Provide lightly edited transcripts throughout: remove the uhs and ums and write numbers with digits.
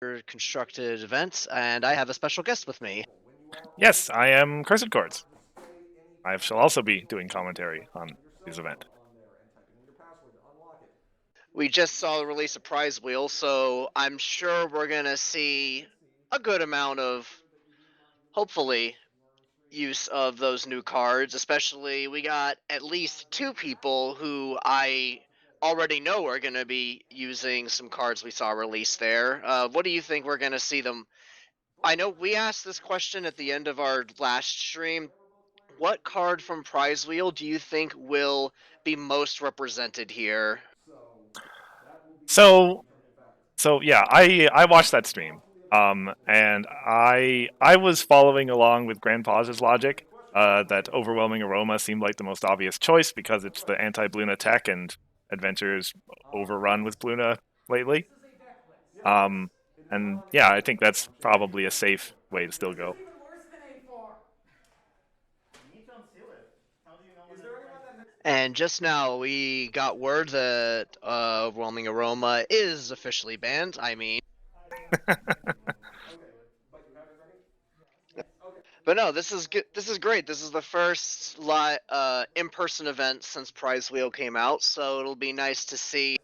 constructed event, and I have a special guest with me. Yes, I am Cursed Chords. I shall also be doing commentary on this event. We just saw the release of Prize Wheel, so I'm sure we're gonna see a good amount of, hopefully, use of those new cards. Especially, we got at least two people who I already know are gonna be using some cards we saw released there. What do you think we're gonna see them? I know we asked this question at the end of our last stream. What card from Prize Wheel do you think will be most represented here? So, so yeah, I watched that stream, and I was following along with Grandpa's logic. That overwhelming aroma seemed like the most obvious choice because it's the anti-Bluna tech, and Adventure's overrun with Bluna lately. Um, and yeah, I think that's probably a safe way to still go. And just now we got word that Overwhelming Aroma is officially banned. I mean, but no, this is good. This is great. This is the first in-person event since Prize Wheel came out, so it'll be nice to see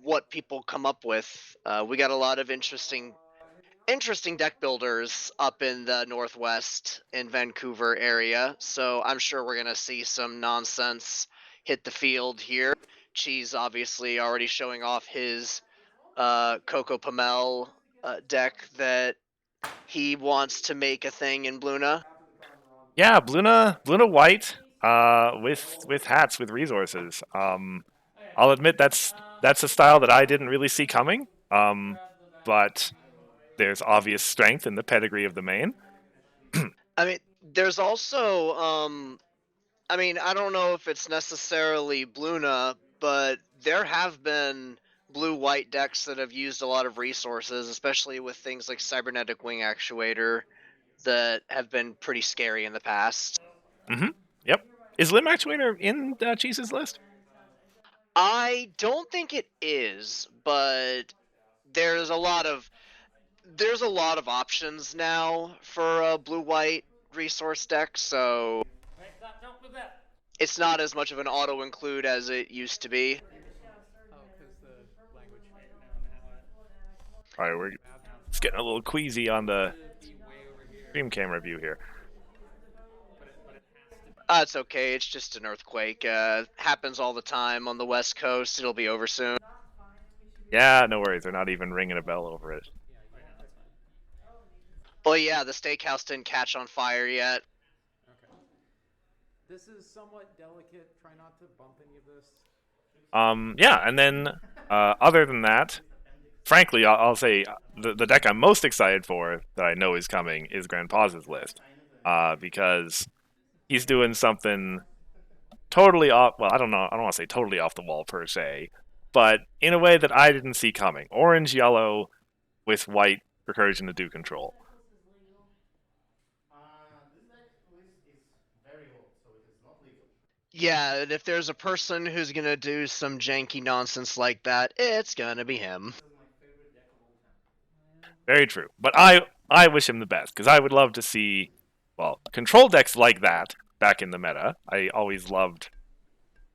what people come up with. We got a lot of interesting deck builders up in the Northwest in Vancouver area, so I'm sure we're gonna see some nonsense hit the field here. Cheese obviously already showing off his Coco Pamel deck that he wants to make a thing in Bluna. Yeah, Bluna White, with hats with resources. I'll admit that's a style that I didn't really see coming. But there's obvious strength in the pedigree of the main. I mean, there's also I mean, I don't know if it's necessarily Bluna, but there have been blue-white decks that have used a lot of resources, especially with things like Cybernetic Wing Actuator, that have been pretty scary in the past. Mm-hmm. Yep. Is Limb Actuator in Cheese's list? I don't think it is, but there's a lot of options now for a blue-white resource deck, so it's not as much of an auto include as it used to be. All right, we're it's getting a little queasy on the stream camera view here. It's okay. It's just an earthquake. Happens all the time on the West Coast. It'll be over soon. Yeah, no worries. They're not even ringing a bell over it. But yeah, the steakhouse didn't catch on fire yet. This is somewhat delicate. Try not to bump any of this. Yeah, and then other than that, frankly, I'll say the deck I'm most excited for that I know is coming is Grandpa's list, because he's doing something totally off. Well, I don't know. I don't want to say totally off the wall per se, but in a way that I didn't see coming. Orange, yellow, with white recursion to do control. Yeah, and if there's a person who's gonna do some janky nonsense like that, it's gonna be him. Very true. But I wish him the best because I would love to see control decks like that back in the meta. I always loved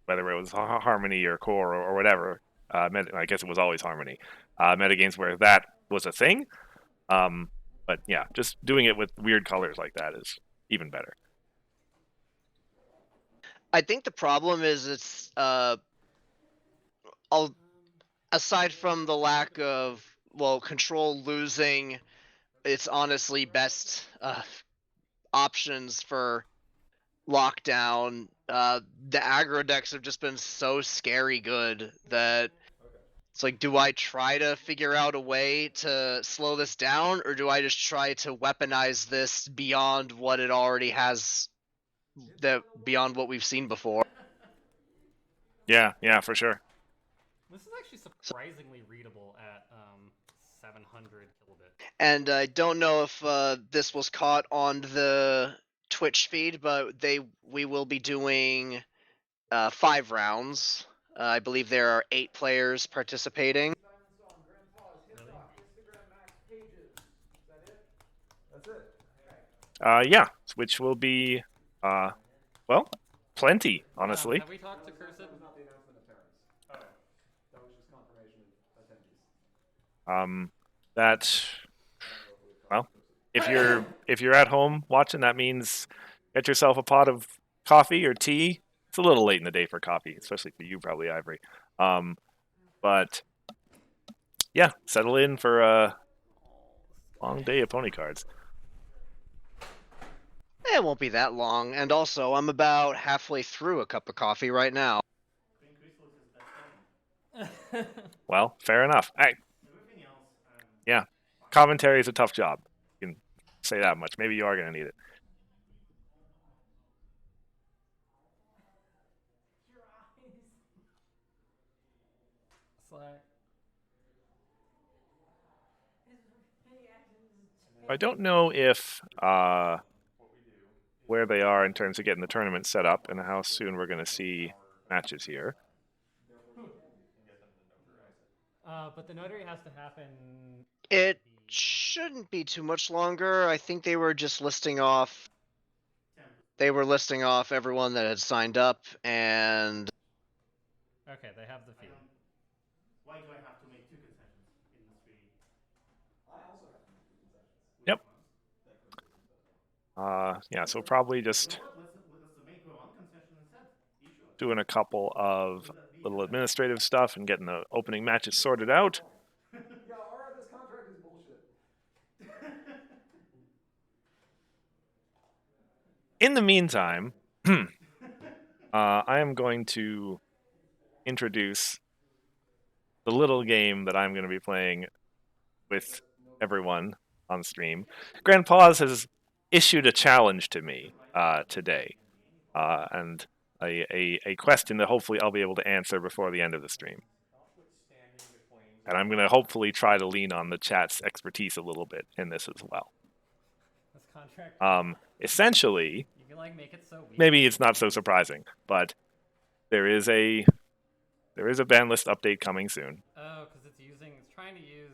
whether it was Harmony or Core or whatever. I guess it was always Harmony. Metagames where that was a thing. But yeah, just doing it with weird colors like that is even better. I think the problem is it's aside from the lack of control losing its honestly best options for lockdown. The aggro decks have just been so scary good that it's like, do I try to figure out a way to slow this down, or do I just try to weaponize this beyond what it already has, beyond what we've seen before? Yeah, for sure. This is actually surprisingly readable at 700 kilobit. And I don't know if this was caught on the Twitch feed, but we will be doing 5 rounds. I believe there are 8 players participating. Really? Yeah, which will be, well, plenty, honestly. Have we talked to Cursed? That, well, if you're at home watching, that means get yourself a pot of coffee or tea. It's a little late in the day for coffee, especially for you, probably, Ivory. But yeah, settle in for a long day of pony cards. It won't be that long, and also I'm about halfway through a cup of coffee right now. Well, fair enough. Yeah, commentary is a tough job. You can say that much. Maybe you are going to need it. Slack. I don't know if where they are in terms of getting the tournament set up and how soon we're going to see matches here. But the notary has to happen. It shouldn't be too much longer. I think they were just listing off. They were listing off everyone that had signed up, and Okay, they have the fee. Yep. Yeah, so probably just doing a couple of little administrative stuff and getting the opening matches sorted out. Yeah, this contract is bullshit. In the meantime, I am going to introduce the little game that I'm going to be playing with everyone on stream. Grand Paws has issued a challenge to me today, and a question that hopefully I'll be able to answer before the end of the stream. And I'm going to hopefully try to lean on the chat's expertise a little bit in this as well. This contract. Essentially, You can like make it so weak. maybe it's not so surprising, but there is a ban list update coming soon. Oh, because it's trying to use.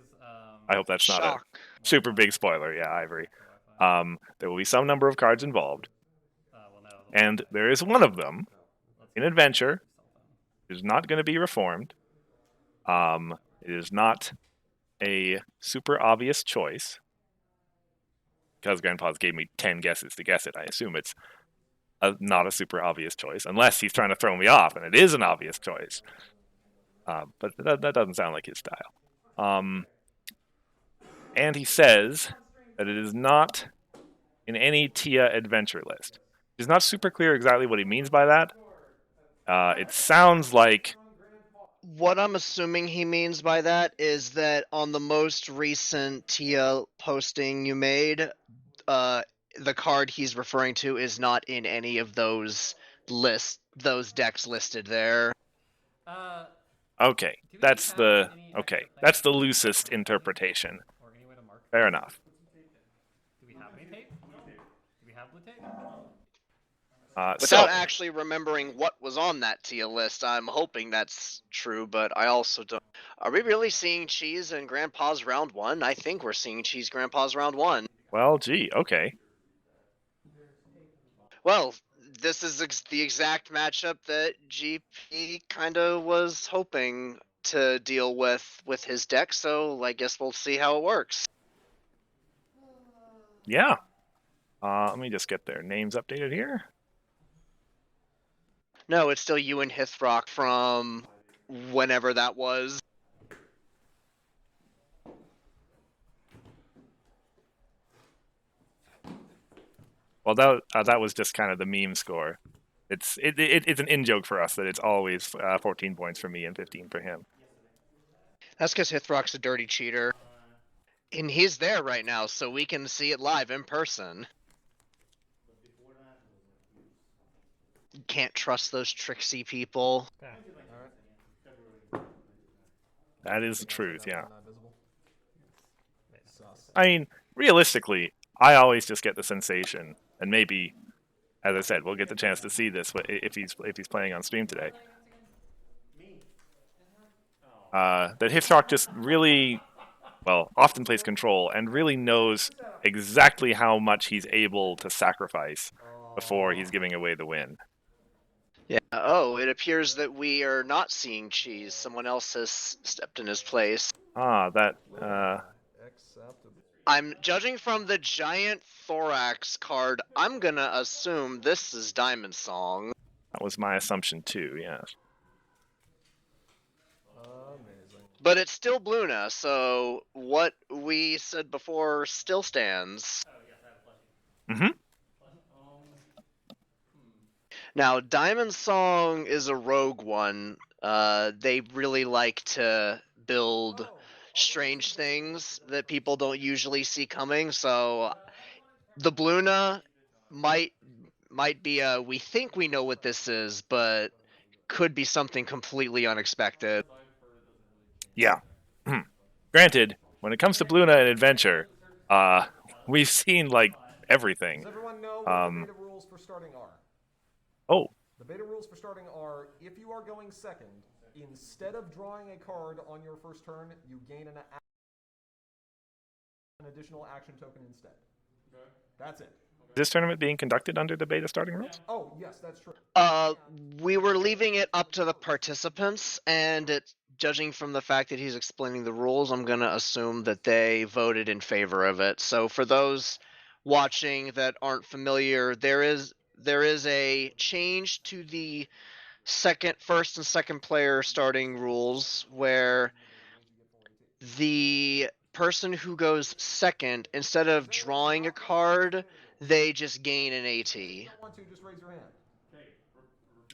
I hope that's not a shock. super big spoiler. Yeah, Ivory. There will be some number of cards involved, and there is one of them in Adventure. It is not going to be reformed. It is not a super obvious choice. Because Grandpa's gave me 10 guesses to guess it, I assume it's not a super obvious choice, unless he's trying to throw me off, and it is an obvious choice. But that doesn't sound like his style. And he says that it is not in any TIA adventure list. It's not super clear exactly what he means by that. It sounds like... What I'm assuming he means by that is that on the most recent TIA posting you made, the card he's referring to is not in any of those decks listed there. Okay, that's the loosest interpretation. Fair enough. Do we have any tape? Do we have blue tape? Without actually remembering what was on that TIA list, I'm hoping that's true, but I also don't. Are we really seeing Cheese in Grandpa's round 1? I think we're seeing Cheese Grandpa's round 1. Well, gee, okay. Well, this is the exact matchup that GP kind of was hoping to deal with his deck, so I guess we'll see how it works. Yeah. Let me just get their names updated here. No, it's still you and Hithrock from whenever that was. Well, that was just kind of the meme score. It's an in-joke for us that it's always 14 points for me and 15 for him. That's because Hithrock's a dirty cheater. And he's there right now, so we can see it live in person. You can't trust those tricksy people. That is the truth, yeah. I mean, realistically, I always just get the sensation, and maybe, as I said, we'll get the chance to see this if he's playing on stream today. That Hithrock just really well, often plays control and really knows exactly how much he's able to sacrifice before he's giving away the win. Yeah. Oh, it appears that we are not seeing cheese. Someone else has stepped in his place. That Acceptable. I'm judging from the giant thorax card. I'm gonna assume this is Diamond Song. that was my assumption too. Yes. Amazing. But it's still Bluna, so what we said before still stands. Mm-hmm. Now, Diamond Song is a rogue one. They really like to build strange things that people don't usually see coming. So the Bluna might be a we think we know what this is, but could be something completely unexpected. Yeah. Granted, when it comes to Bluna and Adventure, we've seen like everything. Does everyone know what the beta rules for starting are? Oh, The beta rules for starting are, if you are going second, instead of drawing a card on your first turn, you gain an additional action token instead. Okay. That's it. is this tournament being conducted under the beta starting rules? Oh, yes, that's true. We were leaving it up to the participants, and judging from the fact that he's explaining the rules, I'm gonna assume that they voted in favor of it. So for those watching that aren't familiar, there is a change to the first and second player starting rules where the person who goes second, instead of drawing a card, they just gain an AT. If you want to, just raise your hand.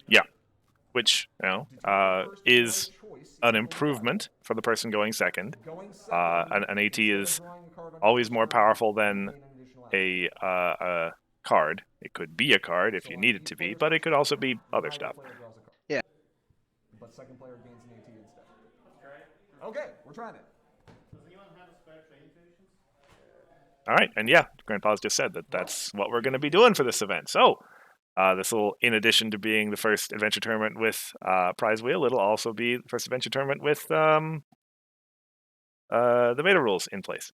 Yeah. Which, is an improvement for the person going second. An AT is always more powerful than a card. It could be a card if you need it to be, but it could also be other stuff. Yeah. But second player gains an AT instead. Okay, we're trying it. Does anyone have a special mutations? All right, and yeah, Grandpa's just said that that's what we're going to be doing for this event. So, this will, in addition to being the first adventure tournament with prize wheel, it'll also be the first adventure tournament with the beta rules in place.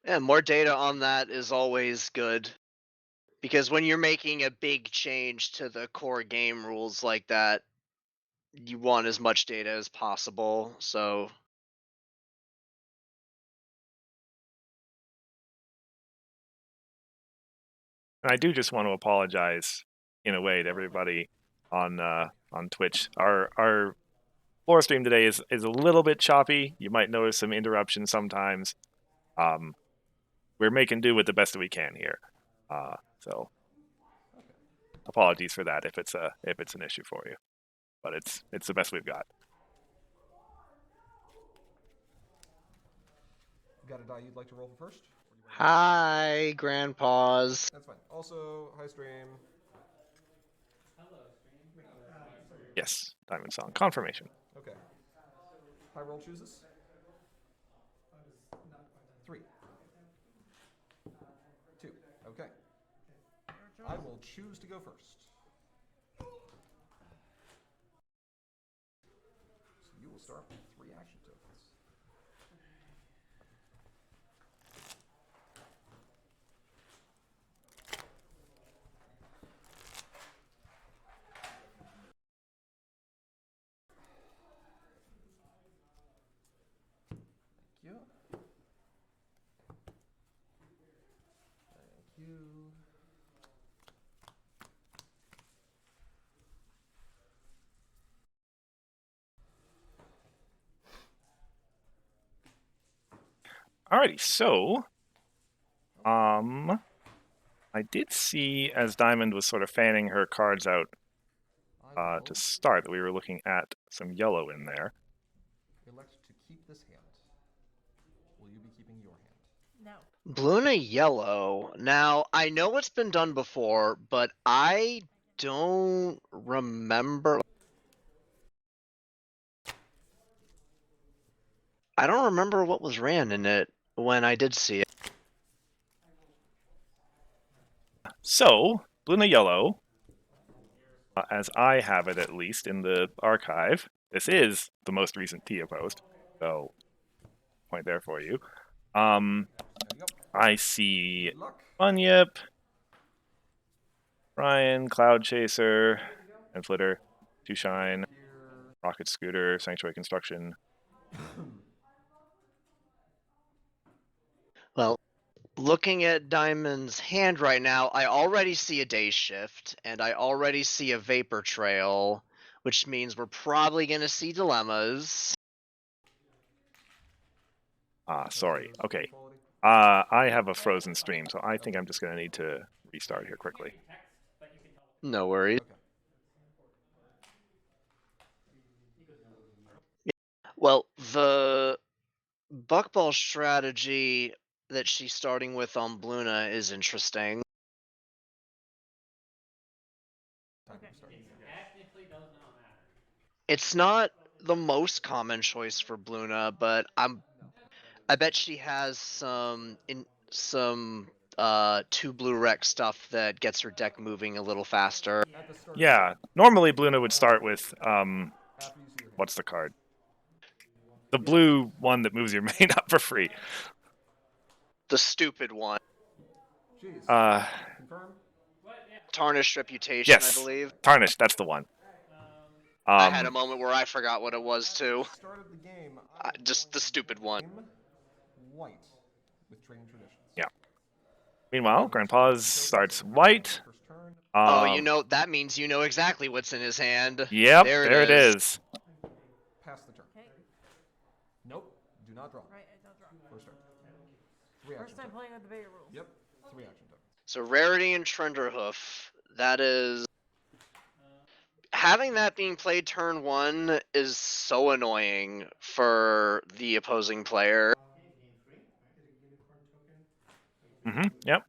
Yeah, more data on that is always good. Because when you're making a big change to the core game rules like that, you want as much data as possible. So And I do just want to apologize in a way to everybody on Twitch. Our floor stream today is a little bit choppy. You might notice some interruptions sometimes. We're making do with the best that we can here. So apologies for that if it's an issue for you, but it's the best we've got. You got a die you'd like to roll for first? hi, grandpas. That's fine. Also, hi stream. Yes, Diamond Song confirmation. Okay. High roll chooses. 3. 2. Okay. I will choose to go first. So you will start with 3 action tokens. Thank you. Thank you. Alrighty, so I did see as Diamond was sort of fanning her cards out to start that we were looking at some yellow in there. Elect to keep this hand. Will you be keeping your hand? No. Bluna yellow. Now, I know it's been done before, but I don't remember. I don't remember what was ran in it when I did see it. So, Blue and Yellow, as I have it at least in the archive, this is the most recent Tia post. So, point there for you. There you go. I see Good luck. Bunyip, Ryan, Cloud Chaser, and Flitter, Two Shine, Here. Rocket Scooter, Sanctuary Construction. Well, looking at Diamond's hand right now, I already see a Day Shift, and I already see a Vapor Trail, which means we're probably going to see Dilemmas. Sorry. That's Okay. quality. I have a frozen stream, so I think I'm just going to need to restart here quickly. No worries. Okay. Well, the Buckball strategy that she's starting with on Bluna is interesting. Time to start. Technically does not matter. It's not the most common choice for Bluna, but I bet she has some two blue rec stuff that gets her deck moving a little faster. At the start Yeah, normally Bluna would start with after you see your hand. what's the card? The blue one that moves your main up for free. The stupid one. Jeez. Confirm. Tarnished Reputation, I Yes, believe. Tarnished. That's the one. I had a moment where I forgot what it was too. Start of the game. Just the stupid one. White with Trading Traditions. Yeah. Meanwhile, Grandpa's starts white. First turn. Oh, you know, that means you know exactly what's in his hand. Yep, there it is. Pass the turn. Okay. Nope. Do not draw. Right, I don't draw. First turn. Three First action time token. playing with the beta rules. Yep. Three action tokens. So Rarity and Trenderhoof. That is. Having that being played turn one is so annoying for the opposing player. Yep.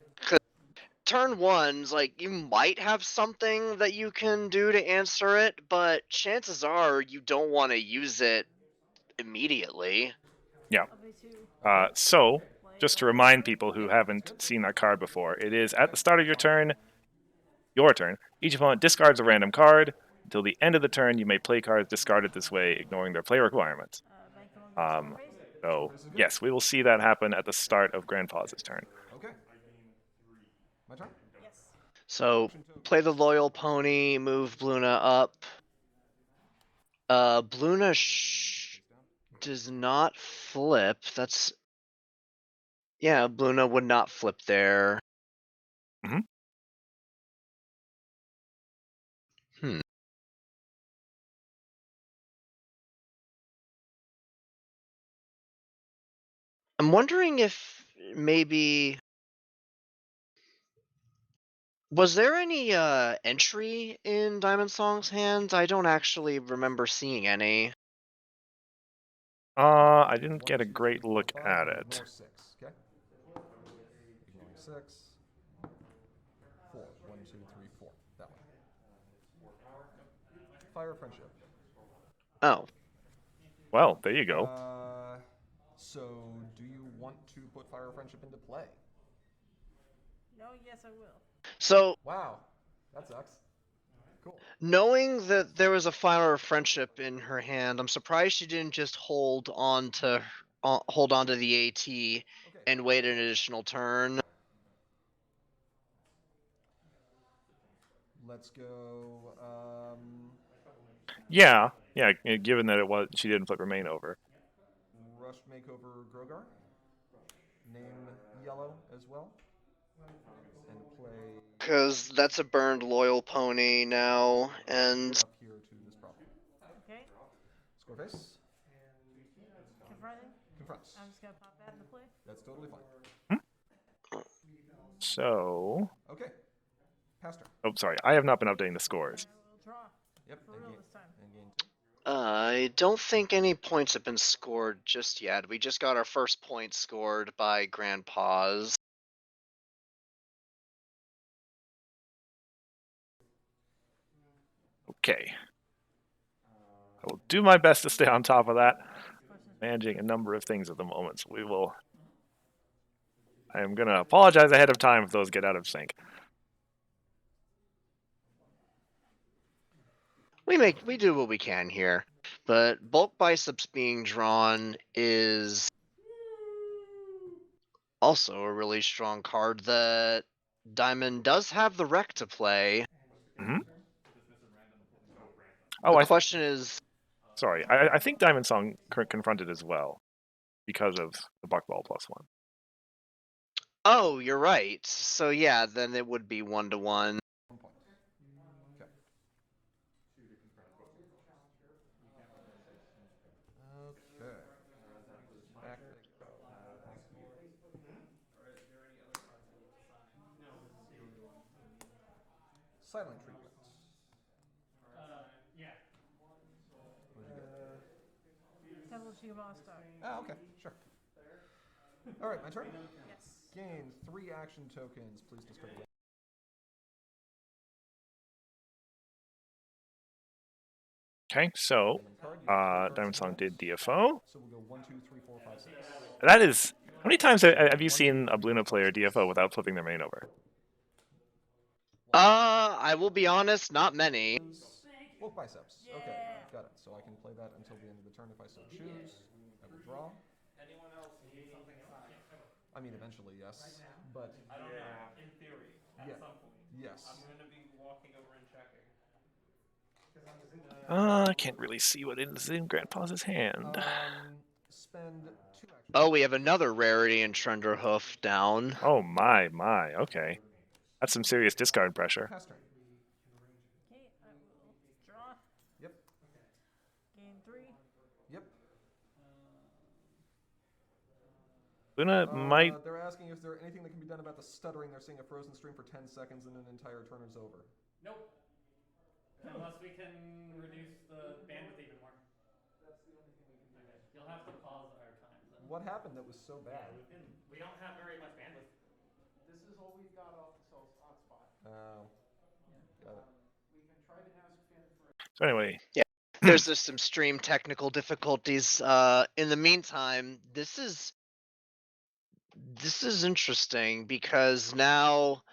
Turn one's like you might have something that you can do to answer it, but chances are you don't want to use it immediately. Yeah. I'll be too. So, just to remind people who haven't seen that card before, it is at the start of your turn, each opponent discards a random card. Until the end of the turn, you may play cards discarded this way, ignoring their play requirements. Bank them on the face. So, yes, we will see that happen at the start of Grandpa's turn. Okay. My turn. Yes. So play the Loyal Pony, move Bluna up. Bluna does not flip. That's... Yeah, Bluna would not flip there. Mhm. I'm wondering if maybe... Was there any entry in Diamond Song's hand? I don't actually remember seeing any. I didn't get a great look at it. Ignore 6. Okay. Ignoring 6. 4. 1, 2, 3, 4. That one. Fire of Friendship. Oh. Well, there you go. So, do you want to put Fire of Friendship into play? No, yes, I will. So, Wow. That sucks. Cool. knowing that there was a Fire of Friendship in her hand, I'm surprised she didn't just hold on to the AT and wait an additional turn. Let's go. Yeah, given that she didn't flip her main over. Rush Makeover Grogar. Name yellow as well. And play. Because that's a burned Loyal Pony now, and... Up here to this problem. Okay. Score face. Confronting. Confronts. I'm just gonna pop that into play. That's totally fine. So... Okay. Pass turn. Oh, sorry. I have not been updating the scores. I will draw. Yep. For real this time. And gain 2. I don't think any points have been scored just yet. We just got our first point scored by Grandpa's. Okay. I will do my best to stay on top of that. Questions managing a number of things at the moment, so we will. I am gonna apologize ahead of time if those get out of sync. We do what we can here, but bulk biceps being drawn is also a really strong card that Diamond does have the wreck to play. Mm-hmm. The Oh, question is, sorry. I think Diamond Song confronted as well because of the Buckball +1. oh, you're right. So yeah, then it would be 1-1. 1 point. Okay. Okay. Back they go. Silent treatment. Yeah. What did you get? Devil Shimaster. Oh, okay, sure. All right, my turn. Yes. Gain 3 action tokens. Please discard a Okay, so random card. Diamond Song did DFO. So we'll go 1, 2, 3, 4, 5, 6. That is. How many times have you seen a Bluna player DFO without flipping their main over? I will be honest, not many. Woke biceps. Okay, Yeah. got it. So I can play that until the end of the turn if I so choose. I will draw. Anyone else need something aside? I mean, eventually, yes. But I don't know. In theory, at Yeah. some point. yes. I'm going to be walking over and checking. I can't really see what is in Grandpa's hand. Spend 2 action. Oh, we have another rarity in Trenderhoof down. Oh my. Okay, that's some serious discard pressure. Pass turn. Okay, I will draw. Yep. Gain 3. Yep. Luna might. They're asking if there anything that can be done about the stuttering. They're seeing a frozen stream for 10 seconds and an entire turn is over. Nope. Unless we can reduce the bandwidth even more. Okay. You'll have to pause our time then. What happened that was so bad? We don't have very much bandwidth. This is all we've got off the cell hotspot. Oh. Got it. We can try to ask Finn for. So anyway, There's just some stream technical difficulties. In the meantime, this is interesting because now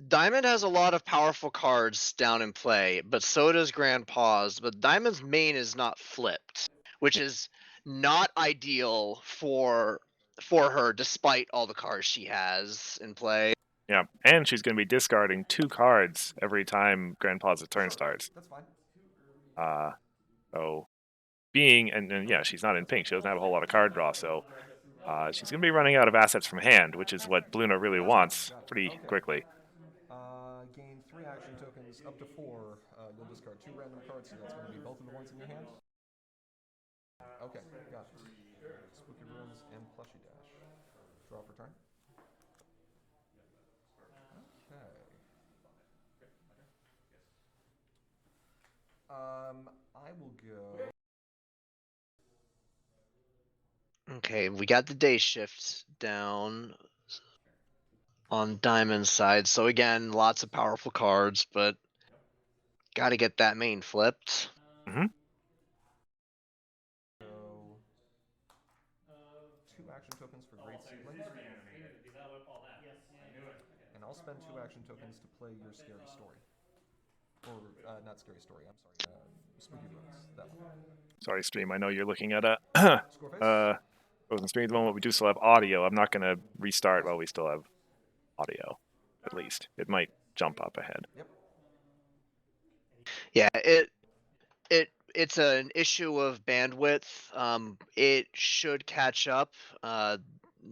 Diamond has a lot of powerful cards down in play, but so does Grandpa's. But Diamond's main is not flipped, which is not ideal for her, despite all the cards she has in play. yeah, and she's going to be discarding 2 cards every time Grandpa's turn starts. That's fine. So being and yeah, she's not in pink. She doesn't have a whole lot of card draw, so she's going to be running out of assets from hand, which is what Bluna really wants pretty quickly. Gain 3 action tokens up to 4. You'll discard 2 random cards, so that's going to be both of the ones in your hand. Okay, got it. Spooky Ruins and Plushy Dash. Draw for turn. Okay. I will go. Okay, we got the day shift down on Diamond's side. So again, lots of powerful cards, but got to get that main flipped. Mm-hmm. Go 2 action tokens for Great Seedlings. And I'll spend 2 action tokens to play your Scary Story. Or, not Scary Story, I'm sorry. Spooky Ruins, that one. Sorry, stream. I know you're looking at a Score face? frozen stream at the moment. We do still have audio. I'm not going to restart while we still have audio. At least it might jump up ahead. Yep. Yeah, it's an issue of bandwidth. It should catch up.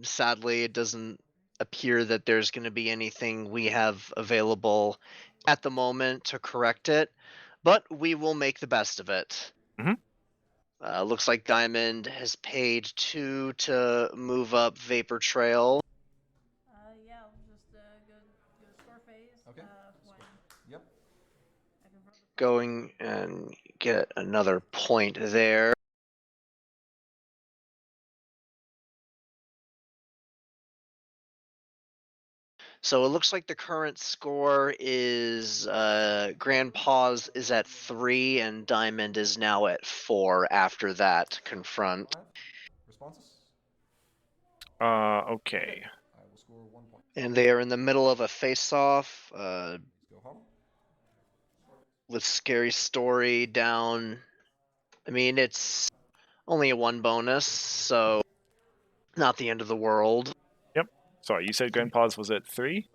Sadly, it doesn't appear that there's going to be anything we have available at the moment to correct it, but we will make the best of it. Mm-hmm. Looks like Diamond has paid 2 to move up Vapor Trail. Yeah, I'll just go score phase. Okay. When Yep. I convert the Going and get another point there. So it looks like the current score is Grandpa's is at 3 and Diamond is now at 4 after that confront. 5. responses? Okay. I will score 1 point. And they are in the middle of a face-off Please go home. with Scary Story down. I mean, it's only a 1 bonus, so not the end of the world. Yep. Sorry, you said Grandpa's was at 3?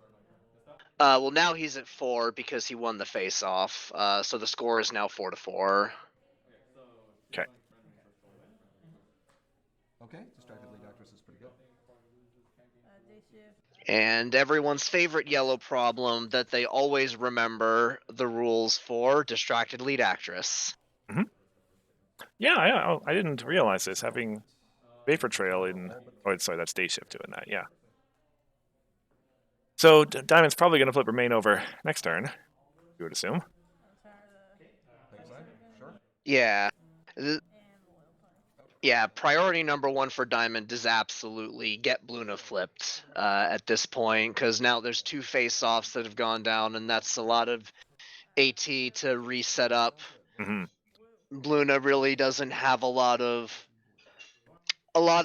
Well, now he's at 4 because he won the face-off. So the score is now 4-4. Okay. Okay, distracted lead actress is pretty good. Day shift. And everyone's favorite yellow problem that they always remember the rules for: distracted lead actress. Yeah, I didn't realize this. Having Vapor Trail in. Oh, sorry, that's Day Shift doing that. Yeah. So Diamond's probably going to flip Remain over next turn. You would assume. Sure. Yeah. And the loyal party. Yeah, priority number 1 for Diamond is absolutely get Luna flipped at this point, because now there's 2 face-offs that have gone down, and that's a lot of AT to reset up. Mm-hmm. Luna really doesn't have a lot of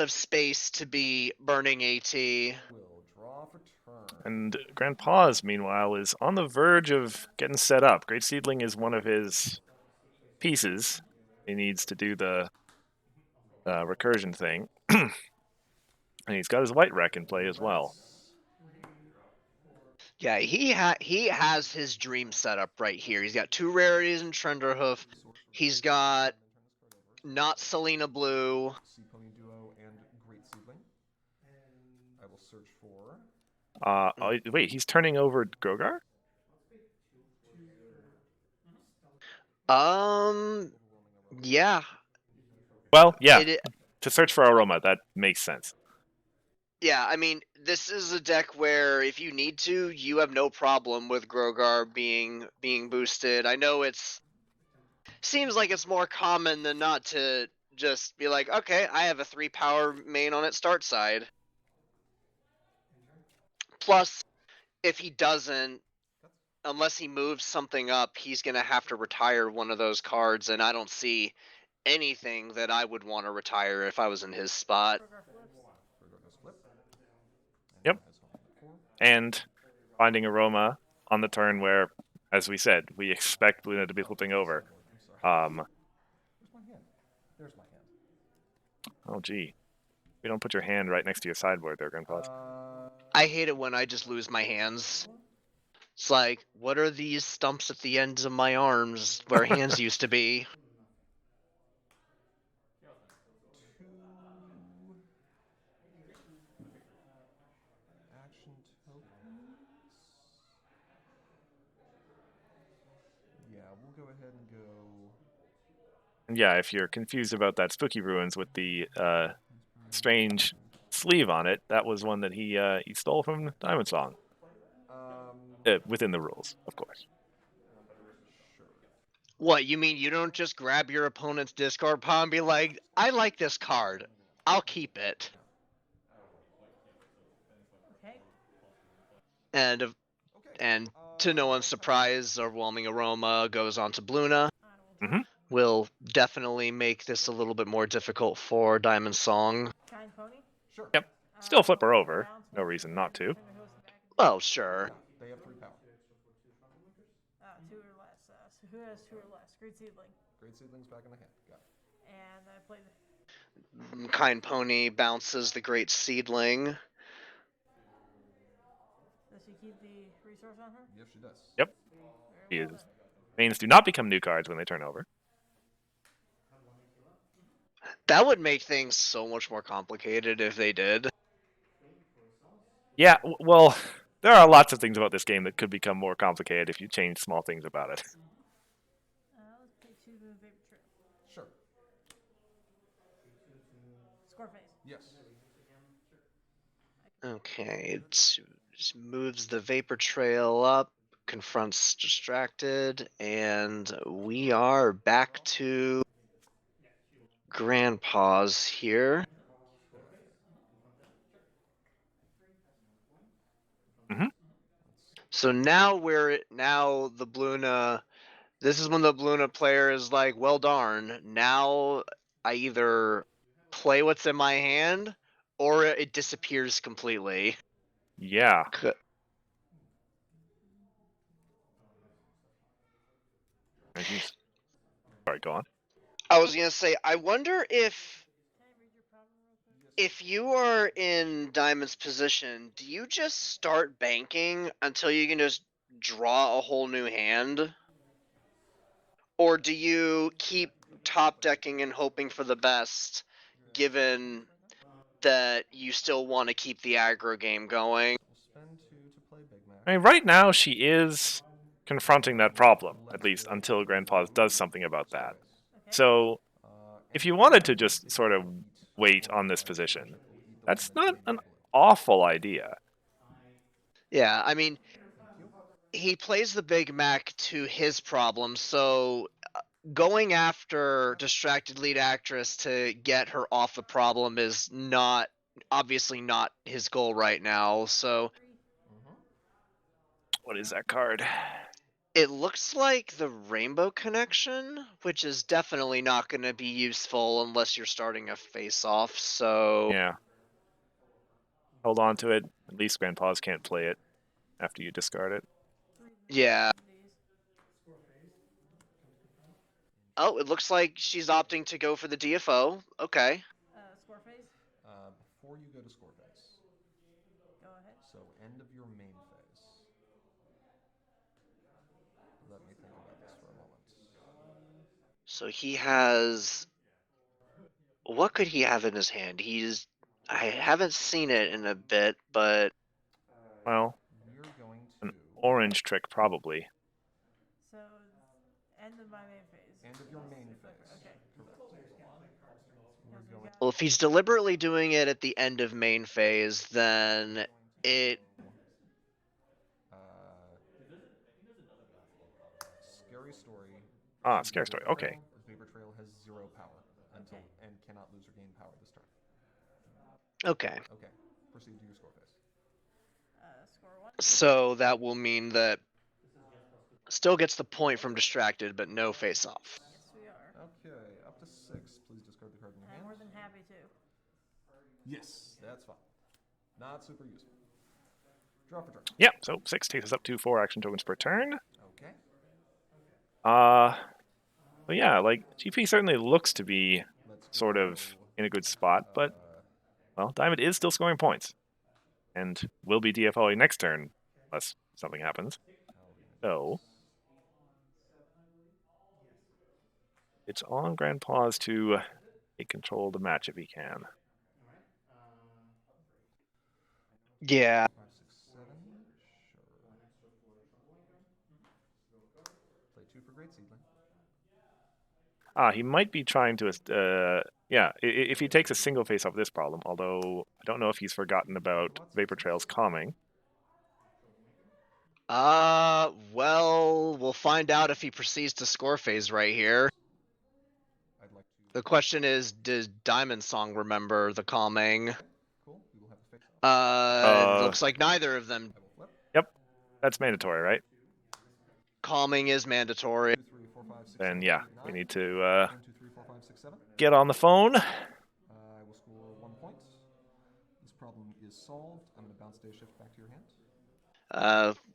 space to be burning AT. Will draw for turn. And Grandpa's, meanwhile, is on the verge of getting set up. Great Seedling is one of his pieces. He needs to do the recursion thing. And he's got his White Wreck in play as well. Yeah, he has his dream setup right here. He's got 2 rarities in Trenderhoof. He's got not Selena Blue. Sea Pony Duo and Great Seedling. I will search for. Wait, he's turning over Grogar? Yeah. Well, yeah. To search for Aroma, that makes sense. Yeah, I mean, this is a deck where if you need to, you have no problem with Grogar being boosted. I know seems like it's more common than not to just be like, okay, I have a 3 power main on its start side. Plus, if he doesn't, unless he moves something up, he's going to have to retire one of those cards, and I don't see anything that I would want to retire if I was in his spot. Yep. And finding Aroma on the turn where, as we said, we expect Luna to be flipping over. Where's my hand? There's my hand. Oh, gee. You don't put your hand right next to your sideboard there, Grandpa. I hate it when I just lose my hands. It's like, what are these stumps at the ends of my arms where hands used to be? Action tokens. Yeah, we'll go ahead and go. And yeah, if you're confused about that Spooky Ruins with the strange sleeve on it, that was one that he stole from Diamond Song. Within the rules, of course. What, you mean you don't just grab your opponent's discard pile and be like, I like this card, I'll keep it. Okay. And to no one's surprise, Overwhelming Aroma goes on to Bluna. Mm-hmm. Will definitely make this a little bit more difficult for Diamond Song. Kind pony. Sure. Yep. Still flip her over. No reason not to. Well, sure. They have 3 power. 2 or less. So who has 2 or less? Great Seedling. Great Seedling's back in the hand. Got it. And I play the. Kind Pony bounces the Great Seedling. Does she keep the resource on her? Yes, she does. Yep. He is. Mains do not become new cards when they turn over. That would make things so much more complicated if they did. Yeah, well, there are lots of things about this game that could become more complicated if you change small things about it. Let's play 2 Vapor Trail. Sure. Score phase. Yes. Okay, it just moves the Vapor Trail up, confronts Distracted, and we are back to Grandpa's here. Mm-hmm. So now the Bluna. This is when the Bluna player is like, well darn, now I either play what's in my hand, or it disappears completely. Yeah. C- And sorry, go on. I was gonna say, I wonder Can I read your problem real quick? if you are in Diamond's position, do you just start banking until you can just draw a whole new hand? Or do you keep top decking and hoping for the best, given that you still want to keep the aggro game going? We'll spend 2 to play Big Mac. I mean, right now she is confronting that problem, at least until Grandpa's does something about that. Okay. So, if you wanted to just sort of wait on this position, that's not an awful idea. Yeah, I mean, he plays the Big Mac to his problem, so going after distracted lead actress to get her off the problem is not obviously not his goal right now. So What is that card? it looks like the Rainbow Connection, which is definitely not going to be useful unless you're starting a face-off. So Yeah. Hold on to it. At least Grandpa's can't play it after you discard it. yeah. Oh, it looks like she's opting to go for the DFO. Okay. Score phase. Before you go to score phase, Go ahead. so end of your main phase. Let me think about this for a moment. So he has. What could he have in his hand? I haven't seen it in a bit, but Well, We're going an to orange trick probably. So, end of my main phase. end of your main phase. Okay. Correct. We're Because we going got well, if he's deliberately doing it at the end of main phase, then it. uh, scary story. Ah, Scare Story. Okay. Vapor Trail has 0 power until Okay. and cannot lose or gain power this turn. Okay. Okay, proceed to your score phase. Score 1. So that will mean that still gets the point from distracted, but no face off. Yes, we are. Okay, up to 6. Please discard the card in your I'm hand. more than happy to. Yes, that's fine. Not super useful. Draw for turn. Yeah, so 6 takes us up to 4 action tokens per turn. Okay. But yeah, like, GP certainly looks to be Let's sort go, of in a good spot, but, well, Diamond is still scoring points. And will be DFOing next turn, unless something happens. So, it's on Grandpa's to take control of the match if he can. Yeah. 5, 6, 7. Sure. Play 2 for Great Seedling. He might be trying to, yeah, if he takes a single face off this problem, although I don't know if he's forgotten about Vapor Trail's calming. Well, we'll find out if he proceeds to score phase right here. I'd like to. The question is, does Diamond Song remember the calming? Cool. We will have a face. Looks like neither of them. I will flip. Yep, that's mandatory, right? Calming is mandatory. 2, 3, 4, 5, 6, Then 7, yeah, 8, 9. we need to 1, 2, 3, 4, 5, 6, 7. get on the phone. I will score 1 point. This problem is solved. I'm going to bounce day shift back to your hand.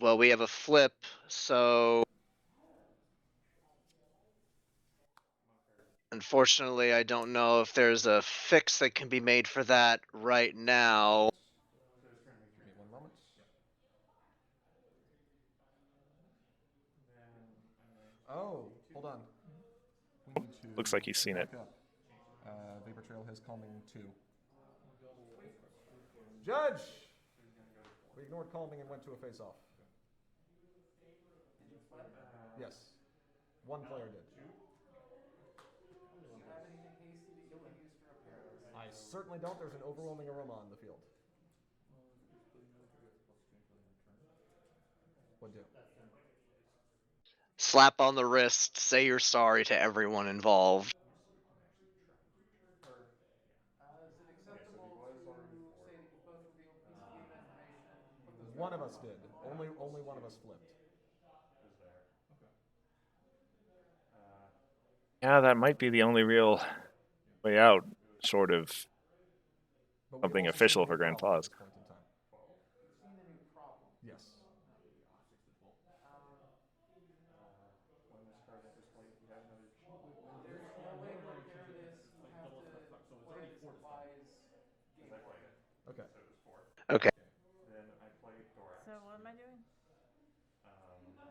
Well, we have a flip, so unfortunately, I don't know if there's a fix that can be made for that right now. Give me 1 moment. Oh, hold on. We need to. Looks like he's seen it. back up. Vapor Trail has calming 2. Judge! We ignored calming and went to a face-off. Yes. 1 player did. I certainly don't. There's an overwhelming aroma on the field. What do? Slap on the wrist, say you're sorry to everyone involved. Is it acceptable to say that you both revealed piece of game information? Put those One of us did. Only one of us flipped. Yeah, that might be the only real way out. short of But we've something also official seen a for new Grand problem at Pause. this point in time. Seen a new problem. Yes. There's no way to repair this. You have to play the supplies game board. Okay. Okay. So what am I doing?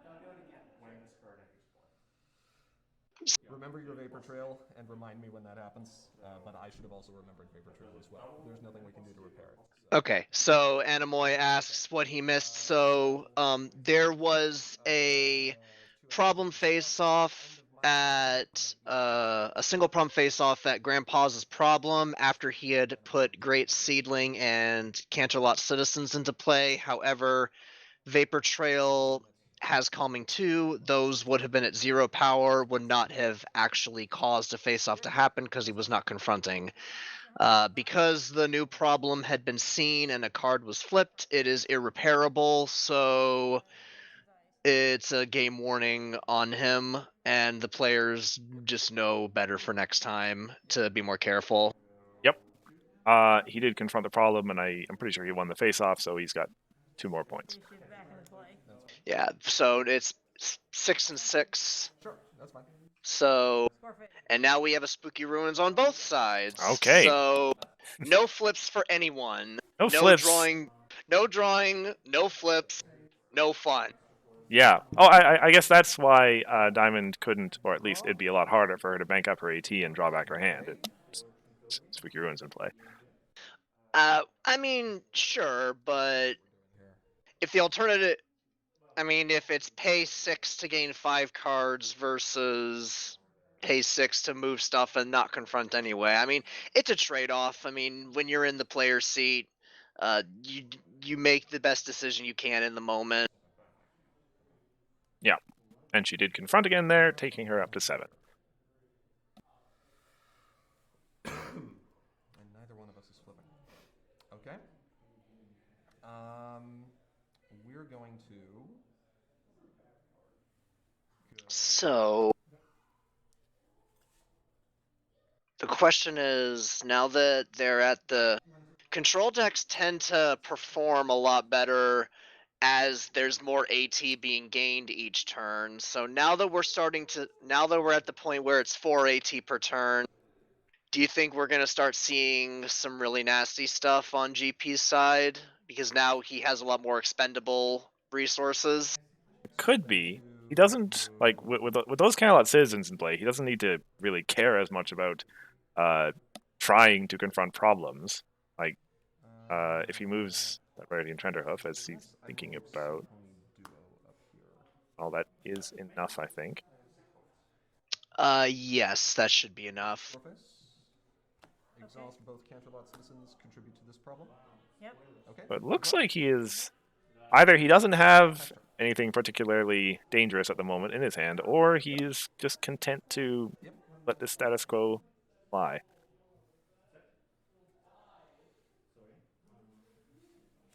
Don't do it again. Remember your vapor trail and remind me when that happens. But I should have also remembered vapor trail as well. There's nothing we can do to repair it. So. Okay, so Anamoy asks what he missed. So there was a problem face-off at a single problem face-off at Grand Paus's problem after he had put Great Seedling and Canterlot Citizens into play. However, Vapor Trail has Calming 2. Those would have been at 0 power, would not have actually caused a face-off to happen because he was not confronting. Because the new problem had been seen and a card was flipped, it is irreparable, so it's a game warning on him, and the players just know better for next time to be more careful. Yep. He did confront the problem, and I'm pretty sure he won the face-off, so he's got 2 more points. She's back into play. Yeah, so it's 6 and 6. Sure, that's fine. So, Forfeit. and now we have a Spooky Ruins on both sides. Okay. So, no flips for anyone. No flips. No drawing, no flips, no fun. Yeah. Oh, I guess that's why Diamond couldn't, or at least it'd be a lot harder for her to bank up her AT and draw back her hand. Spooky Ruins in play. I mean, sure, but if the alternative, I mean, if it's pay 6 to gain 5 cards versus pay 6 to move stuff and not confront anyway, I mean, it's a trade-off. I mean, when you're in the player's seat, you make the best decision you can in the moment. Yeah. And she did confront again there, taking her up to 7. And neither one of us is flipping. Okay. We're going to. So the question is, now that they're at the control decks tend to perform a lot better as there's more AT being gained each turn. So now that we're at the point where it's 4 AT per turn, do you think we're going to start seeing some really nasty stuff on GP's side? Because now he has a lot more expendable resources. It could be. He doesn't, like, with those Canterlot Citizens in play, he doesn't need to really care as much about trying to confront problems. Like, if he moves that Radiant Trenderhoof, as he's thinking about, well, that is enough, I think. Yes, that should be enough. Exhaust both Canterlot Citizens contribute to this problem. Yep. Okay. But it looks like he is either he doesn't have anything particularly dangerous at the moment in his hand, or he's just content to let the status quo lie.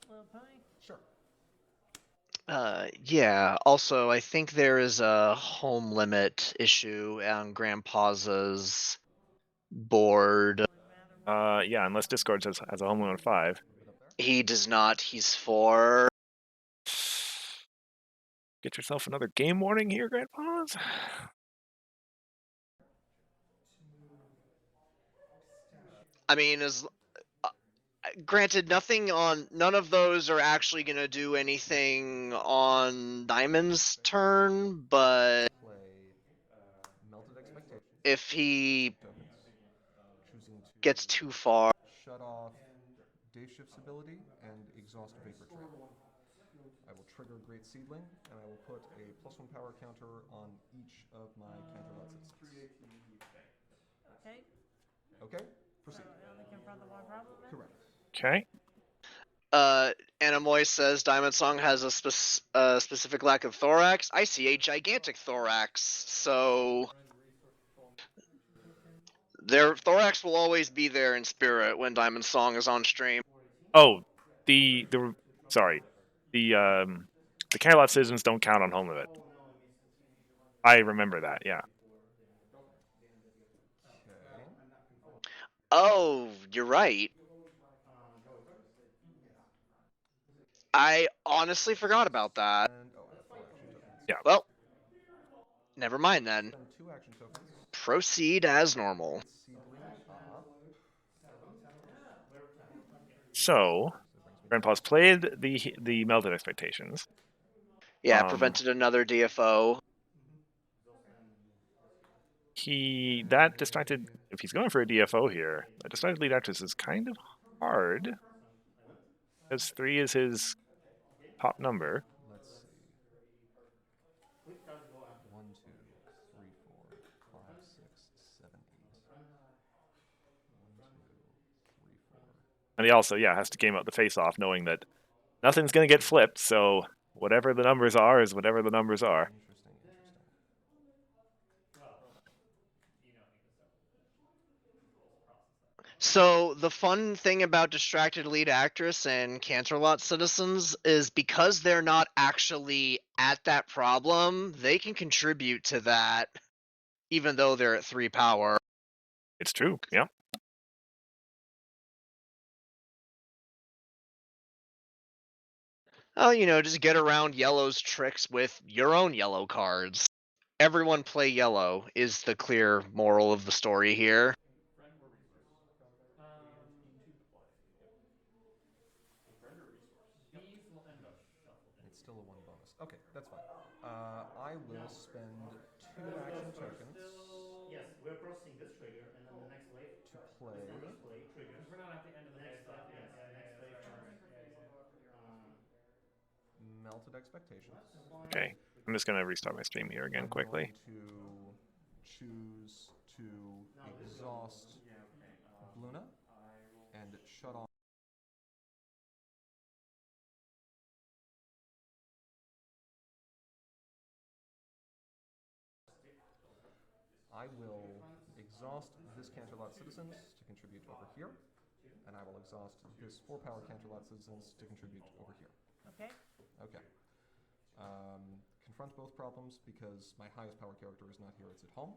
Little pony. Sure. Yeah. Also, I think there is a home limit issue on Grandpa's board. Yeah, unless Discord has a home limit of 5. He does not. He's 4. Get yourself another game warning here, Grandpa's. I mean, granted, none of those are actually going to do anything on Diamond's turn, but Play Melted Expectations. if he Tokens. Choosing to gets too far, shut off Day Shift's ability and exhaust Vapor Trail. I will trigger Great Seedling, and I will put a +1 power counter on each of my Canterlot Citizens. Okay. Okay, proceed. So I only confront the one problem then? Correct. Okay. Anamoy says Diamond Song has a specific lack of thorax. I see a gigantic thorax, so their thorax will always be there in spirit when Diamond Song is on stream. Oh, sorry, the Canterlot Citizens don't count on home limit. I remember that. Yeah. Oh, you're right. I honestly forgot about that. And oh, I have 4 action tokens. Yeah. Well, never mind then. Spend 2 action tokens. Proceed as normal. Seedling up. So, Grandpa's played the Melted Expectations. Yeah, prevented another DFO. That distracted. If he's going for a DFO here, a distracted lead actress is kind of hard because 3 is his top number. Let's see. 1, 2, 3, 4, 5, 6, 7, 8. 1, 2, 3, 4. And he also, has to game out the face-off, knowing that nothing's going to get flipped. So whatever the numbers are is whatever the numbers are. Interesting. So the fun thing about Distracted Lead Actress and Canterlot Citizens is because they're not actually at that problem, they can contribute to that, even though they're at 3 power. It's true. Yeah. Oh, just get around yellow's tricks with your own yellow cards. Everyone play yellow is the clear moral of the story here. These will end up shuffled in. It's still a 1 bonus. Okay, that's fine. I will spend 2 action tokens Yes, we're processing this trigger, and then the next wave, to play. this number's play triggers. We're not at the end of the Next face-off wave, yet. yes, Yeah, next wave sorry. comes. Melted Expectations. Okay. I'm just going to restart my stream here again quickly. I'm going to choose to exhaust Luna and shut off. I will exhaust this Canterlot Citizens to contribute over here, and I will exhaust this 4-power Canterlot Citizens to contribute over here. Okay. Okay. Confront both problems because my highest power character is not here, it's at home.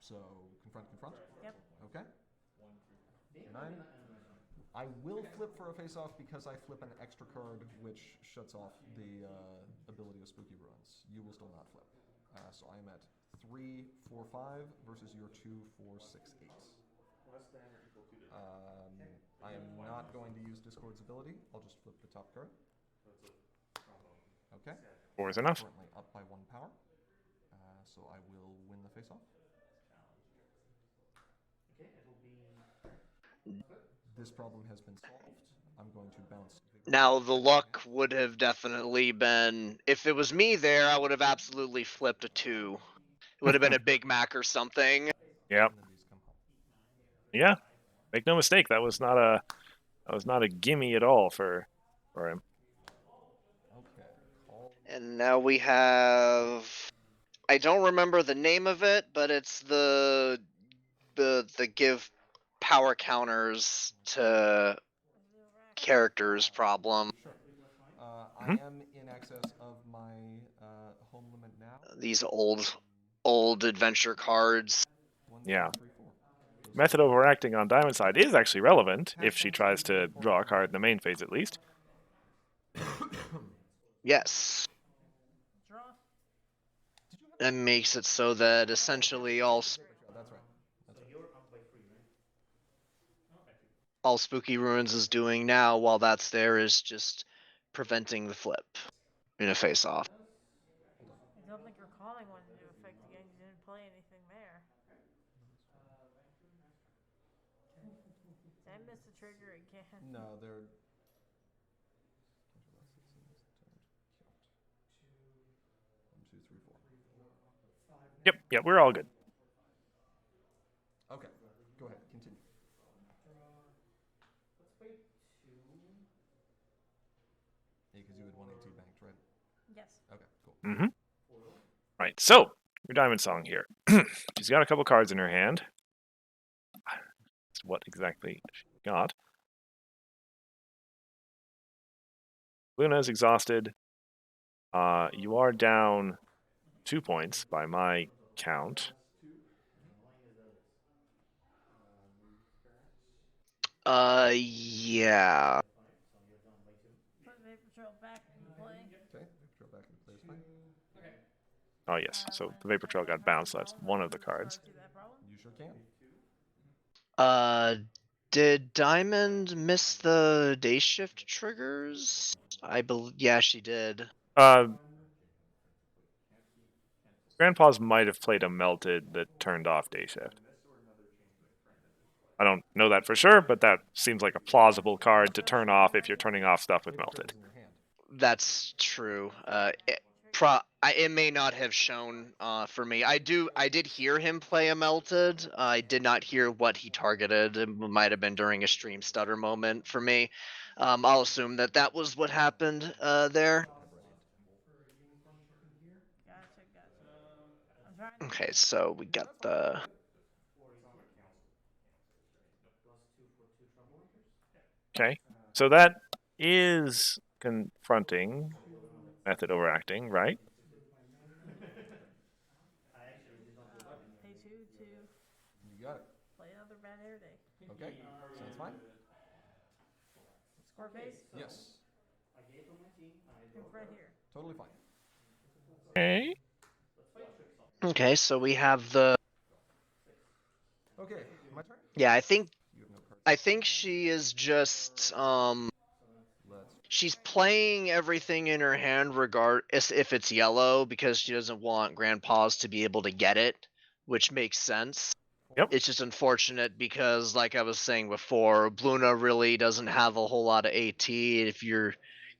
So, confront. Yep. Okay. 9. I will flip for a face-off because I flip an extra card which shuts off the ability of Spooky Ruins. You will still not flip. So I am at 3, 4, 5 versus your 2, 4, 6, 8. I am not going to use Discord's ability. I'll just flip the top card. Okay. 4 is enough. Currently up by 1 power. So I will win the face-off. Okay, it'll be. This problem has been solved. I'm going to bounce. Now, the luck would have definitely been, if it was me there, I would have absolutely flipped a 2. It would have been a Big Mac or something. Yep. And then these come home. Yeah. Make no mistake, that was not a gimme at all for him. Okay. Call. And now we have, I don't remember the name of it, but it's the give power counters to characters problem. Sure. I am in excess of my home limit now. These old adventure cards. 1, Yeah. 2, 3, 4. Method overacting on Diamond's side is actually relevant if she tries to draw a card in the main phase at least. Yes. Draw. That makes it so that essentially all That's right. So you're up by 3, right? all Spooky Ruins is doing now while that's there is just preventing the flip in a face-off. I don't think you're calling one into effect again. You didn't play anything there. Did I miss the trigger again? No, they're. 1, 2, 3, 4. Yep, we're all good. Okay, go ahead, continue. Let's play 2. Yeah, because you had 182 banked, right? Yes. Okay, cool. Mm-hmm. Right, so your Diamond Song here. She's got a couple cards in her hand. What exactly she got? Luna's exhausted. You are down 2 points by my count. Yeah. So you're down by 2. Put Vapor Trail back in play. Okay, throw back into play is fine. Okay. Oh yes, so the Vapor Trail got bounced. So that's one of the cards. See that problem? You sure can. Uh, did Diamond miss the day shift triggers? I believe, yeah, she did. Grandpa's might have played a melted that turned off day shift. I don't know that for sure, but that seems like a plausible card to turn off if you're turning off stuff with Vapor Trail melted. is in your hand. That's true. It may not have shown for me. I did hear him play a melted. I did not hear what he targeted. It might have been during a stream stutter moment for me. I'll assume that that was what happened there. Gotcha, gotcha. I'm trying to Okay, get so we got the. +2 for 2 trouble. Okay, so that is confronting method overacting, right? I actually did not do that in pay 2 to You got it. play another bad hair day. Okay, sounds fine. Score face? Yes, I gave her my team, I It's draw right her. here. totally fine. Okay. Let's play tricks off. Okay, so we have the. Okay, my turn. Yeah, I think You have no cards. she is just Let's. she's playing everything in her hand if it's yellow because she doesn't want grandpa's to be able to get it, which makes sense. Yep. It's just unfortunate because like I was saying before, Bluna really doesn't have a whole lot of AT. If you're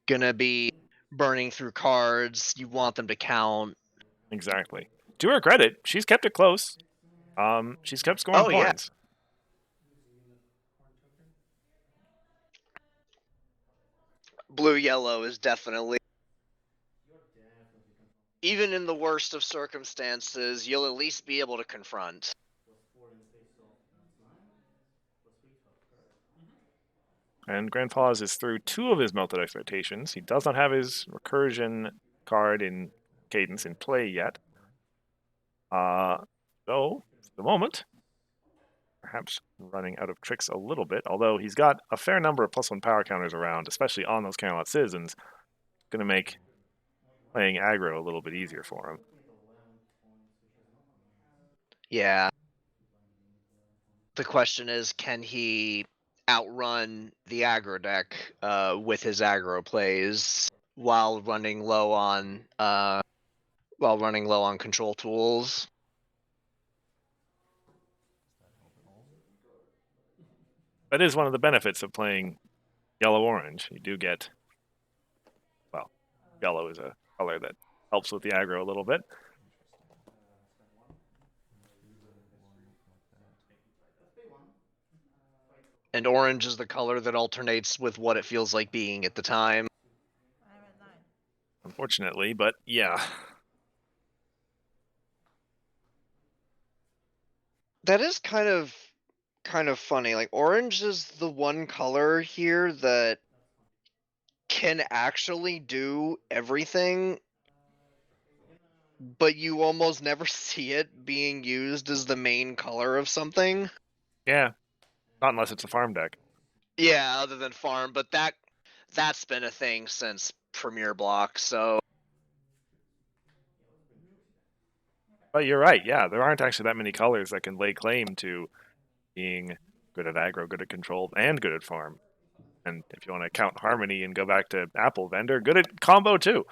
gonna be burning through cards, you want them to count. Exactly. To her credit, she's kept it close. She's kept scoring Oh yeah. points. Blue yellow is definitely, even in the worst of circumstances, you'll at least be able to confront. +4 in the face off. That's 9. +3 top card. And Grandpa's is through 2 of his melted expectations. He does not have his recursion card in cadence in play yet. So, for the moment, perhaps running out of tricks a little bit, although he's got a fair number of +1 power counters around, especially on those Camelot Citizens. Going to make playing aggro a little bit easier for him. Yeah. The question is, can he outrun the aggro deck with his aggro plays while running low on control tools? That is one of the benefits of playing yellow-orange. You do get, well, yellow is a color that helps with the aggro a little bit. And orange is the color that alternates with what it feels like being at the time. I'm at 9. Unfortunately, but yeah. That is kind of funny. Like orange is the one color here that can actually do everything, but you almost never see it being used as the main color of something. Yeah. Not unless it's a farm deck. Yeah, other than farm, but that's been a thing since Premier Block, so But you're right, yeah, there aren't actually that many colors that can lay claim to being good at aggro, good at control, and good at farm. And if you want to count Harmony and go back to Apple Vendor, good at combo too.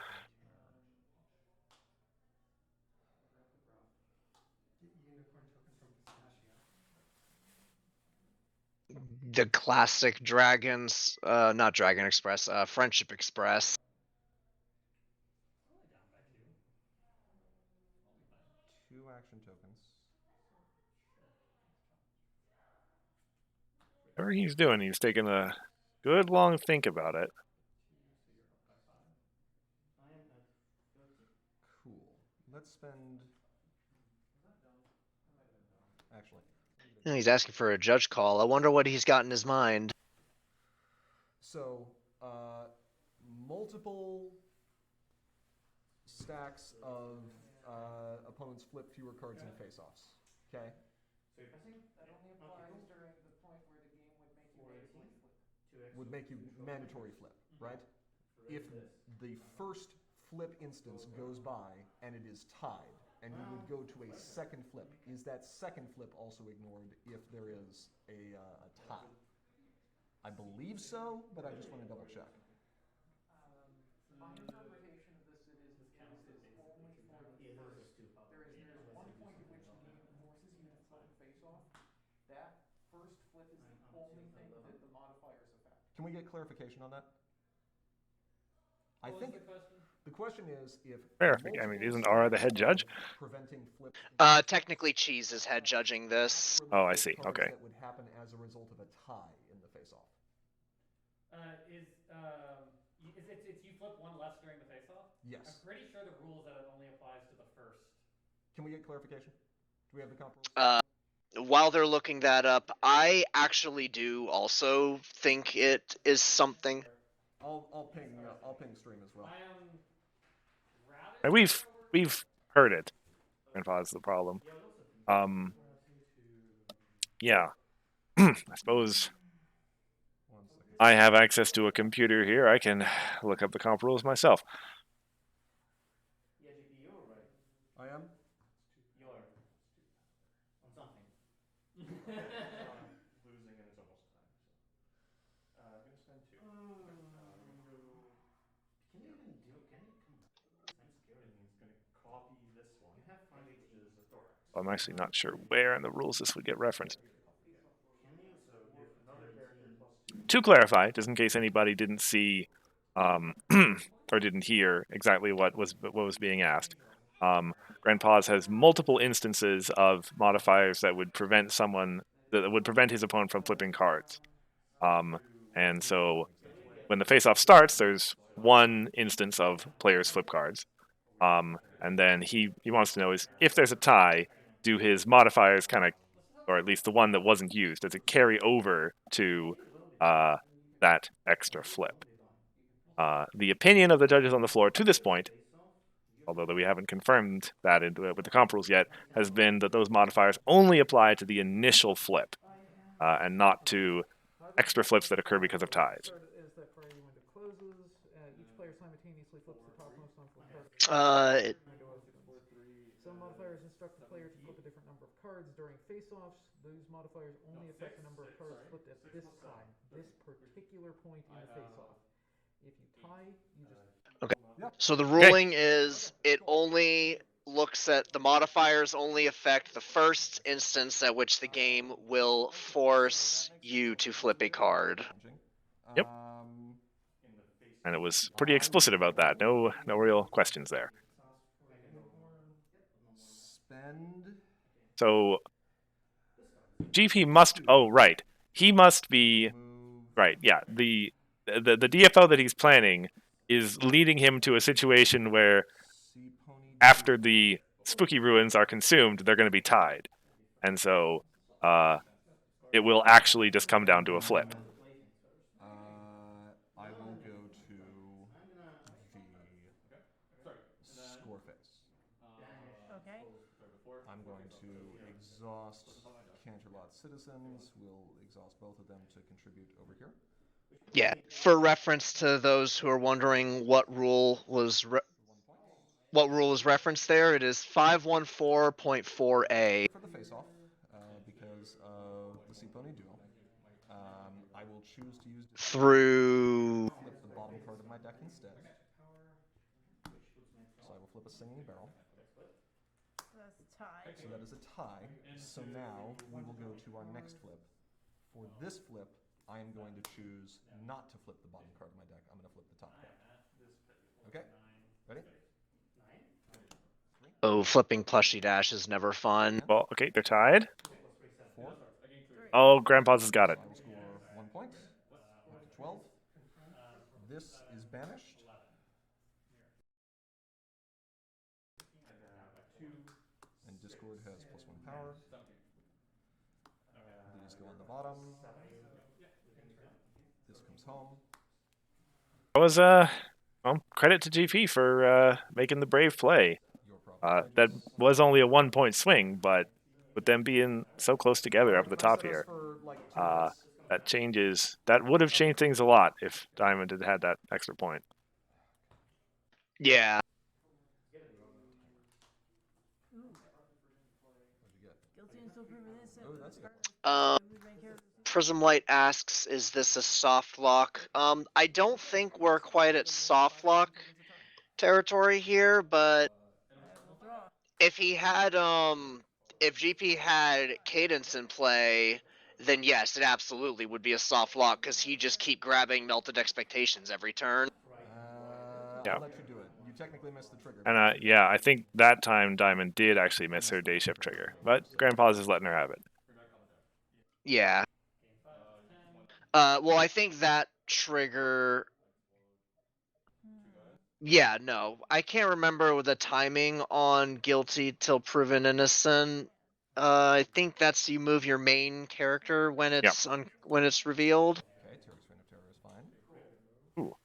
the classic Dragons, not Dragon Express, Friendship Express. 2 action tokens. Whatever he's doing, he's taking a good long think about it. I am at 13. Cool. Let's spend. Actually. He's asking for a judge call. I wonder what he's got in his mind. So, multiple stacks of opponents flip fewer cards in face-offs. Okay. So you're passing? That only applies during the point where the game would make you pay would make you mandatory flip, right? If the first flip instance goes by and it is tied, and you would go to a second flip, is that second flip also ignored if there is a tie? I believe so, but I just want to double check. My interpretation of this, it is only for the Yeah, those are two there's one point at which the game forces you to flip a face-off. That first flip is the only thing that the modifiers affect. Can we get clarification on that? I What was think the question? the question is if Fair. I mean, isn't Aura the head judge? preventing flips. Technically, Cheese is head judging this. Oh, I see. Cards Okay. That would happen as a result of a tie in the face-off. It's you flip one less during the face-off? Yes. I'm pretty sure the rule is that it only applies to the first. Can we get clarification? Do we have the comp rules? While they're looking that up, I actually do also think it is something. I'll ping stream as well. I am rather. And we've heard it. Grandpa's the problem. Yeah. I suppose I have access to a computer here. I can look up the comp rules myself. Yeah, JP, you're right. I am. You are on something. Losing and it's almost time. So. I'm gonna spend 2. Can you even do? Can you come? I'm scared. He's gonna copy this one. You have 5 which is a thorax. I'm actually not sure where in the rules this would get referenced. Can you? So give Another character plus 2. To clarify, just in case anybody didn't see or didn't hear exactly what was being asked, Grandpa's has multiple instances of modifiers that would prevent his opponent from flipping cards. And so when the face-off starts, there's one instance of players flip cards. And then he wants to know is if there's a tie, do his modifiers kind of, or at least the one that wasn't used, does it carry over to that extra flip? The opinion of the judges on the floor to this point, although we haven't confirmed that with the comp rules yet, has been that those modifiers only apply to the initial flip and not to extra flips that occur because of ties. As that priority window closes, each player simultaneously flips the topmost unflipped card. Some modifiers instruct the player to flip a different number of cards during face-offs. Those modifiers only affect the number of cards flipped at this time, this particular point in the face-off. If you tie, you just... Okay. So the ruling is it only looks at the modifiers only affect the first instance at which the game will force you to flip a card. Yep. And it was pretty explicit about that. No real questions there. Spend. So GP must. Oh, right. He must be. Right. Yeah. The DFO that he's planning is leading him to a situation where after the spooky ruins are consumed, they're going to be tied, and so it will actually just come down to a flip. I will go to the score phase. Okay. I'm going to exhaust Canterlot citizens. We'll exhaust both of them to contribute over here. Yeah, for reference to those who are wondering what rule was referenced there, it is 514.4a. For the face-off, because of the Sea Pony duo, I will choose to use Through flip the bottom card of my deck instead. So I will flip a Singing Barrel. That's a tie. So that is a tie. So now we will go to our next flip. For this flip, I am going to choose not to flip the bottom card of my deck. I'm going to flip the top card. Okay? Ready? Oh, flipping plushie dash is never fun. Well, okay, they're tied. 4. Oh, Grandpa's has got it. I will score 1 point. Up to 12. This is banished. And Discord has +1 power. These go on the bottom. This comes home. That was credit to GP for making the brave play. That was only a 1-point swing, but with them being so close together up at the top here, That changes. That would have changed things a lot if Diamond had had that extra point. Yeah. Guilty and still proven innocent. Oh, that's good. Prism Light asks, "Is this a soft lock?" I don't think we're quite at soft lock territory here, but We'll draw. if he had if GP had Cadence in play, then yes, it absolutely would be a soft lock because he just keep grabbing Melted Expectations every turn. Yeah. I'll let you do it. You technically missed the trigger. And yeah, I think that time Diamond did actually miss her day shift trigger, but Grandpa's is letting her have it. Yeah. Well, I think that trigger. Yeah, no, I can't remember the timing on guilty till proven innocent. I think that's you move your main character when it's when it's revealed. Okay, Tyrix Reign of Terror is fine. Ooh,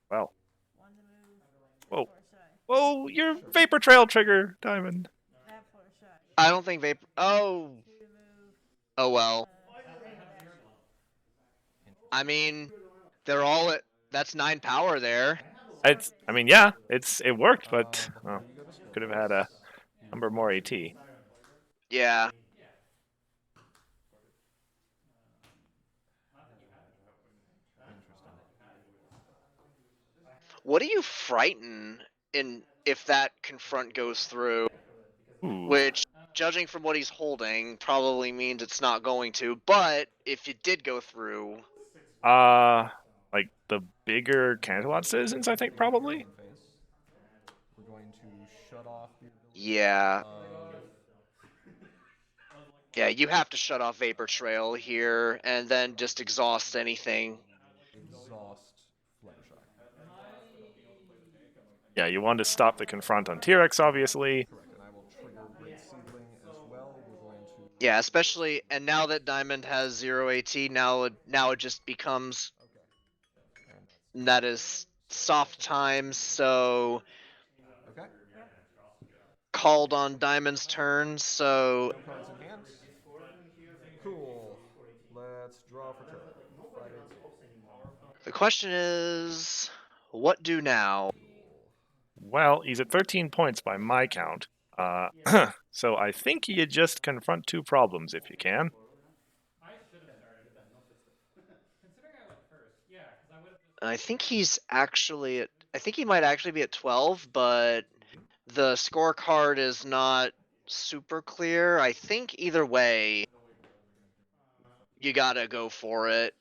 well. One to move. Whoa. Floor shy. Whoa, your Vapor Trail trigger, Diamond. That floor shy. I don't think vapor. Oh. Two to move. Oh well. Raven dash. I mean, they're all at. That's 9 power there. I mean, yeah, it worked, but well, could have had a number more AT. Yeah. What do you frighten in if that confront goes through? Ooh. Which, judging from what he's holding, probably means it's not going to. But if it did go through, Like the bigger Canterlot citizens, I think probably. We're going to shut off the ability yeah, of yeah, you have to shut off Vapor Trail here, and then just exhaust anything. exhaust Fluttershy. Yeah, you want to stop the confront on T-Rex, obviously. Correct, and I will trigger Great Seedling as well. We're going to. Yeah, especially, and now that Diamond has 0 AT, now it just becomes Okay. that is soft time, so Okay. called on Diamond's turn, so No cards in hand. Cool. Let's draw for turn. 5, 8, the question is, what do now? Well, he's at 13 points by my count. So I think you just confront two problems if you can. I should have started then. Considering I went first, yeah, because I would have just. I think he's actually at, I think he might actually be at 12, but the scorecard is not super clear. I think either way, you gotta go for it,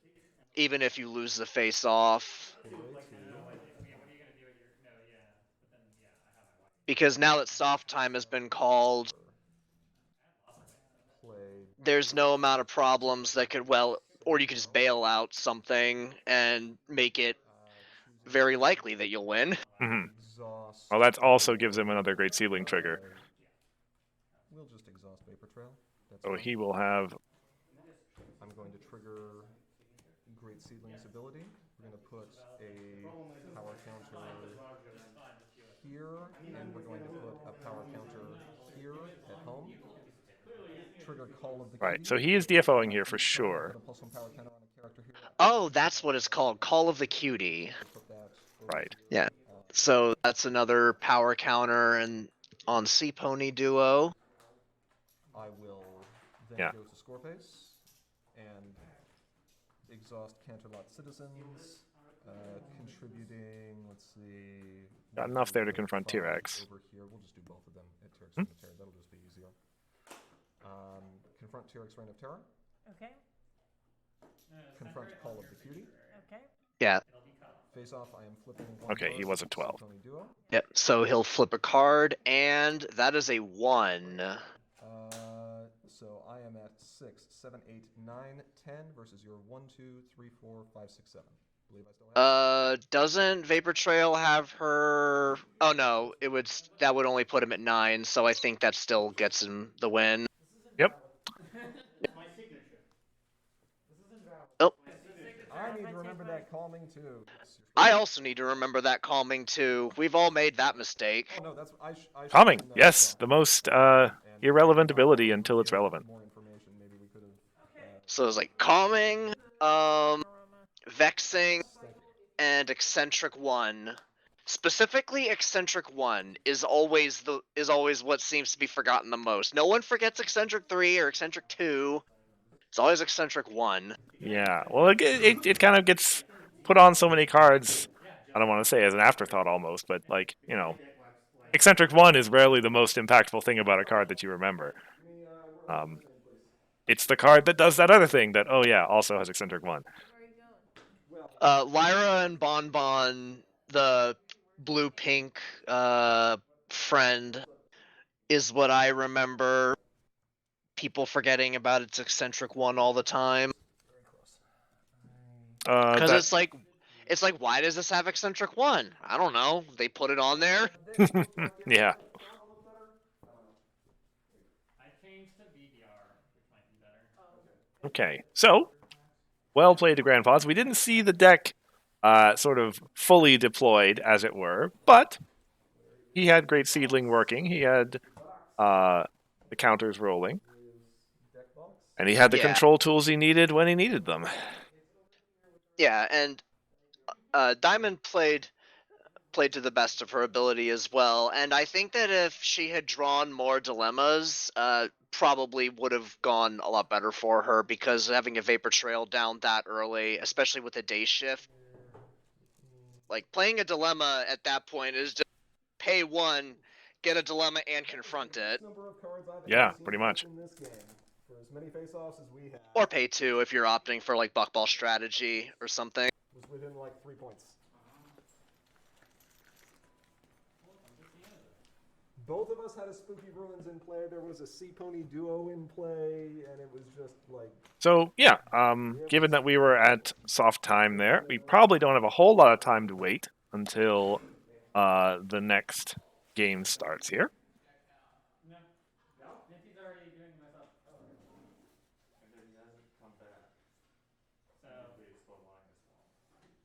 even if you lose the face off. Yeah, what are you gonna do with your? No, yeah, but then yeah, I have my wife. Because now that soft time has been called, play. there's no amount of problems that could or you could just bail out something and make it very likely that you'll win. Mhm. Exhaust. Well, that also gives him another Great Seedling trigger. We'll just exhaust Vapor Trail. That's So fine. he will have. I'm going to trigger Great Seedling's ability. We're going to put a power counter here, and we're going to put a power counter here at home. Trigger Call of the Right, Cutie. so he is DFOing here for sure. Put a plus 1 power counter on a character here. Oh, that's what it's called, Call of the Cutie. Put that over Right. here. Yeah. So that's another power counter and on Sea Pony Duo. I will then Yeah. go to Scoreface and exhaust Canterlot citizens, contributing. Let's see. Got we'll enough do there to the confront 5 T-Rex. Over here, we'll just do both of them at T-Rex Reign of Terror. That'll just be easier. Confront T-Rex Reign of Terror. Okay. Confront Call of the Cutie. Okay. Yeah. Face off. I am flipping one Okay, card. he was a 12. Pony Duo. Yep. So he'll flip a card, and that is a 1. So I am at 6, 7, 8, 9, 10 versus your 1, 2, 3, 4, 5, 6, 7. Believe I still have. Doesn't Vapor Trail have her? Oh no, that would only put him at 9. So I think that still gets him the win. Yep. My signature. Oh, I need to remember that calming too. I also need to remember that calming too. We've all made that mistake. Oh no, that's I should Calming, have known yes, as the well. most And irrelevant if I ability had until it's given relevant. More information, maybe we could have So it's like Calming, Aroma. Vexing, Thank you. and Eccentric 1. Specifically, Eccentric 1 is always what seems to be forgotten the most. No one forgets Eccentric 3 or Eccentric 2. It's always Eccentric 1. Yeah. Well, it kind of gets put on so many cards. I don't want to say as an afterthought almost, but like, Eccentric 1 is rarely the most impactful thing about a card that you remember. It's the card that does that other thing that, oh yeah, also has Eccentric 1. Where are you going? Lyra and Bonbon, the blue-pink friend, is what I remember people forgetting about its Eccentric 1 all the time. Very close. Because That it's like, why does this have Eccentric 1? I don't know. They put it on there. yeah. I changed to VBR, which might be better. Okay. So, well played to Grandpa's. We didn't see the deck sort of fully deployed, as it were, but he had great seedling working. He had the counters rolling, Deck box. and he had the Yeah. control tools he needed when he needed them. Yeah, and Diamond played to the best of her ability as well, and I think that if she had drawn more dilemmas, probably would have gone a lot better for her, because having a Vapor Trail down that early, especially with a day shift, like playing a dilemma at that point is just pay 1, get a dilemma, and confront it. Number of cards I've Yeah, ever seen pretty much. in this game. For as many face-offs as we had, Or pay 2 if you're opting for like Buckball strategy or something. was within like 3 points. Both of us had a Spooky Ruins in play. There was a Sea Pony duo in play, and it was just like. So, yeah, given that we were at soft time there, we probably don't have a whole lot of time to wait until the next game starts here. No. Minty's already doing myself. And then he hasn't come back. So. The Expo line is gone.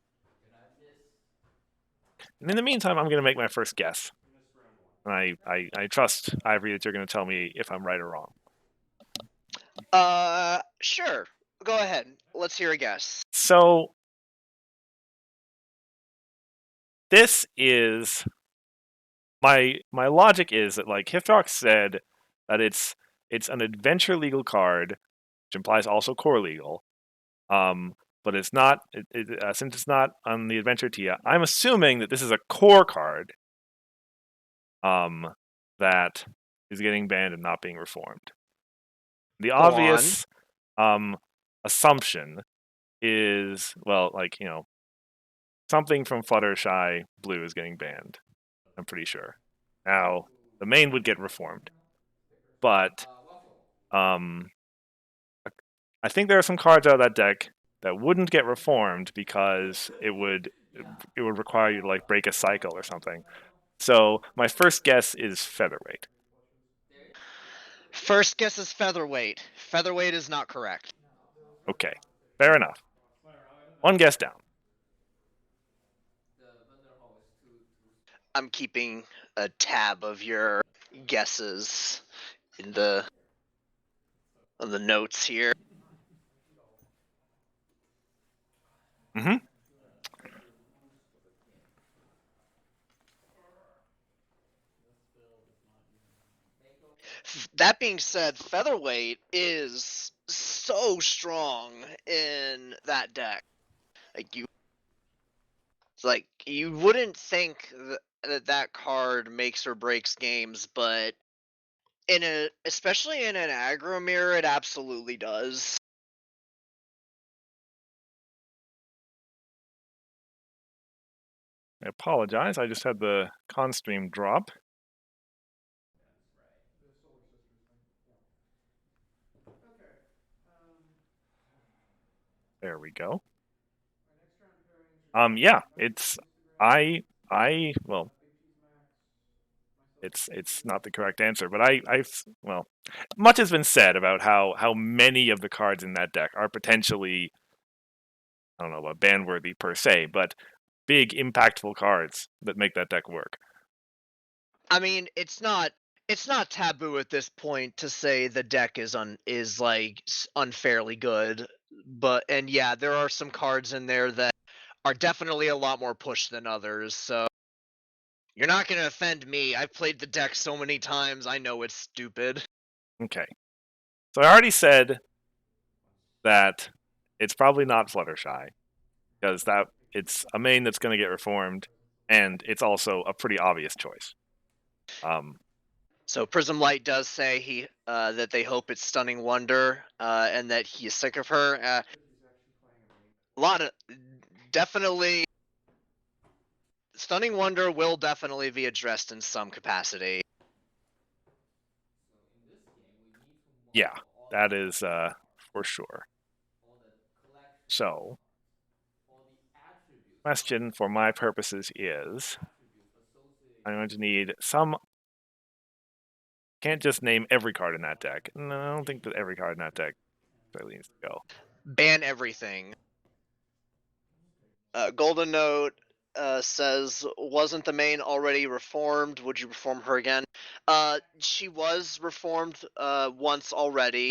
Did I miss? And in the meantime, I'm going to make my first guess. You missed round 1. And I trust, Ivory, that you're going to tell me if I'm right or wrong. Sure. Go ahead. Let's hear a guess. So, this is my logic is that, like, Hithrox said that it's an adventure legal card, which implies also core legal. But it's not since it's not on the adventure TIA. I'm assuming that this is a core card that is getting banned and not being reformed. The obvious assumption is, well, like, something from Fluttershy Blue is getting banned. I'm pretty sure. Now, the main would get reformed. But I think there are some cards out of that deck that wouldn't get reformed because it would require you to like break a cycle or something. So my first guess is Featherweight. First guess is Featherweight. Featherweight is not correct. Okay, fair enough. One guess down. I'm keeping a tab of your guesses on the notes here. Mm-hmm. That being said, Featherweight is so strong in that deck. You wouldn't think that card makes or breaks games, but especially in an aggro mirror, it absolutely does. I apologize. I just had the con stream drop. There we go. Yeah, it's well, it's not the correct answer, but well, much has been said about how many of the cards in that deck are potentially, I don't know about ban worthy per se, but big impactful cards that make that deck work. I mean, it's not it's not taboo at this point to say the deck is like unfairly good, and yeah, there are some cards in there that are definitely a lot more push than others. So you're not gonna offend me. I've played the deck so many times. I know it's stupid. Okay. So I already said that it's probably not Fluttershy because that it's a main that's going to get reformed, and it's also a pretty obvious choice. So Prism Light does say that they hope it's Stunning Wonder, and that he is sick of her. A lot of definitely Stunning Wonder will definitely be addressed in some capacity. So in this game, we need to Yeah, model all that the is for sure. all the collection So, all the attributes question for my purposes is attributes associated I'm going to need some. Can't just name every card in that deck. No, I don't think that every card in that deck really needs to go. Ban everything. Golden Note says, wasn't the main already reformed? Would you reform her again? She was reformed once already.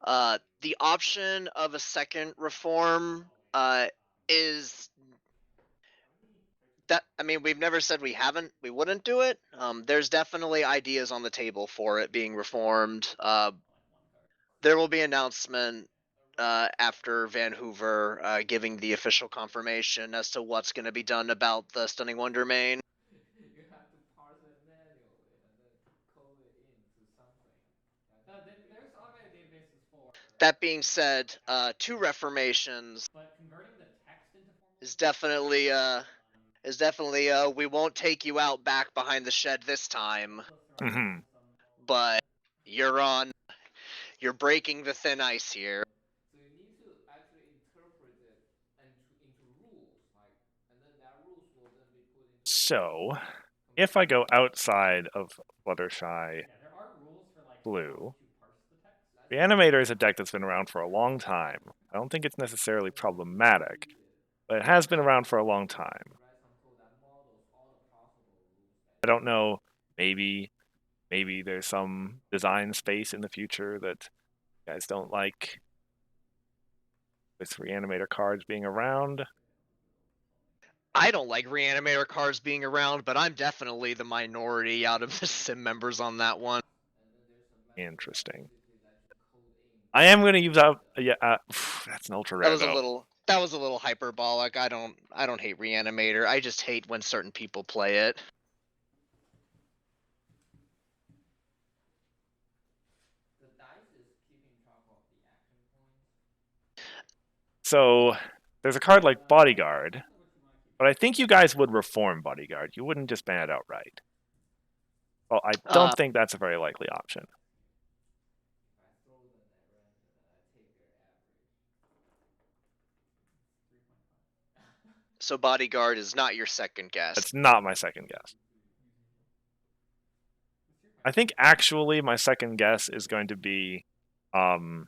The option of a second reform is that, I mean, we've never said we wouldn't do it. There's definitely ideas on the table for it being reformed. There will be announcement after Vanhoover giving the official confirmation as to what's going to be done about the Stunning Wonder main. you have to parse it manually and then code it into something. There's automated databases for. That being said, two reformations But converting the text into formal is definitely we won't take you out back behind the shed this time, Mm-hmm. but you're breaking the thin ice here. So you need to actually interpret it into rules, like, and then that rules will then be put into So, if I go outside of Fluttershy Yeah, there are rules for like Blue, how to parse the text. Reanimator is a deck that's been around for a long time. I don't think it's necessarily problematic, but it has been around for a long time. write some code that models all the possible rules that I don't know, maybe there's some design space in the future that you guys don't like with Reanimator cards being around. I don't like Reanimator cards being around, but I'm definitely the minority out of the sim members on that one. and then there's a method Interesting. that basically lets you code in I am going to use up. Yeah, that's an ultra That rare was a though. little hyperbolic. I don't hate Reanimator. I just hate when certain people play it. the dice is keeping track of the action points. So there's a card like Bodyguard, but I think you guys would reform Bodyguard. You wouldn't just ban it outright. Well, I don't think that's a very likely option. If I throw them at random and I take their average, So Bodyguard is not your second guess. That's not my second guess. I think actually my second guess is going to be so the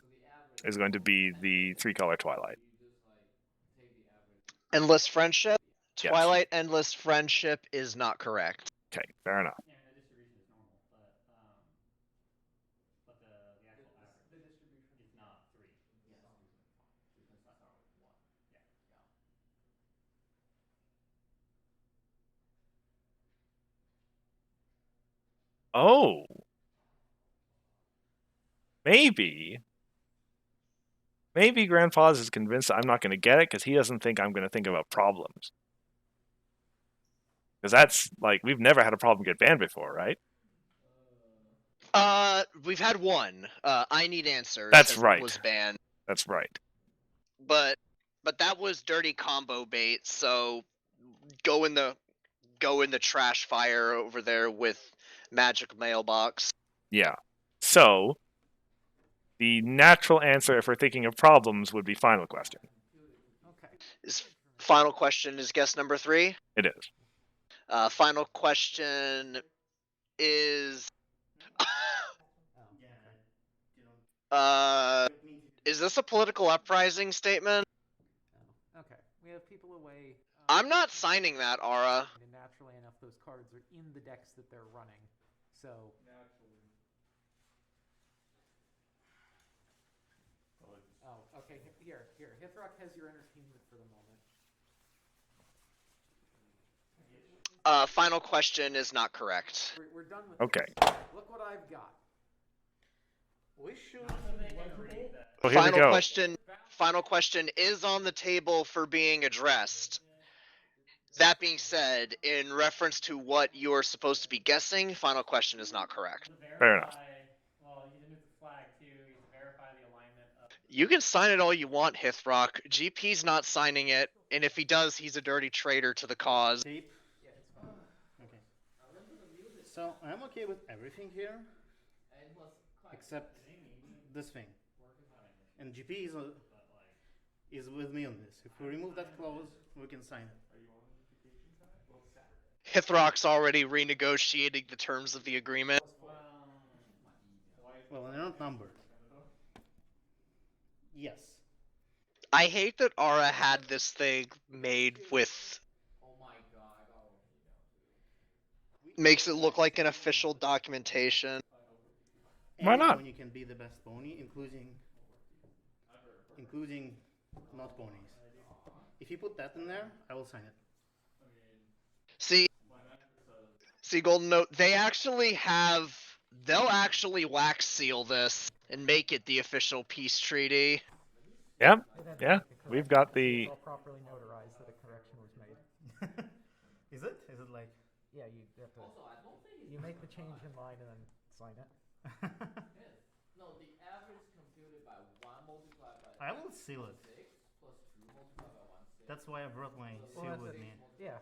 average the 3-color Twilight. you just like take the average. Endless Friendship? Yes. Twilight Endless Friendship is not correct. Okay, fair enough. Yeah, the distribution is normal, but the actual average The distribution. is not 3. Yes, because I start with 1. Yeah. Oh, maybe Grandpa's is convinced I'm not going to get it because he doesn't think I'm going to think about problems. Because that's like we've never had a problem get banned before, right? We've had one. I Need Answers. That's right. Was banned, That's right. but that was dirty combo bait. So go in the trash fire over there with Magic Mailbox. Yeah. So the natural answer, if we're thinking of problems, would be final question. Okay. Is final question is guess number 3. It is. Final question is is this a political uprising statement? Okay. We have people away. I'm not signing that, Ara. And naturally enough, those cards are in the decks that they're running. So. Oh, okay. Here. Hithrock has your entertainment for the moment. Final question is not correct. We're done with Okay. this. Look what I've got. We should. Well, here we go. Final question is on the table for being addressed. That being said, in reference to what you're supposed to be guessing, final question is not correct. Fair enough. Well, you can use the flag too. You can verify the alignment of. You can sign it all you want, Hithrock. GP's not signing it, and if he does, he's a dirty traitor to the cause. Tape. Okay. So I'm okay with everything here, except this thing. And GP is with me on this. If we remove that clause, we can sign it. Hithrock's already renegotiating the terms of the agreement. Well, they're not numbered. Yes. I hate that Ara had this thing made with. Oh my god, I got one email too. Makes it look like an official documentation. Why Any not? pony can be the best pony, including not ponies. If you put that in there, I will sign it. See, Golden Note, they'll actually wax seal this and make it the official peace treaty. Yeah, we've got the. It's all properly notarized that a correction was made. Is it? Is it like? Yeah, you have to. Also, I don't think it's You make the change in line and then sign it. yes. No, the average computed by 1 multiplied by I will seal it. 6 plus 2 multiplied by 1 6. That's why I brought my seal with me. Yeah.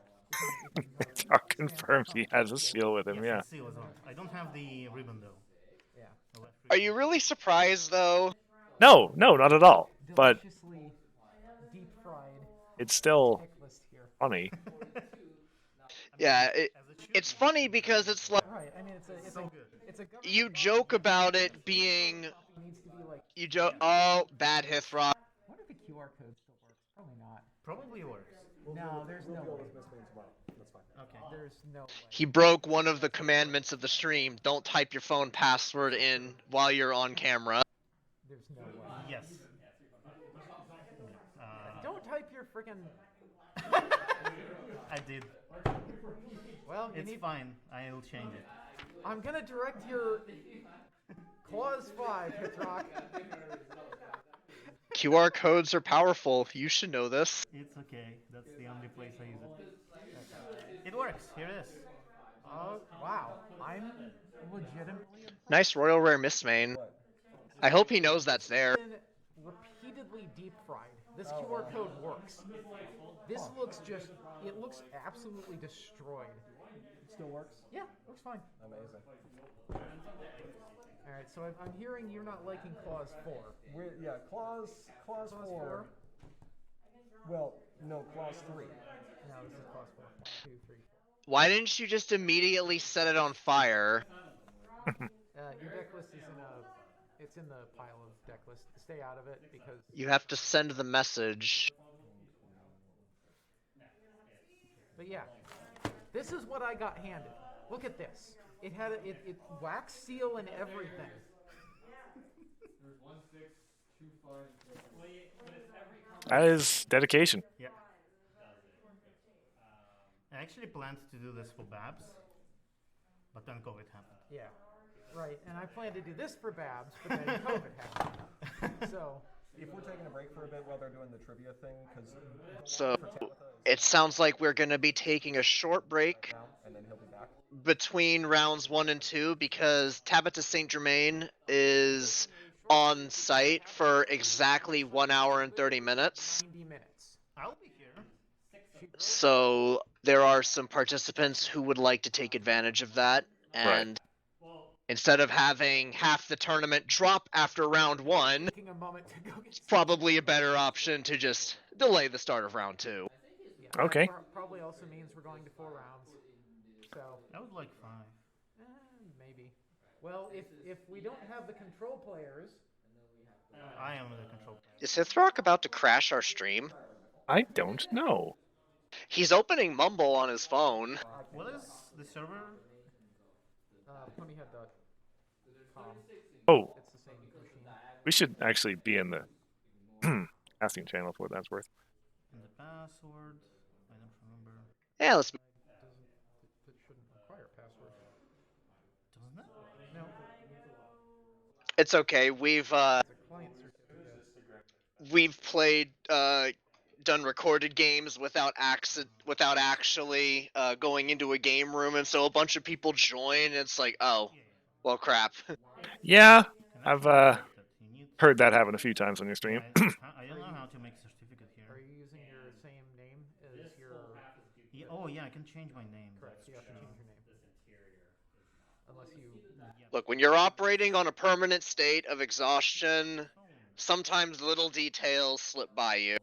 I'll confirm he has a seal with him. Yeah. The seal is on. I don't have the ribbon though. Yeah. Are you really surprised, though? No, not at all. But Deliciously deep fried it's still pick list here. funny. Yeah, it's funny because it's like Right. I mean, it's a government you joke about it being copy needs to be like. you joke. Oh, bad Hithrock. I wonder if the QR code still works. Probably not. Probably works. No, there's no way. That's fine. Okay. There's no way. He broke one of the commandments of the stream. Don't type your phone password in while you're on camera. There's no way. Yes. Don't type your freaking. I did. Well, you It's need. fine. I'll change it. I'm gonna direct your clause 5, Hithrock. QR codes are powerful. You should know this. It's okay. That's the only place I use it. It works. Here it is. Oh wow! I'm legitimately. Nice Royal Rare Mistmane. I hope he knows that's there. Been repeatedly deep fried. This QR code works. This looks just. It looks absolutely destroyed. It still works? Yeah, looks fine. Amazing. All right, so I'm hearing you're not liking clause 4. Clause 4. Well, no, clause 3. No, this is clause 4. 1, 2, 3, 4. Why didn't you just immediately set it on fire? Your deck list is it's in the pile of deck list. Stay out of it because. You have to send the message. But yeah, this is what I got handed. Look at this. It had it wax seal and everything. There's 1 6 2 5. That is dedication. Yeah. I actually planned to do this for Babs, but then COVID happened. Yeah, right. And I planned to do this for Babs, but then COVID happened. So. If we're taking a break for a bit while they're doing the trivia thing, because So it sounds like we're going to be taking a short break and then he'll be back. between rounds 1 and 2 because Tabitha St. Germain is on site for exactly 1 hour and 30 minutes. 90 minutes. I'll be here. So there are some participants who would like to take advantage of that. And instead of having half the tournament drop after round 1, Taking a moment to go get. it's probably a better option to just delay the start of round 2. Yeah, Okay. that probably also means we're going to 4 rounds. So. I would like 5. Maybe. Well, if we don't have the control players. I am the control player. Is Hithrock about to crash our stream? I don't know. He's opening Mumble on his phone. What is the server Ponyhead.com. Oh, It's the same machine. we should actually be in the asking channel for what that's worth. And the password, I don't remember. Yeah, let's. It shouldn't require a password. Doesn't it? No. It's okay. We've It's a client certificate. we've played done recorded games without actually going into a game room, and so a bunch of people join, and it's like, oh, well, crap. Yeah, Can I've actually check that. You need. heard that happen a few times on your stream. I don't know how to make a certificate here. Are you using your same name as your? Yeah, oh yeah, I can change my name. Correct. You have to change your name. Unless you. Look, when you're operating on a permanent state of exhaustion, sometimes little details slip by you.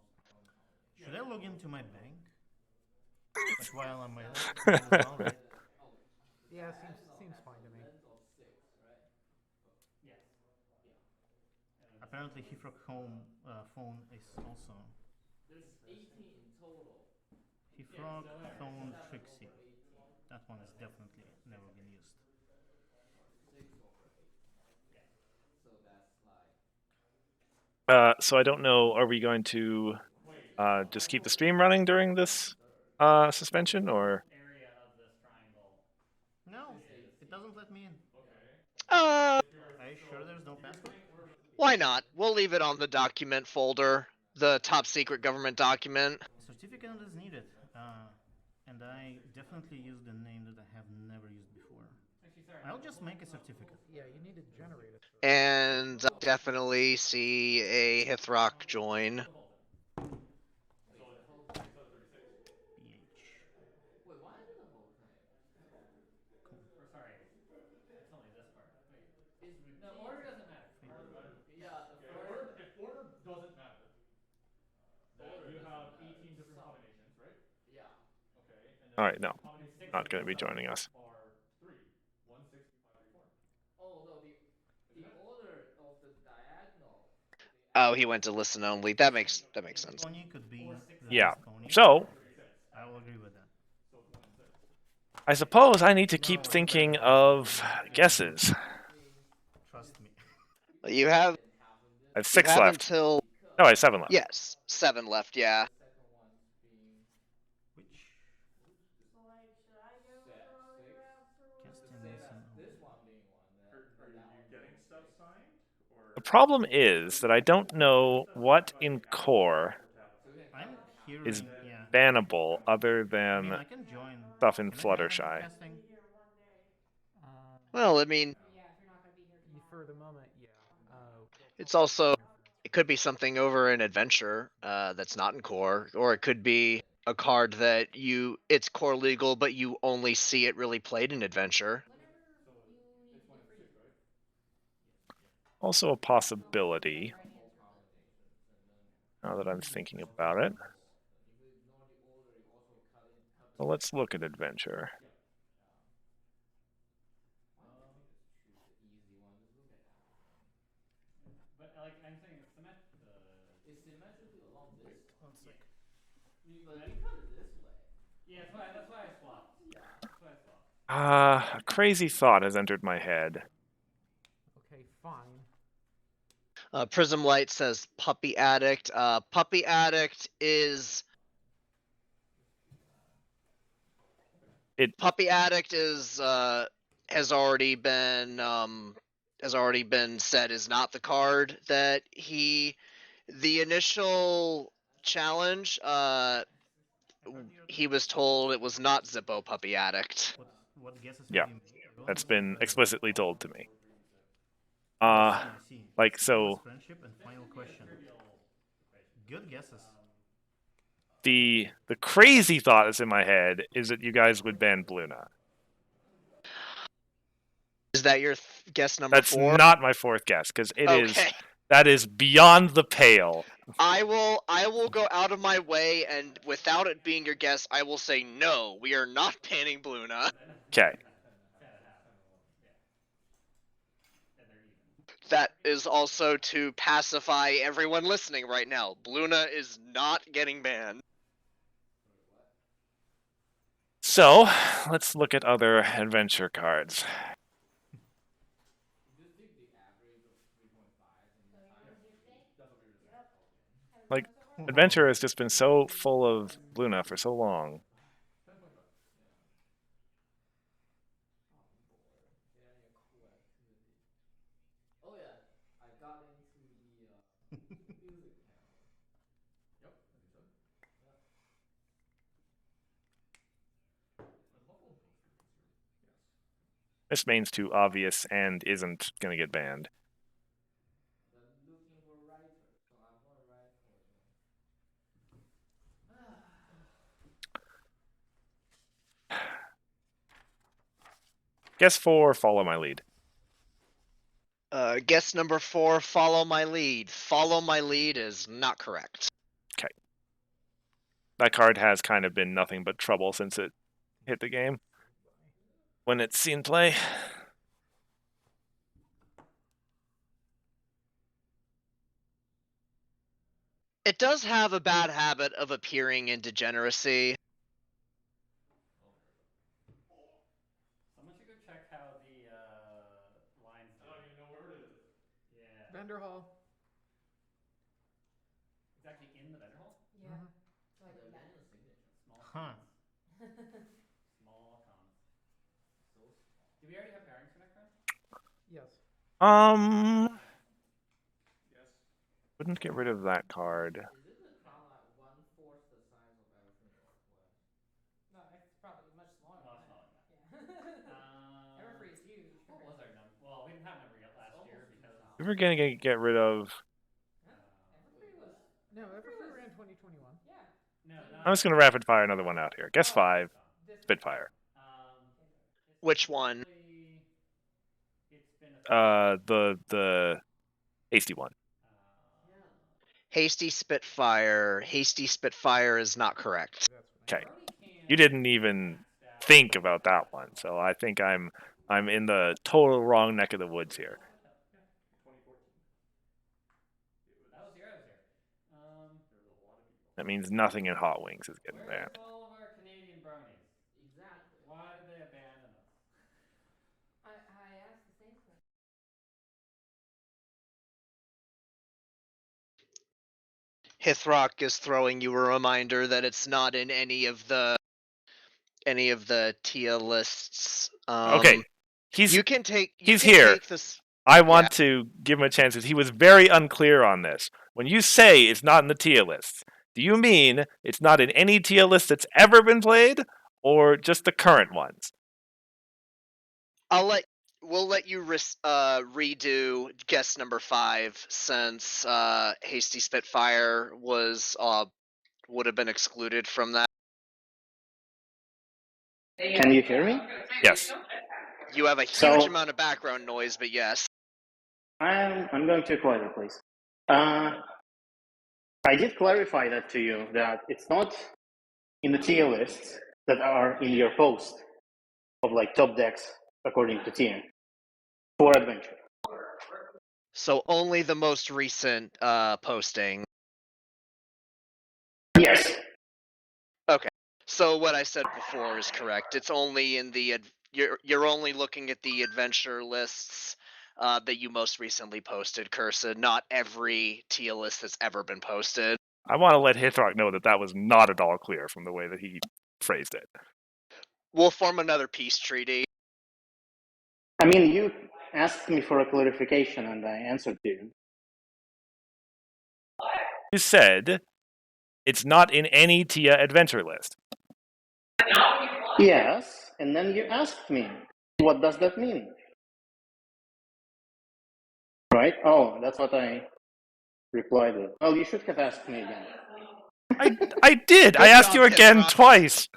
Should I log into my bank? Like while I'm as well, right? Yeah, seems fine to me. Apparently, Hifrock home phone is also. There's 18 in total. Hifrock phone Trixie. That one is definitely never been used. 6 over 8. So that's like. So I don't know. Are we going to just keep the stream running during this suspension, or? Area of this triangle. No, it doesn't let me in. Uh, Are you sure there's no password? why not? We'll leave it on the document folder, the top secret government document. Certificate is needed, and I definitely used a name that I have never used before. I'll just make a certificate. Yeah, you need to generate it. And definitely see a Hithrock join. Wait, why do the whole thing? Or sorry, it's only this part. Wait. It's repeated. No, order doesn't matter. Order doesn't matter. Yeah, the Yeah, first. if order doesn't matter, then Order you doesn't have matter. 18 different Some. combinations, right? Yeah. Okay. And then All right, no, how many six not of going to be those joining us. are 3. 1, 6, 2, 5, 3, 4. Oh no, the order of the diagonal. Oh, he went to listen only. That makes sense. Pony could be the Yeah. next pony. So I will agree with that. So it's 1 and 6. I suppose I need to keep thinking of guesses. Trust me. You have I have 6 you have left. until No, I have 7 left. yes, 7 left. Yeah. The second one's being Which? So like, should I go set for all 6. your answer? This one being one. Are you getting stuff signed? Or The problem is that I don't know what in core I'm hearing. is Yeah. bannable other I mean, than I can join. stuff in Can I join Fluttershy. casting? Well, I mean, Yeah, if you're not gonna be here tomorrow. For the moment, yeah. it's also it could be something over an adventure that's not in core, or it could be a card that it's core legal, but you only see it really played in adventure. Whenever you need to get free. Also a possibility, Right answer. now that I'm thinking about it. If you ignore the order, you also cut in. Well, let's look at adventure. Choose the easy one. Just look at everything. But like I'm saying, it's It's symmetrically along this one. One sec. But you cut it this way. Yeah, that's why I swapped. Yeah. That's why I swapped. A crazy thought has entered my head. Okay, fine. Prism Light says Puppy Addict. Puppy Addict is Puppy Addict is has already been said is not the card that the initial challenge he was told it was not Zippo Puppy Addict. What guesses Yeah, have you made? That's been explicitly told to me. I see. Like so. Friendship and final question. Good guesses. The crazy thought that's in my head is that you guys would ban Bluna. Is that your guess number That's 4? not my 4th guess, because Okay. that is beyond the pale. I will go out of my way, and without it being your guess, I will say no. We are not banning Bluna. Okay. That is also to pacify everyone listening right now. Bluna is not getting banned. So let's look at other adventure cards. Adventure has just been so full of Luna for so long. Oh yeah, I got into the music panel. Yep, as you said. Yeah. There's multiple posters this year. Yes. This main's too obvious and isn't gonna get banned. They're looking for writers, so I'm gonna write for them. Guess 4, follow my lead. Guess number 4, follow my lead. Follow my lead is not correct. Okay. That card has kind of been nothing but trouble since it hit the game. When it's seen play. It does have a bad habit of appearing in Degeneracy. Someone should go check how the lines do. I don't even know where it is. Yeah. Vendor hall. It's actually in the vendor hall? Yeah. Mhm. So I They're did that. getting a signature. Small Huh. cons. Small cons. So small. Do we already have pairings for that card? Yes. Yes. Wouldn't get rid of that card. Is it the con like 1/4 the size of Everfree Northwest? No, it's probably much smaller. Much than smaller than that. Yeah. Everfree is huge. What was our number? Well, we didn't have a number yet last It's year almost because 2,000. We're gonna get rid of. Everfree was. No, Everfree Everfree was- ran 2021. Yeah. no, I'm just gonna rapid fire another one out here. Guess 5, This Spitfire. Which one? It's been The hasty one. Yeah. Hasty Spitfire. Hasty Spitfire is not correct. That's what I Okay. You didn't even think about that one, so I think I'm in the total wrong neck of the woods here. 2014. That was here. I was here. There's a lot of people. That means nothing in Hot Wings is getting Where's banned. all of our Canadian bronies? Exactly. Why did they abandon us? I asked the same question. Hithrock is throwing you a reminder that it's not in any of the tier lists. Okay. You can take. he's here. Take this. I want to give him a chance because he was very unclear on this. When you say it's not in the tier lists, do you mean it's not in any tier list that's ever been played, or just the current ones? We'll let you redo guess number 5 since Hasty Spitfire would have been excluded from that. Can you hear me? Yes. You have a huge So- amount of background noise, but yes. I'm going to a quieter place. I did clarify that to you, that it's not in the tier lists that are in your post of like top decks according to tier for adventure. So only the most recent posting. Yes. So what I said before is correct. It's only in the you're only looking at the adventure lists that you most recently posted, Cursed, not every tier list that's ever been posted. I want to let Hithrock know that was not at all clear from the way that he phrased it. We'll form another peace treaty. I mean, you asked me for a clarification and I answered you. You said it's not in any TIA adventure list. Yes, and then you asked me, what does that mean? Right? Oh, that's what I replied with. Well, you should have asked me again. I did. I Good asked job, you again Hithrock. twice.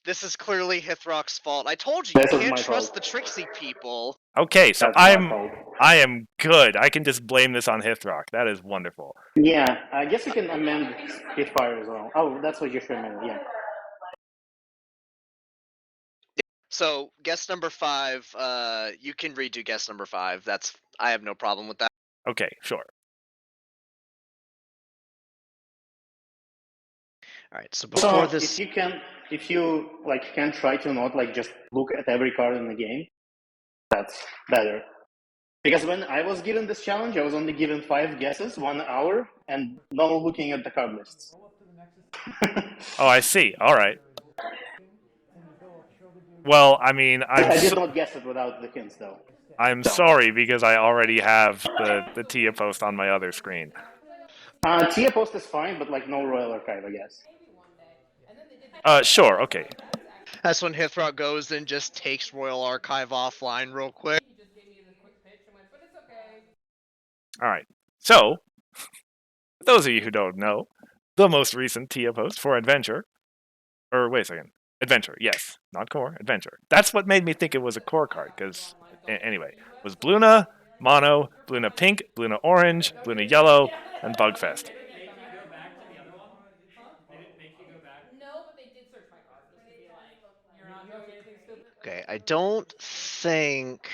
This is clearly Hithrock's fault. I told you This is can't my trust fault. the Trixie people. Okay, so That's my fault. I am good. I can just blame this on Hithrock. That is wonderful. Yeah, I guess you can amend Spitfire as well. Oh, that's what you should amend, yeah. So guess number 5, you can redo guess number 5. I have no problem with that. Okay, sure. All right. So before So this, if you like can try to not like just look at every card in the game, that's better. Because when I was given this challenge, I was only given 5 guesses, 1 hour, and no looking at the card lists. Roll up to the Nexus Oh, I see. All right. and you go up, show the dude. Well, I mean, I did not guess it without the hints, though. I'm So. sorry because I already have the TIA post on my other screen. TIA post is fine, but like no Royal Archive, I guess. Sure. Okay. That's when Hithrot goes and just takes Royal Archive offline real quick. He just gave me the quick pitch and went, but it's okay. All right. So, for those of you who don't know, the most recent TIA post for Adventure, or wait a second, Adventure, yes, not Core, Adventure. That's what made me think it was a Core card, because, anyway, was Bluna, Mono, Bluna Pink, Bluna Orange, Bluna Yellow, and Bugfest. Did it make you go back to the other one? Huh? Did it make you go back? No, but they did search my card just to be like, you're not doing anything stupid. Okay, I don't think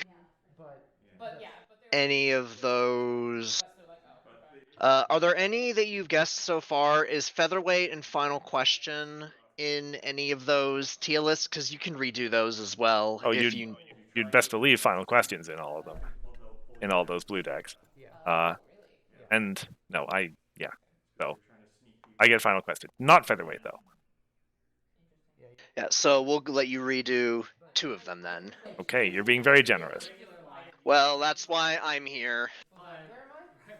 But yeah, but any of those. they're like, oh, okay. Are there any that you've guessed so far? Is Featherweight and Final Question in any of those tier lists? Because you can redo those as well. Oh, if you'd best believe Final Questions in all of them, in all those blue decks. And no, so I get Final Question, not Featherweight though. Yeah, so we'll let you redo 2 of them then. Okay, you're being very generous. Well, that's why I'm here. There's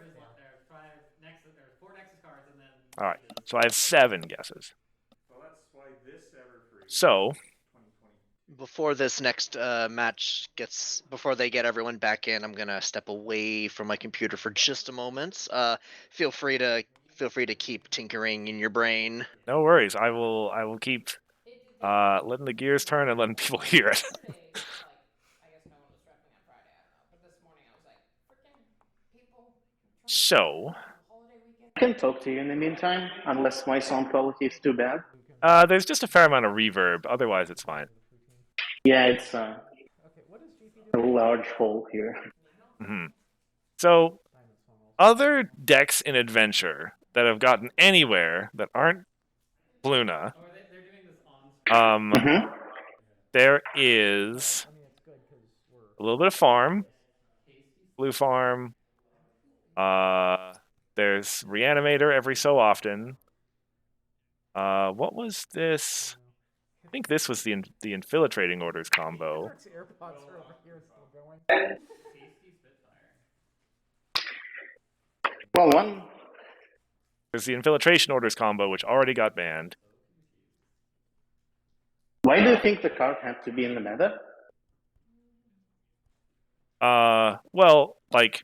4 Nexus cards and then. All right, so I have 7 guesses. So, Before this next match before they get everyone back in, I'm gonna step away from my computer for just a moment. Feel free to keep tinkering in your brain. no worries. I will keep letting the gears turn and letting people hear it. I guess no one was traveling on Friday, I don't know. But this morning I was like, freaking people. So, I can talk to you in the meantime, unless my sound quality is too bad. there's just a fair amount of reverb. Otherwise, it's fine. Yeah, it's a large hole here. Mm-hmm. So, other decks in Adventure that have gotten anywhere that aren't Bluna, They're doing this on. there is a little bit of farm, blue farm. There's Reanimator every so often. What was this? I think this was the Infiltrating Orders combo. AirPods are over here still going. Well, one. There's the Infiltration Orders combo, which already got banned. Why do you think the card had to be in the meta? Well, like,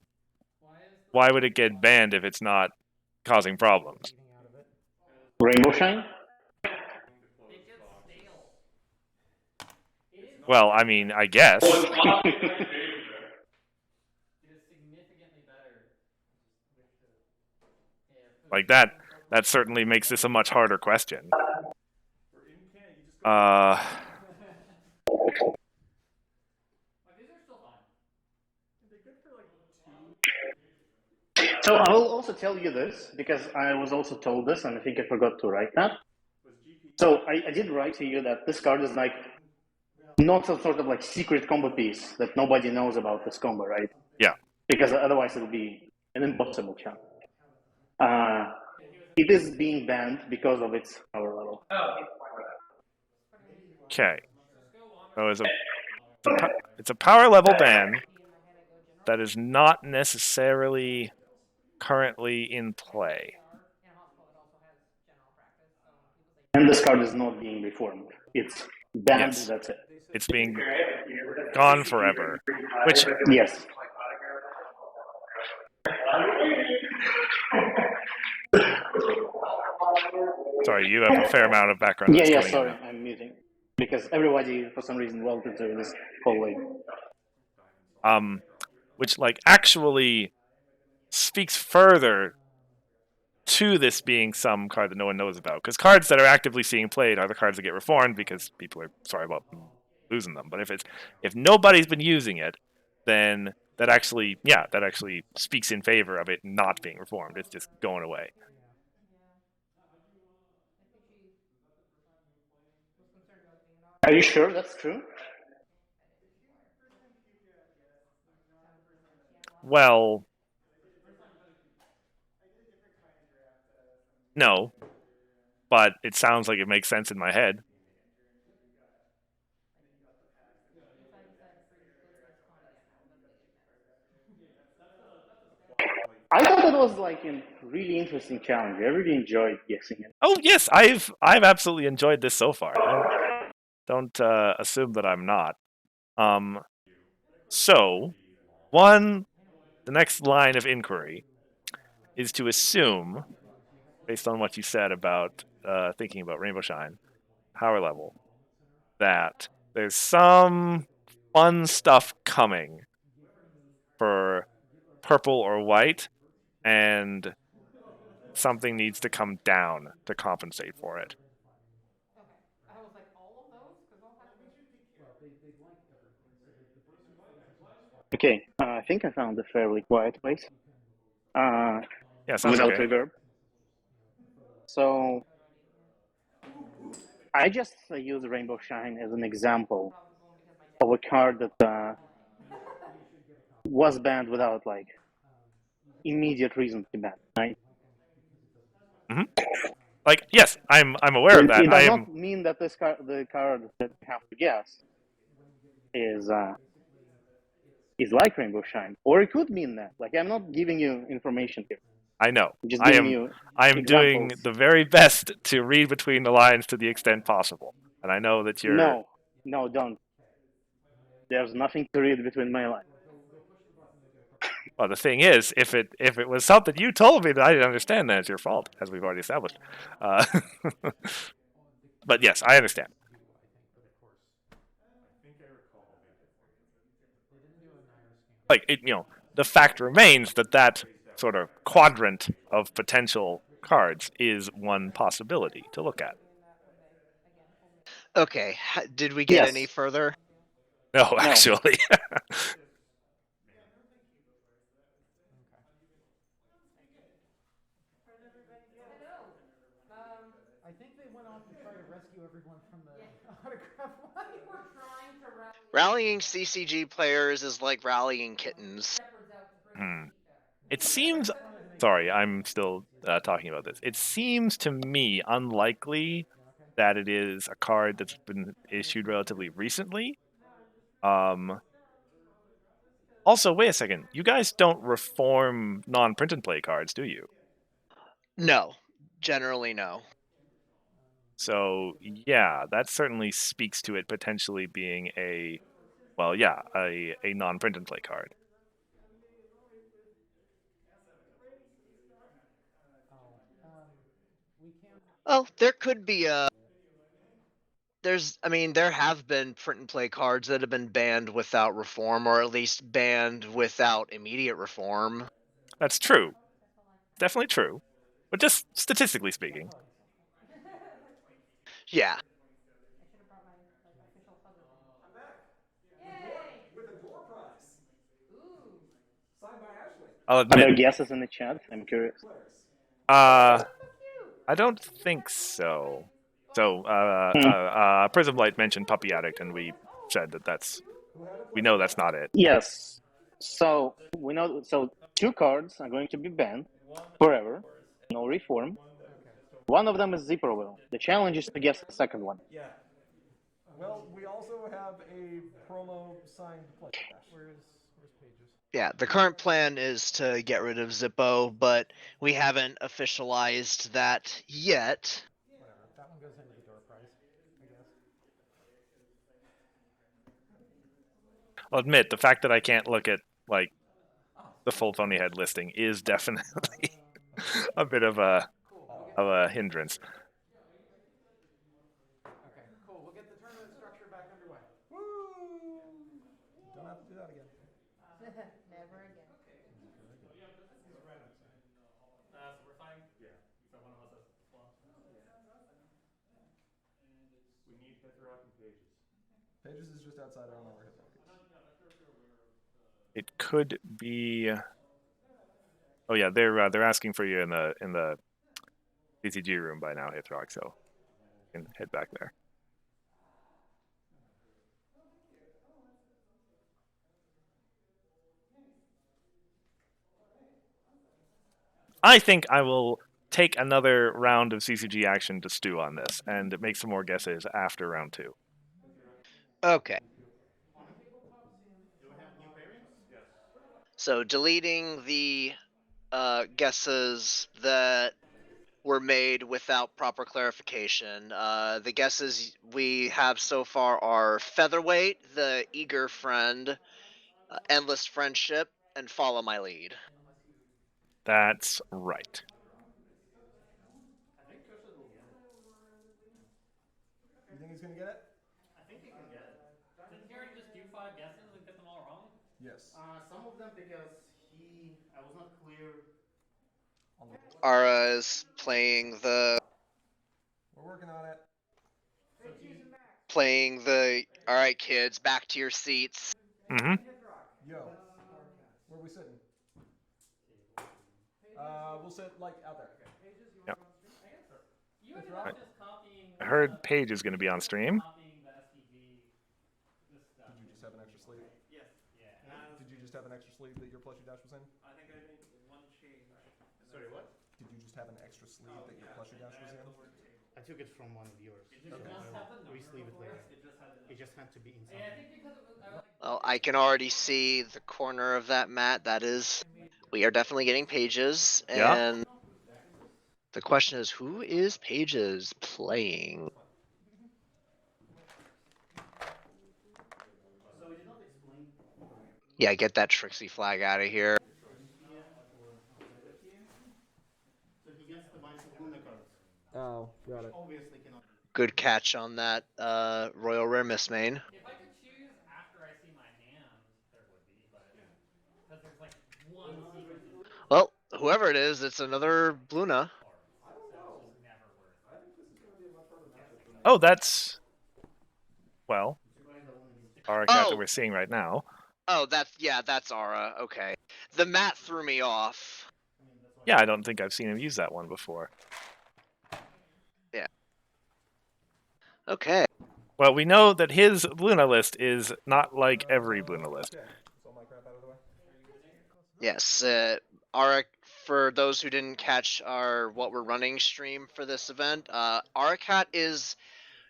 why would it get banned if it's not causing problems? Rainbow Shine? Well, I mean, I guess. Like that certainly makes this a much harder question. So I will also tell you this, because I was also told this, and I think I forgot to write that. So I did write to you that this card is like not some sort of like secret combo piece that nobody knows about this combo, right? Yeah. Because otherwise it would be an impossible challenge. It is being banned because of its power level. Okay. So it's a power level ban that is not necessarily currently in play. And this card is not being reformed. It's banned, Yes. that's it. It's being gone forever. Which, yes. Sorry, you have a fair amount of background noise Yeah, coming sorry, in. I'm muting. Because everybody, for some reason, welcome to this hallway. Which, like, actually speaks further to this being some card that no one knows about. Because cards that are actively being played are the cards that get reformed because people are sorry about losing them. But if nobody's been using it, then that actually speaks in favor of it not being reformed. It's just going away. Are you sure that's true? well, no, but it sounds like it makes sense in my head. I thought that was like a really interesting challenge. I really enjoyed guessing it. Oh yes, I've absolutely enjoyed this so far. Don't assume that I'm not. So the next line of inquiry is to assume, based on what you said about thinking about Rainbow Shine power level, that there's some fun stuff coming for purple or white, and something needs to come down to compensate for it. Okay. I was like, all of those? Because I'll have to. Well, they like everything. Okay, I think I found a fairly quiet place. Yeah, sounds Without okay. reverb. So I just use Rainbow Shine as an example of a card that was banned without like immediate reason to ban. Right? hmm Like, yes, I'm aware So of that. it does not mean that the card that you have to guess is like Rainbow Shine, or it could mean that. Like I'm not giving you information here. I know. I'm just I giving am you I am doing examples. the very best to read between the lines to the extent possible. And I know that you're No, don't. There's nothing to read between my lines. well, the thing is, if it was something you told me that I didn't understand, then it's your fault, as we've already established. Uh, but yes, I understand. Like the fact remains that that sort of quadrant of potential cards is one possibility to look at. Okay, did we get any Yes. further? No, No. actually. I think they went off to try to rescue everyone from the autograph line. We were trying to Rallying CCG players is like rallying kittens. Hmm. It seems. Sorry, I'm still talking about this. It seems to me unlikely that it is a card that's been issued relatively recently. Also, wait a second. You guys don't reform non-print and play cards, do you? No, generally no. So yeah, that certainly speaks to it potentially being a non-print and play card. Oh, there could be a. There have been print and play cards that have been banned without reform, or at least banned without immediate reform. That's true. Definitely true. But just statistically speaking. Yeah. I'm back. With a door prize. Signed by Ashley. I'll Are there admit. guesses in the chat? I'm curious. I don't think so. So, Prism Light mentioned Puppy Addict, and we said that we know that's not it. Yes. So we know. So 2 cards are going to be banned forever. No reform. One of them is Zipper Will. The challenge is to guess the second one. Yeah. Well, we also have a promo signed play. Where's Pages? Yeah, the current plan is to get rid of Zippo, but we haven't officialized that yet. Whatever. That one goes into the door prize, I guess. I'll admit the fact that I can't look at like the full Phony Head listing is definitely a bit of a hindrance. Okay, cool. We'll get the tournament structure back underway. Woo! Don't have to do that again. Never again. So we're fine? Yeah. So one of us has flown. We need Hithrock and Pages. Pages is just outside. I don't know where Hithrock is. It could be. Oh yeah, they're asking for you in the CCG room by now, Hithrock. So you can head back there. I think I will take another round of CCG action to stew on this and make some more guesses after round 2. Okay. Do we have new pairings? Yes. So deleting the guesses that were made without proper clarification. The guesses we have so far are Featherweight, The Eager Friend, Endless Friendship, and Follow My Lead. That's right. I think Trisha will get it. You think he's gonna get it? I think he can get it. Didn't he already just do 5 guesses and get them all wrong? Yes. Some of them because I was not clear. On the Ara is playing the We're working on it. all right kids, back to your seats. Mm-hmm. Yo, where are we sitting? We'll sit like out there. Yep. You ended up just copying. I heard Paige is going to be on stream. Copying the SPG. This stuff. Did you just have an extra sleeve? Yes. Yeah. Did you just have an extra sleeve that your plushie dash was in? I think I made one change. Sorry, what? Did you just have an extra sleeve that your plushie dash was in? I took it from one of yours. It just had the number Re-sleeve it before later. It just had the number. It just had to be in Yeah, I something. think because it was. I was like, Well, I can already see the corner of that mat. That is, we are definitely getting Pages, Yeah. and the question is, who is Pages playing? So we did not explain. Yeah, get that Trixie flag out of here. So he gets the Minds of Luna cards. Oh, got it. Obviously cannot. Good catch on that Royal Rare Miss Main. if I could choose after I see my hand, there would be, but because there's like one sequence in Well, whoever it is, it's another Bluna. cards, so it's just never worth it. I think this is gonna be a much harder matchup than Oh, that's... Well, our cat Oh. that we're seeing right now. Oh, that's Ara. Okay, the mat threw me off. Yeah, I don't think I've seen him use that one before. Okay. Well, we know that his Luna list is not like every Luna list. Okay, so all my crap out of the way. Yes, Ara. For those who didn't catch our what we're running stream for this event, Aracat is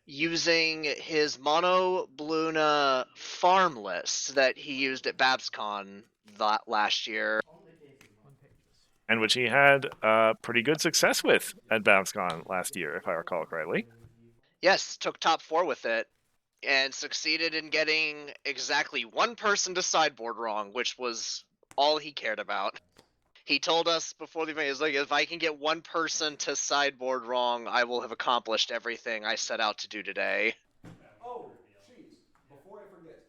using his mono Bluna farm list that he used at BabsCon last year. And which he had pretty good success with at BabsCon last year, if I recall correctly. Yes, took top 4 with it, and succeeded in getting exactly one person to sideboard wrong, which was all he cared about. He told us before the event, he was like, if I can get one person to sideboard wrong, I will have accomplished everything I set out to do today. Oh, jeez. Before I forget,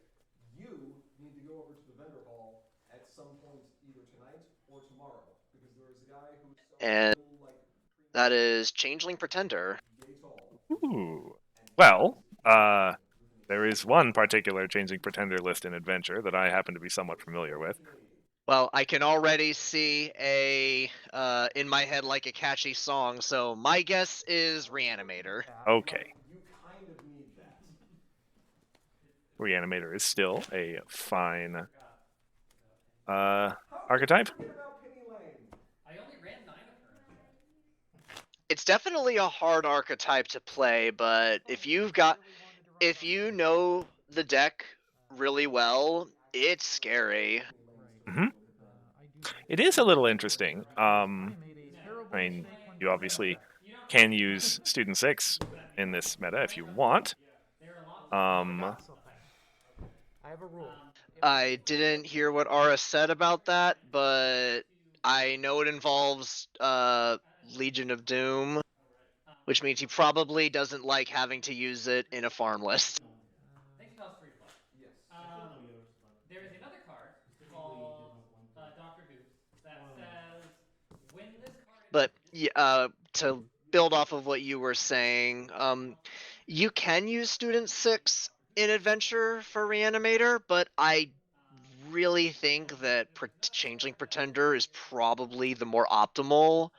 you need to go over to the vendor hall at some point either tonight or tomorrow, because there is a guy who's And little, like, that is Changeling Pretender. yay tall. Ooh. Well, there is one particular Changing Pretender list in Adventure that I happen to be somewhat familiar with. Well, I can already see a in my head like a catchy song, so my guess is Reanimator. Okay. You kind of need that. Reanimator is still a fine archetype. Forget about Penny Lane. I only ran 9 occurrences. It's definitely a hard archetype to play, but if you know the deck really well, it's scary. Mm-hmm. It is a little interesting. I mean, you obviously can use Student 6 in this meta if you want. I have a rule. I didn't hear what Ara said about that, but I know it involves Legion of Doom, which means he probably doesn't like having to use it in a farm list. I think it costs 3 to play. Yes. There is another card called Dr. Goose that says when this card. But to build off of what you were saying, you can use Student 6 in Adventure for Reanimator, but I really think that Changeling Pretender is probably the more optimal,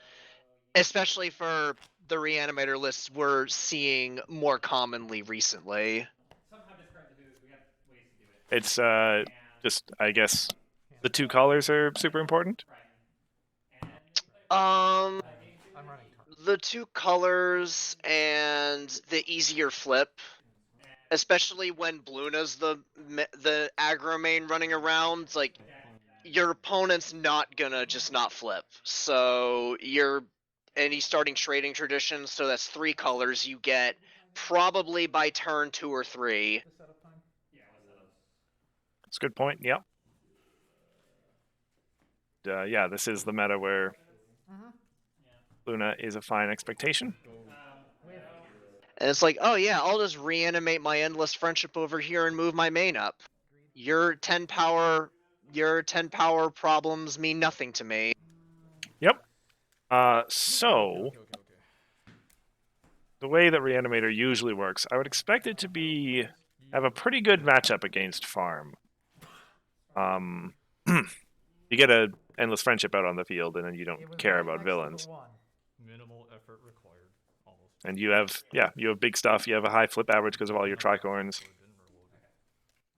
especially for the Reanimator lists we're seeing more commonly recently. Somehow discard the Goose. We have ways to do it. It's just, I guess, the 2 colors are super important. Right. And I'm running target. The 2 colors and the easier flip, especially when Bluna's the aggro main running around, like your opponent's not gonna just not flip. So and he's starting trading traditions, so that's 3 colors you get probably by turn 2 or 3. The setup time. That's a good point. Yep. Yeah, this is the meta where Luna is a fine expectation. And it's like, oh yeah, I'll just reanimate my endless friendship over here and move my main up. Your 10 power problems mean nothing to me. Yep. So Okay. the way that Reanimator usually works, I would expect it to have a pretty good matchup against Farm. You get a endless friendship out on the field, and then you don't care about villains. Minimal effort required. Almost. And you have big stuff. You have a high flip average because of all your tricorns.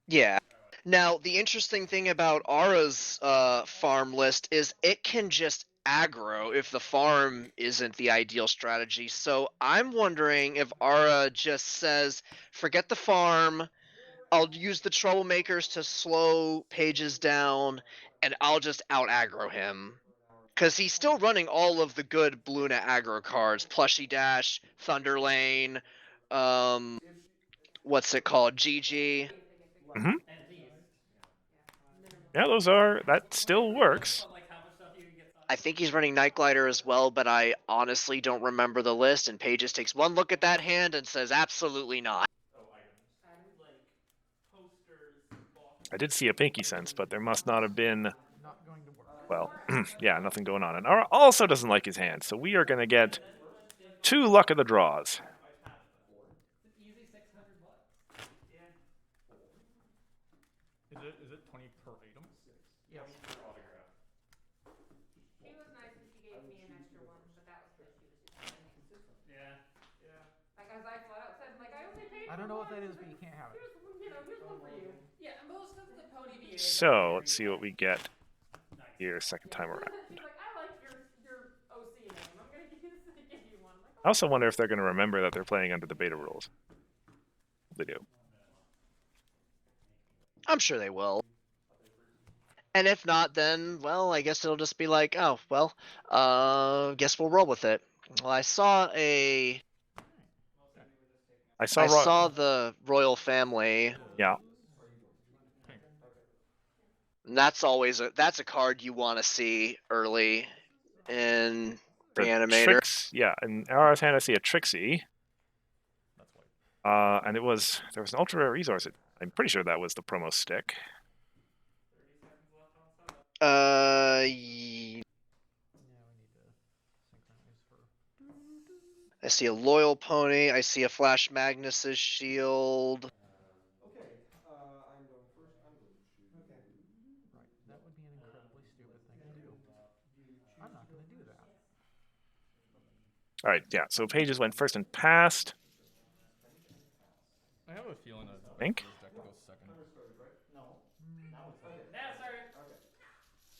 Yeah. Now, the interesting thing about Ara's farm list is it can just aggro if the farm isn't the ideal strategy. So I'm wondering if Ara just says, forget the farm, I'll use the troublemakers to slow pages down, and I'll just out aggro him. Because he's still running all of the good Bluna aggro cards, Plushy Dash, Thunder Lane, what's it called, GG. Mm-hmm. Yeah, that still works. I think he's running Night Glider as well, but I honestly don't remember the list, and Pages takes one look at that hand and says, absolutely not. I did see a Pinky Sense, but there must not have been, Not going to work. well, yeah, nothing going on. And Ara also doesn't like his hand, so we are going to get 2 luck of the draws. Is it 20 per item? Yes. She was nice and she gave me an extra one, but that was because she was just Yeah. like, as I flat out said, like, I only paid. I don't know what that is, but you can't have it. Here's one for you. Yeah, and most of the pony VA. So let's see what we get here second time around. She's like, I like your OC name. I'm gonna give you one. I'm like, I also wonder if they're going to remember that they're playing under the beta rules. They do. I'm sure they will. And if not, then, well, I guess it'll just be like, oh, well, guess we'll roll with it. Well, I saw the royal family. Yeah. And that's a card you want to see early in Reanimator. Yeah, in Ara's hand I see a Trixie. And there was an ultra rare resource. I'm pretty sure that was the promo stick. I see a loyal pony. I see a Flash Magnus's shield. Okay, I'm going first. I'm going to shoot. Okay. Right, that would be an incredibly stupid thing to do. I'm not going to do that. All right, yeah. So Pages went first and passed. I have a feeling that Think? this deck goes second.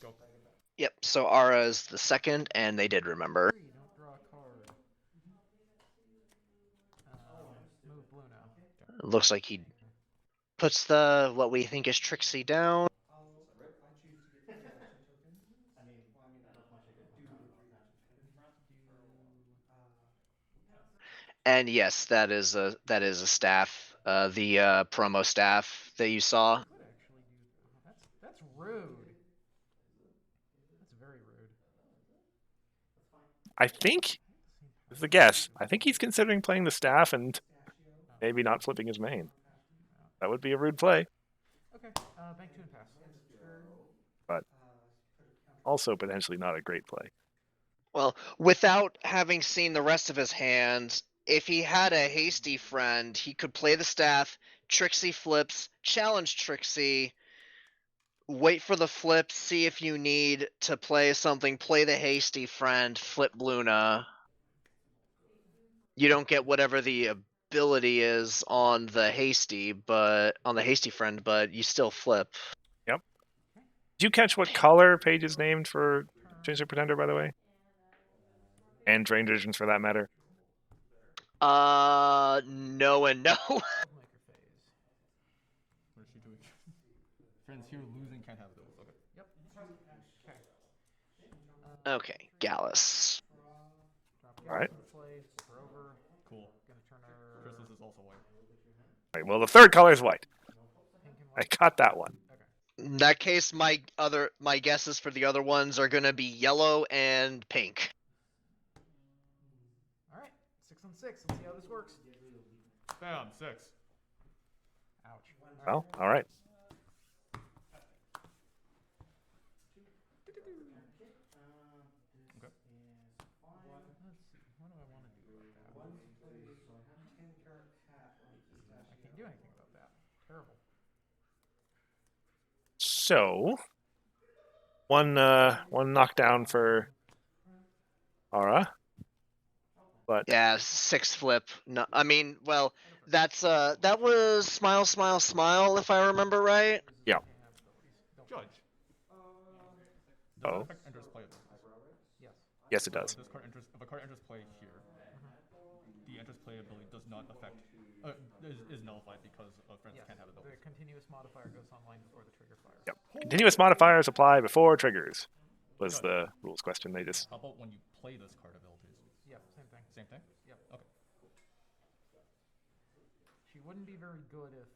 Go. Yep, so Ara's the second, and they did remember. You don't draw a card. Move blue now. It looks like he puts what we think is Trixie down. And yes, that is a staff, the promo staff that you saw. Could actually do that. That's rude. That's very rude. I think, this is a guess, I think he's considering playing the staff and maybe not flipping his main. That would be a rude play. Okay, bank 2 and pass. But also potentially not a great play. Well, without having seen the rest of his hand, if he had a hasty friend, he could play the staff, Trixie flips, challenge Trixie, wait for the flip, see if you need to play something, play the hasty friend, flip Luna. You don't get whatever the ability is on the hasty friend, but you still flip. Yep. Did you catch what color Page is named for Changer Pretender, by the way? And train visions for that matter. No and no. Troublemaker phase. What is she doing? Friends here losing can't have those. Okay. Yep. Okay. Okay, Gallus. Drop All right. into play. Her over. Cool. Gonna turn her. Crystal's is also white. All right. Well, the third color is white. Pink and I white. caught that one. Okay. In that case, my guesses for the other ones are gonna be yellow and pink. All right. 6 on 6. Let's see how this works. Bam, 6. Ouch. Well, all right. Let's see. What do I want to do about that? I can't do anything about that. Terrible. So, one knockdown for Aura. But Yeah, 6 flip. No, I mean, well, that was smile, smile, smile, if I remember right. yeah. Judge. Does Oh. that affect enters play abilities? Yes. Yes, it does. If a card enters play here, the enters play ability does not affect. Is nullified because friends Yes. can't have The abilities. continuous modifier goes online before the trigger fires. Yep. Continuous modifiers apply before triggers. Was the rules question they just. How about when you play this card abilities? Yep. Same thing. Same thing? Yep. Okay. She wouldn't be very good if.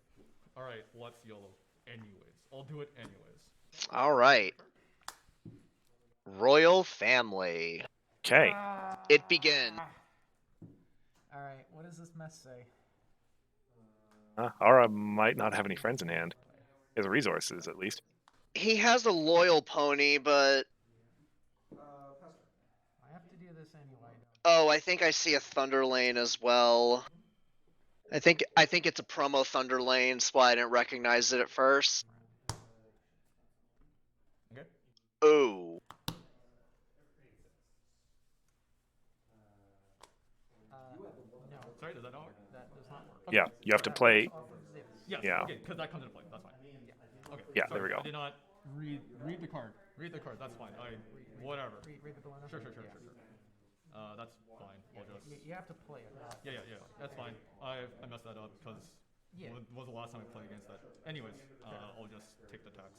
Alright, let's YOLO. Anyways. I'll do it anyways. All right. Royal family. Okay. It begins. All right. What does this mess say? Aura might not have any friends in hand. He has resources, at least. He has a loyal pony, but I have to do this anyway. oh, I think I see a Thunder Lane as well. I think it's a promo Thunder Lane, so I didn't recognize it at first. Okay. Ooh. No. Sorry, does that not work? That does not work. Yeah, you have to play. Off of this. Yes, Yeah. okay, because that comes into play. That's fine. Okay. Yeah, sorry, there we go. I did not read the card. Read the card, that's fine. Whatever. Read the balloon. Sure. Yeah. That's fine. I'll just. You have to play it. Not Yeah. That's fine. I messed that up because Yeah. when was the last time I played against that? Anyways, I'll just take the tax.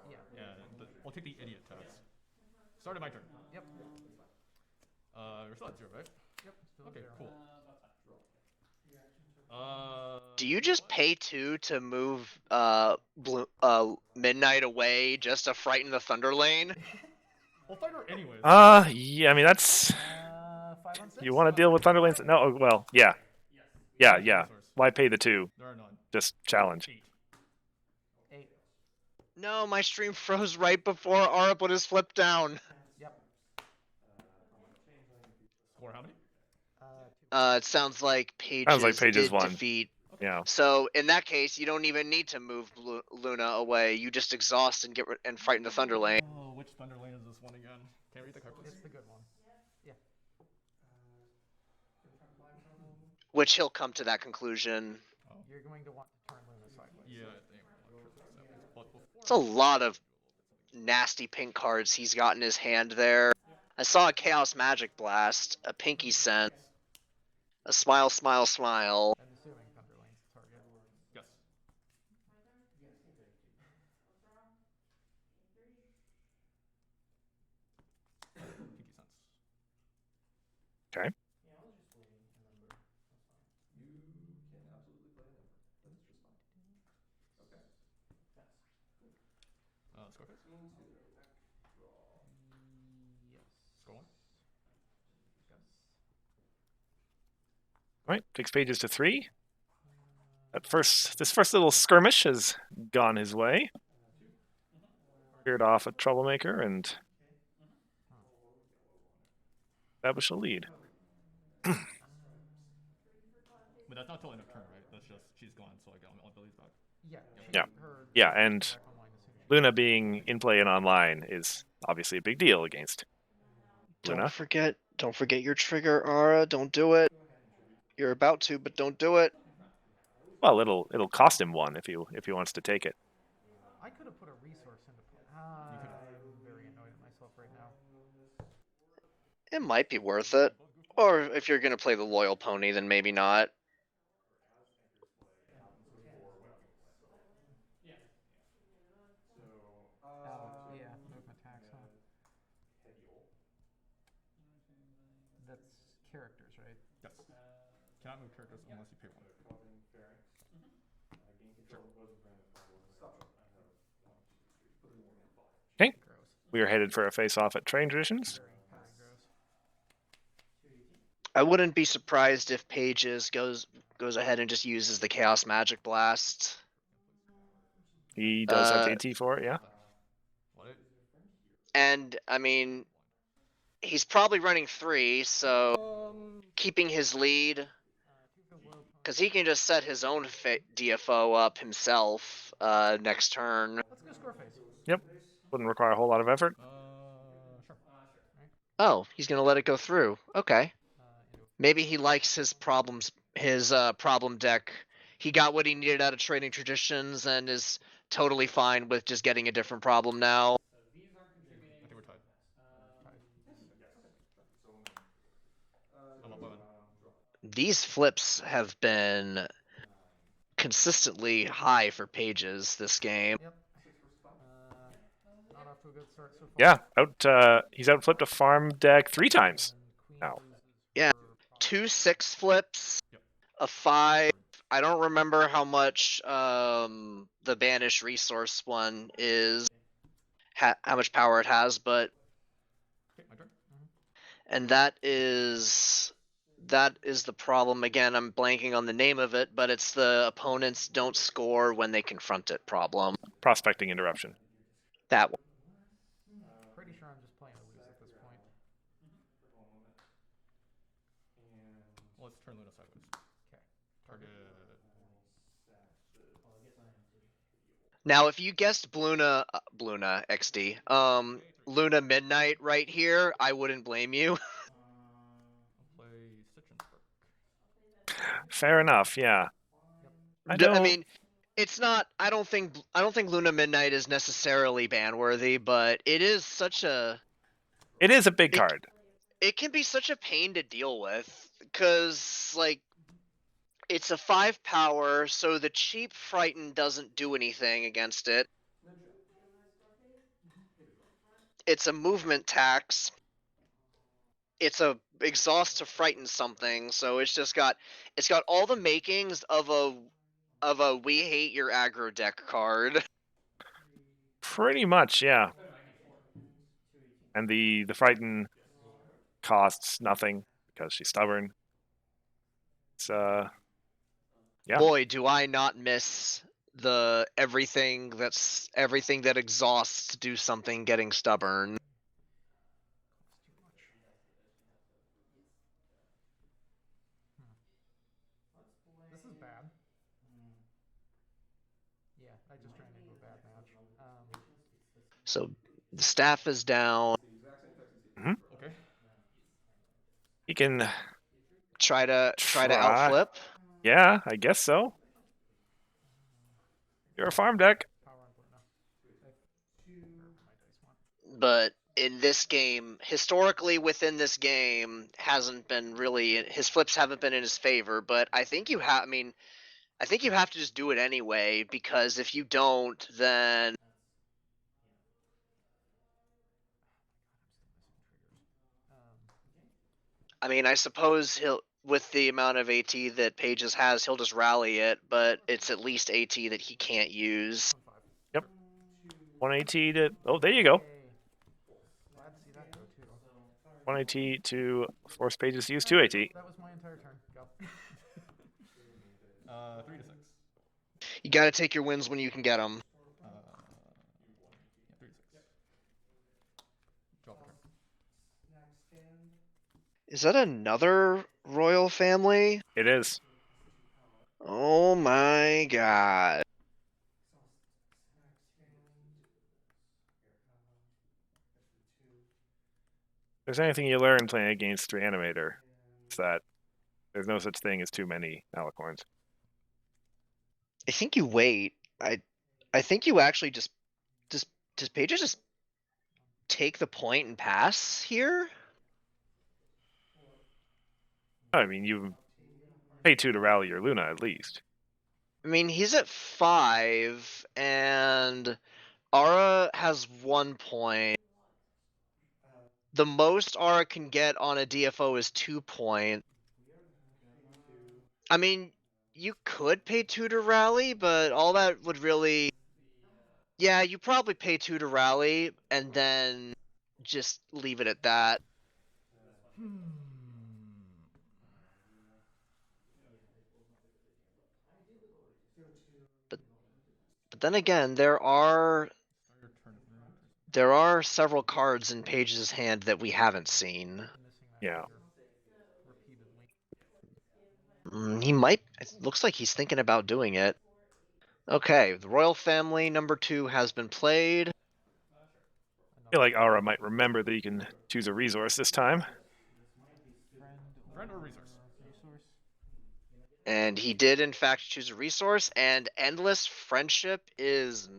Yeah. And I'll take the idiot tax. Started my turn. Yep. We're still at 0, right? Yep. Still Okay, zero. cool. Do you just pay 2 to move Midnight away just to frighten the Thunder Lane? I'll fight her anyways. Yeah, I mean, that's. 5 on 6. You want to deal with Thunderlanes? No, well, yeah. Yeah. Why pay the 2? There are none. Just challenge. 8. 8. No, my stream froze right before Aura put his flip down. Yep. Score how many? It sounds like Pages, Sounds like Pages did won. defeat. Yeah. So in that case, you don't even need to move Luna away. You just exhaust and and frighten the Thunder Lane. Oh, which Thunder Lane is this one again? Can I read the card, please? It's the good one. Yeah. Which he'll come to that conclusion. You're going to want to turn Luna sideways. Yeah, I think. But before It's a lot of nasty pink cards he's got in his hand there. I saw a Chaos Magic Blast, a Pinky Scent, a Smile, Smile, Smile. I'm assuming Thunder Lane's the target. Yes. Pinky sense. Okay. Score phase? Yes. Score 1? Yes. All right, takes Pages to 3. This first little skirmish has gone his way. Cleared off a troublemaker and establish a lead. But that's not till end of turn, right? That's just she's gone, so I got my abilities back. Yeah. Yeah. Her Yeah, and back online as soon as she- Luna being in play and online is obviously a big deal against Luna. Don't forget your trigger, Aura. Don't do it. You're about to, but don't do it. Well, it'll cost him 1 if he wants to take it. I could have put a resource into play. I'm very annoyed at myself right now. It might be worth it. Or if you're gonna play the loyal pony, then maybe not. Oh, yeah, movement tax, huh? That's characters, right? Yes. Cannot move characters unless you pay one. Okay. Gross. We are headed for a face-off at Train Traditions. Very gross. I wouldn't be surprised if Pages goes ahead and just uses the Chaos Magic Blast. He does have the AT for it, yeah. What? And I mean, he's probably running 3, so keeping his lead, because he can just set his own DFO up himself next turn. Let's go score face. Yep. Wouldn't require a whole lot of effort. Sure. Oh, he's gonna let it go through. Okay. Into Maybe he likes his problem deck. He got what he needed out of Trading Traditions and is totally fine with just getting a different problem now. These aren't contributing. I think we're tied. Um, I'm up by one. These flips have been consistently high for Pages this game. Yep. Not off to a good start so far. Yeah, he's outflipped a farm deck 3 times. And Queen Now. loses Yeah, her 2 6 flips, Yep. a 5. I don't remember how much the Banish resource one is, how much power it has, but Okay, my turn. and that is the problem. Again, I'm blanking on the name of it, but it's the opponents don't score when they confront it problem. Prospecting interruption. That one. Pretty sure I'm just playing to lose at this point. Well, let's turn Luna sideways. Okay. Target. Now, if you guessed Bluna XD, Luna Midnight right here, I wouldn't blame you. I'll play Stitch and Spark. Fair enough, yeah. I mean, it's not. I don't think Luna Midnight is necessarily ban worthy, but it is such a. It is a big card. It can be such a pain to deal with because like it's a 5 power, so the cheap Frighten doesn't do anything against it. It's a movement tax. It's a exhaust to frighten something, so it's got all the makings of a we hate your aggro deck card. Pretty much, yeah. And the Frighten costs nothing because she's stubborn. It's yeah. Boy, do I not miss the everything that exhausts to do something getting stubborn. This is bad. Yeah, I just ran into a bad match. So the staff is down. Okay. He can Try to outflip. Yeah, I guess so. You're a farm deck. Power on Luna. But in this game, historically within this game, hasn't been really, his flips haven't been in his favor. But I think you have. I mean, I think you have to just do it anyway, because if you don't, then I mean, I suppose he'll, with the amount of AT that Pages has, he'll just rally it, but it's at least AT that he can't use. Yep. 1 AT to... Oh, there you go. Glad to see that go too. 1 AT to force Pages to use 2 AT. That was my entire turn. Go. 3 to 6. You gotta take your wins when you can get them. Yeah, 3 to 6. Drop the turn. Is that another royal family? It is. Oh my god. If there's anything you learn playing against Reanimator, it's that there's no such thing as too many Alicorns. I think you wait. I think you actually just does Pages just take the point and pass here? I mean, you pay 2 to rally your Luna at least. I mean, he's at 5, and Ara has 1 point. The most Ara can get on a DFO is 2 points. I mean, you could pay 2 to rally, but all that would really... Yeah, you probably pay 2 to rally, and then just leave it at that. But then again, there are several cards in Paige's hand that we haven't seen. Yeah. He might. It looks like he's thinking about doing it. Okay, the royal family number 2 has been played. I feel like Aura might remember that he can choose a resource this time. Friend or resource? And he did, in fact, choose a resource, and Endless Friendship is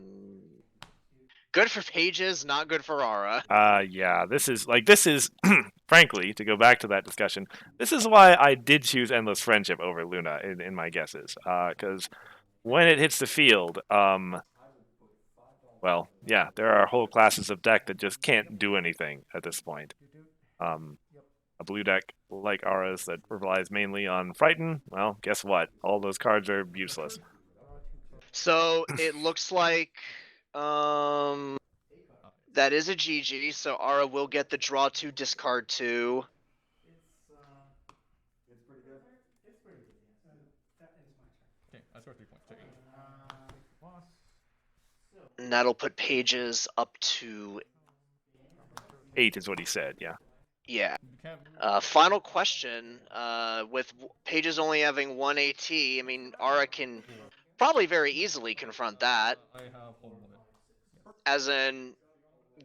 good for Pages, not good for Aura. Yeah, this is, frankly, to go back to that discussion, this is why I did choose Endless Friendship over Luna in my guesses. Because when it hits the field, well, yeah, there are whole classes of deck that just can't do anything at this point. A blue deck like Aura's that relies mainly on Frighten, well, guess what? All those cards are useless. So it looks like that is a GG, so Aura will get the draw 2, discard 2. Okay, I score 3 points. Take 8. And that'll put Pages up to 8 is what he said, yeah. Yeah. Final question. With Pages only having 1 AT, I mean, Aura can probably very easily confront that. I have hold on it. As in,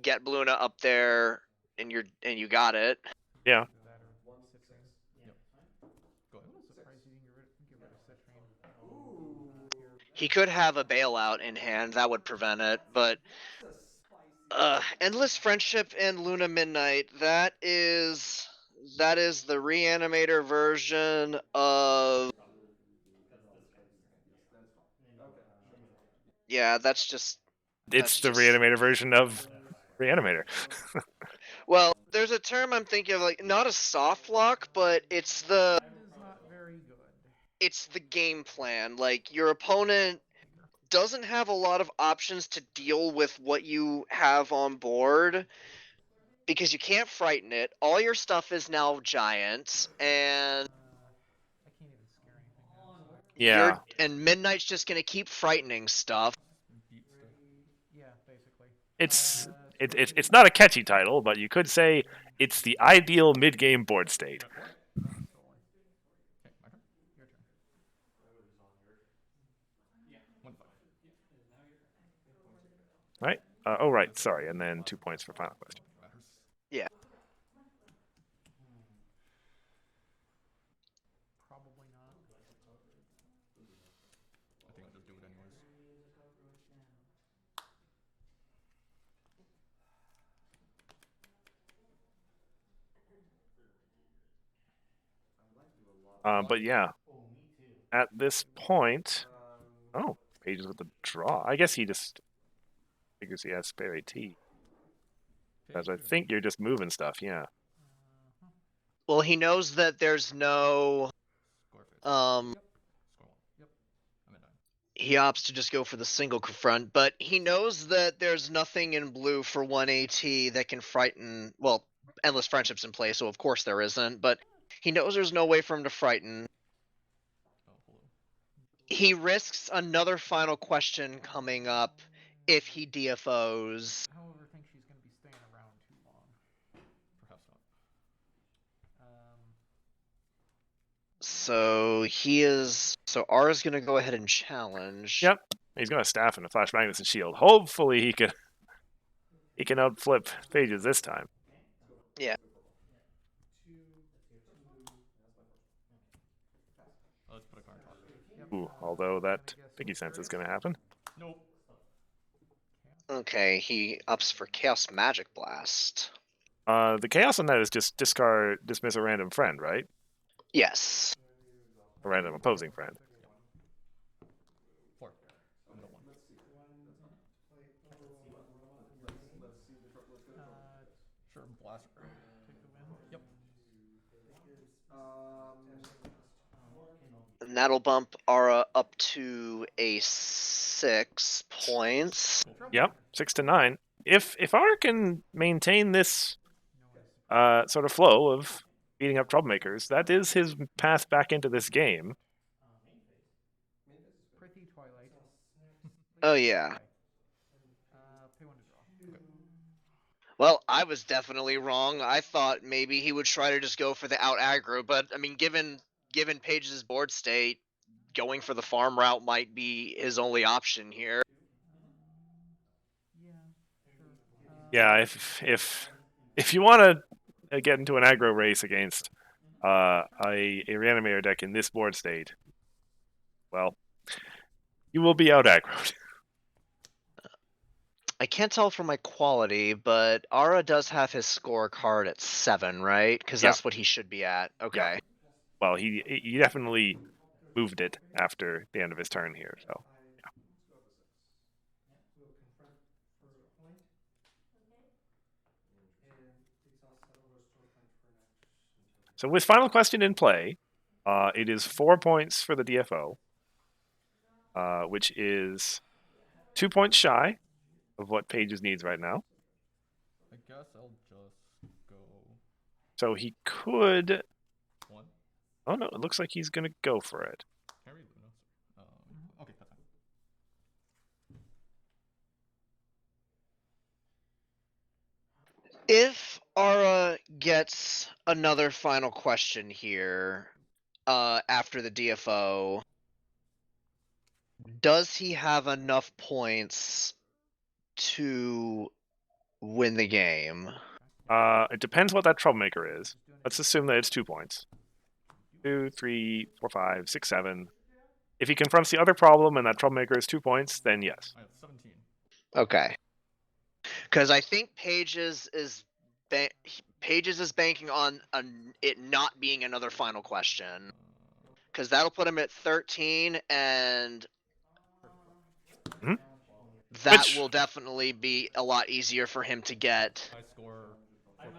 get Bluna up there, and you got it. Yeah. Go ahead. He could have a bailout in hand, that would prevent it, but Endless Friendship and Luna Midnight, that is the Reanimator version of... Yeah, that's just... It's the Reanimator version of Reanimator. Well, there's a term I'm thinking of, like, not a soft lock, but it's the... It's the game plan. Like, your opponent doesn't have a lot of options to deal with what you have on board, because you can't frighten it. All your stuff is now giants, and... Yeah. And Midnight's just gonna keep frightening stuff. It's not a catchy title, but you could say it's the ideal mid-game board state. Right? Oh, right. Sorry. And then 2 points for final question. Yeah. Probably not. I think I'll just do it anyways. But yeah, at this point, oh, Pages with the draw. I guess he just figures he has spare AT. Because I think you're just moving stuff, yeah. Well, he knows that there's no... He opts to just go for the single confront, but he knows that there's nothing in blue for 1 AT that can frighten... Well, Endless Friendship's in play, so of course there isn't, but he knows there's no way for him to frighten. He risks another final question coming up if he DFOs. However, think she's going to be staying around too long. Perhaps not. So he is... So R's going to go ahead and challenge. Yep. He's going to staff and a Flash Magnuson shield. Hopefully he can outflip Pages this time. Yeah. Let's put a card on top. Ooh, although that Piggy Sense is going to happen. Nope. Okay, he ups for Chaos Magic Blast. The chaos on that is just dismiss a random friend, right? Yes. A random opposing friend. 4. And the 1. Sure, blaster. Take the win. Yep. And that'll bump Ara up to a 6 points. Yep, 6 to 9. If Ara can maintain this sort of flow of beating up troublemakers, that is his path back into this game. Pretty Twilight. Oh yeah. Pay 1 to draw. Okay. Well, I was definitely wrong. I thought maybe he would try to just go for the out aggro, but I mean, given Page's board state, going for the farm route might be his only option here. Yeah, sure. Yeah, if you want to get into an aggro race against a reanimator deck in this board state, well, you will be out aggroed. I can't tell from my quality, but Ara does have his scorecard at 7, right? Because Yeah. that's what he should be at. Okay. Well, he definitely moved it after the end of his turn here. So so with final question in play, it is 4 points for the DFO, which is 2 points shy of what Pages needs right now. I guess I'll just go So he could. 1. Oh no! It looks like he's gonna go for it. Harry Luna. Okay, that's fine. If Ara gets another final question here, after the DFO, does he have enough points to win the game? It depends what that troublemaker is. Let's assume that it's 2 points. 2, 3, 4, 5, 6, 7. If he confronts the other problem and that troublemaker is 2 points, then yes. I have 17. Okay. Because I think Pages is banking on it not being another final question. Because that'll put him at 13, and Mhm. that Which- will definitely be a lot easier for him to get. I score 4 points.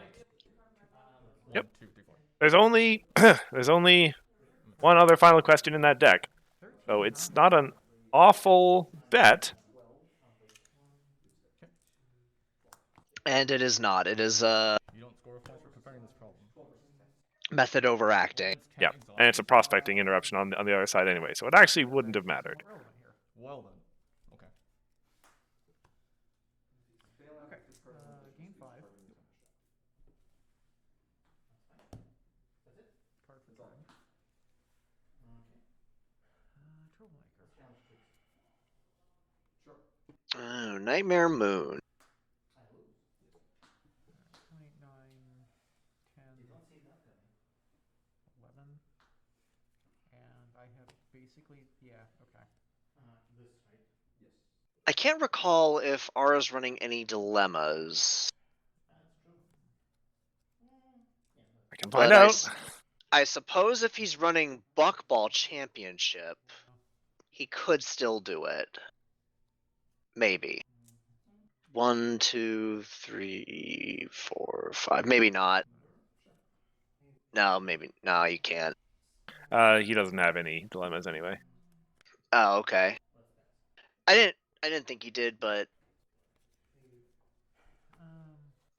1, Yep. 2, 3, 4. There's only there's only one other final question in that deck, so it's not an awful bet. And it is not. It is You don't score points for confronting this problem. method overacting. It's 10 Yeah, exhaust. and it's a prospecting interruption on the other side anyway, so it actually wouldn't have mattered. Relevant here. Well then. Okay. Okay. Game 5. Card for turn. Troublemaker. Oh, Nightmare Moon. 9, 10, 11. And I have basically, yeah, okay. I can't recall if Ara's running any dilemmas. I can But find out. I suppose if he's running Buckball Championship, he could still do it. Maybe. 1, 2, 3, 4, 5. Maybe not. No, maybe. No, you can't. He doesn't have any dilemmas anyway. Oh, okay. I didn't think he did, but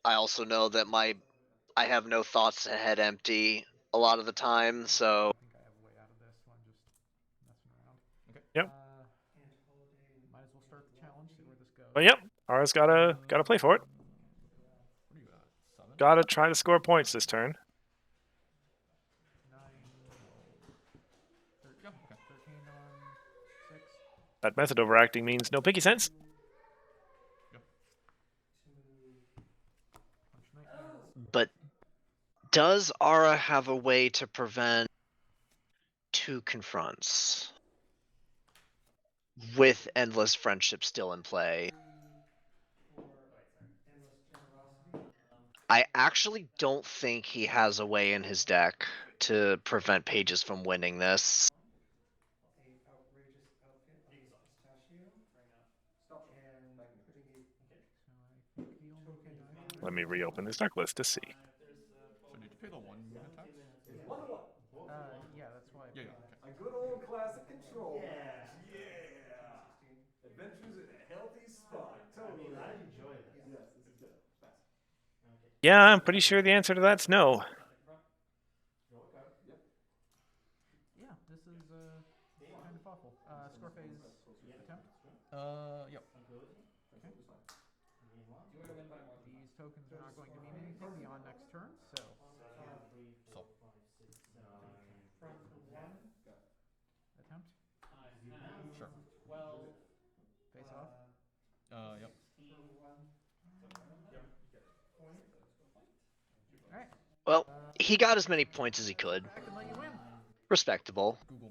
I also know that I have no thoughts ahead empty a lot of the time, so I think I have a way out of this, so I'm just messing around. Okay. Yep. Might as well start the challenge, see where this goes. But yep, Ara's gotta play for it. What are you at? 7? Gotta try to score points this turn. 9, 13, okay. 13 on 6. That method overacting means no picky sense. Punch Nightmare. but does Ara have a way to prevent 2 confronts with Endless Friendship still in play? I actually don't think he has a way in his deck to prevent pages from winning this. A outrageous outfit of pistachio. Stop and back in the picture. Okay. So I think the only thing I have. Let me reopen this deck list to see. So did you pay the 1 movement tax? It's 1-1. yeah, that's why I Yeah, paid yeah, that. okay. A good old classic control. Yeah. Yeah. 16. Adventures in a healthy spot. Totally. I enjoy this. Yes, this is good. Pass. Okay. Yeah, I'm pretty sure the answer to that's no. Draw a card. Yep. Yeah, this is kind of awful. Score phase attempt. Yep. Tranquility. Okay. Is fine. Game one. Do you want to win by more than These tokens are not going to mean anything beyond next turn, so So. front one Got it. attempt. I have Sure. 12. Face off. Yep. 16. Alright. Well, he got as many points as he could. Back and let you win. Respectable. Goozle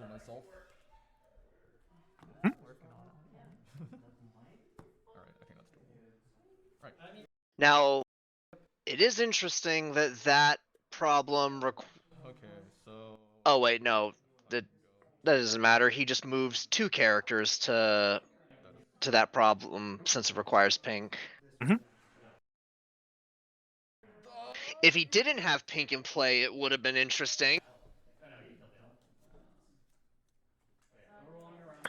myself. Working on it. Alright, I think that's doable. Right. Now, it is interesting that that problem. Okay, so. Oh wait, no, that doesn't matter. He just moves 2 characters to that problem since it requires pink. Mhm. If he didn't have pink in play, it would have been interesting.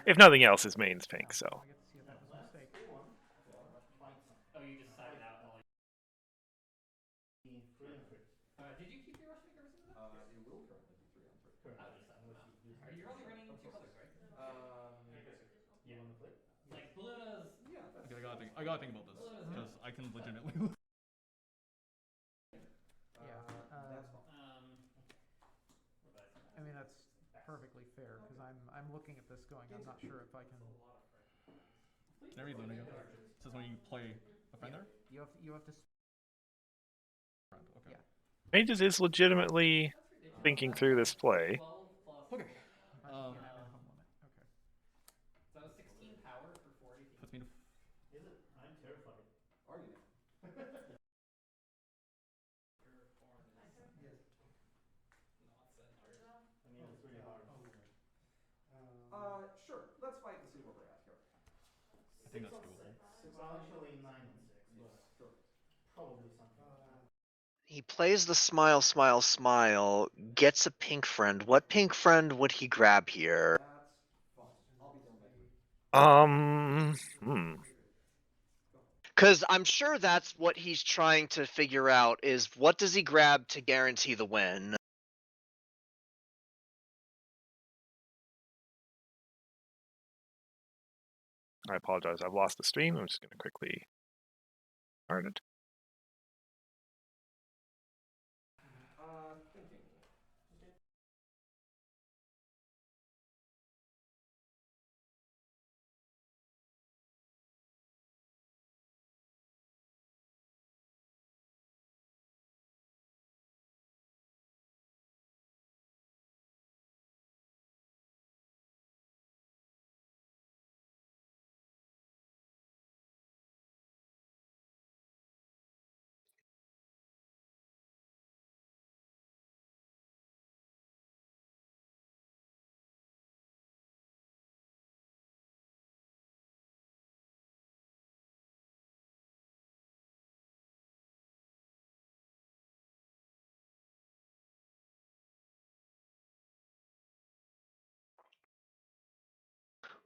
If nothing else, his main's pink, so. I get to see if that was a mistake. Oh, you just sided out all. Free and free. Did you keep your rush maker into that? It will currently be 3 on 3. I would just side out. You're only running 2 colors, right? You want to play? Like Bluna's. Yeah, okay, I gotta think about this. Because I can legitimately lose. Yeah. That's fine. I mean that's perfectly fair because I'm looking at this going. I'm not sure if I can. Canary Luna. Says when you play a friend there? You have to. Friend, okay. Yeah. Mages is legitimately thinking through this play. 12 plus. Okay. Yeah, I'm in home limit. Okay. So 16 power for 4 AP. Puts me to. Is it? I'm terrified. Are you now? I mean, it's really hard. Sure. Let's fight and see where we're at here. I think that's doable. Well, actually 9 on 6. Yes, sure. Probably something. He plays the smile, smile, smile, gets a pink friend. What pink friend would he grab here? That's fine. I'll be done by 3. Because I'm sure that's what he's trying to figure out is what does he grab to guarantee the win? I apologize, I've lost the stream. I'm just going to quickly start it. Thinking.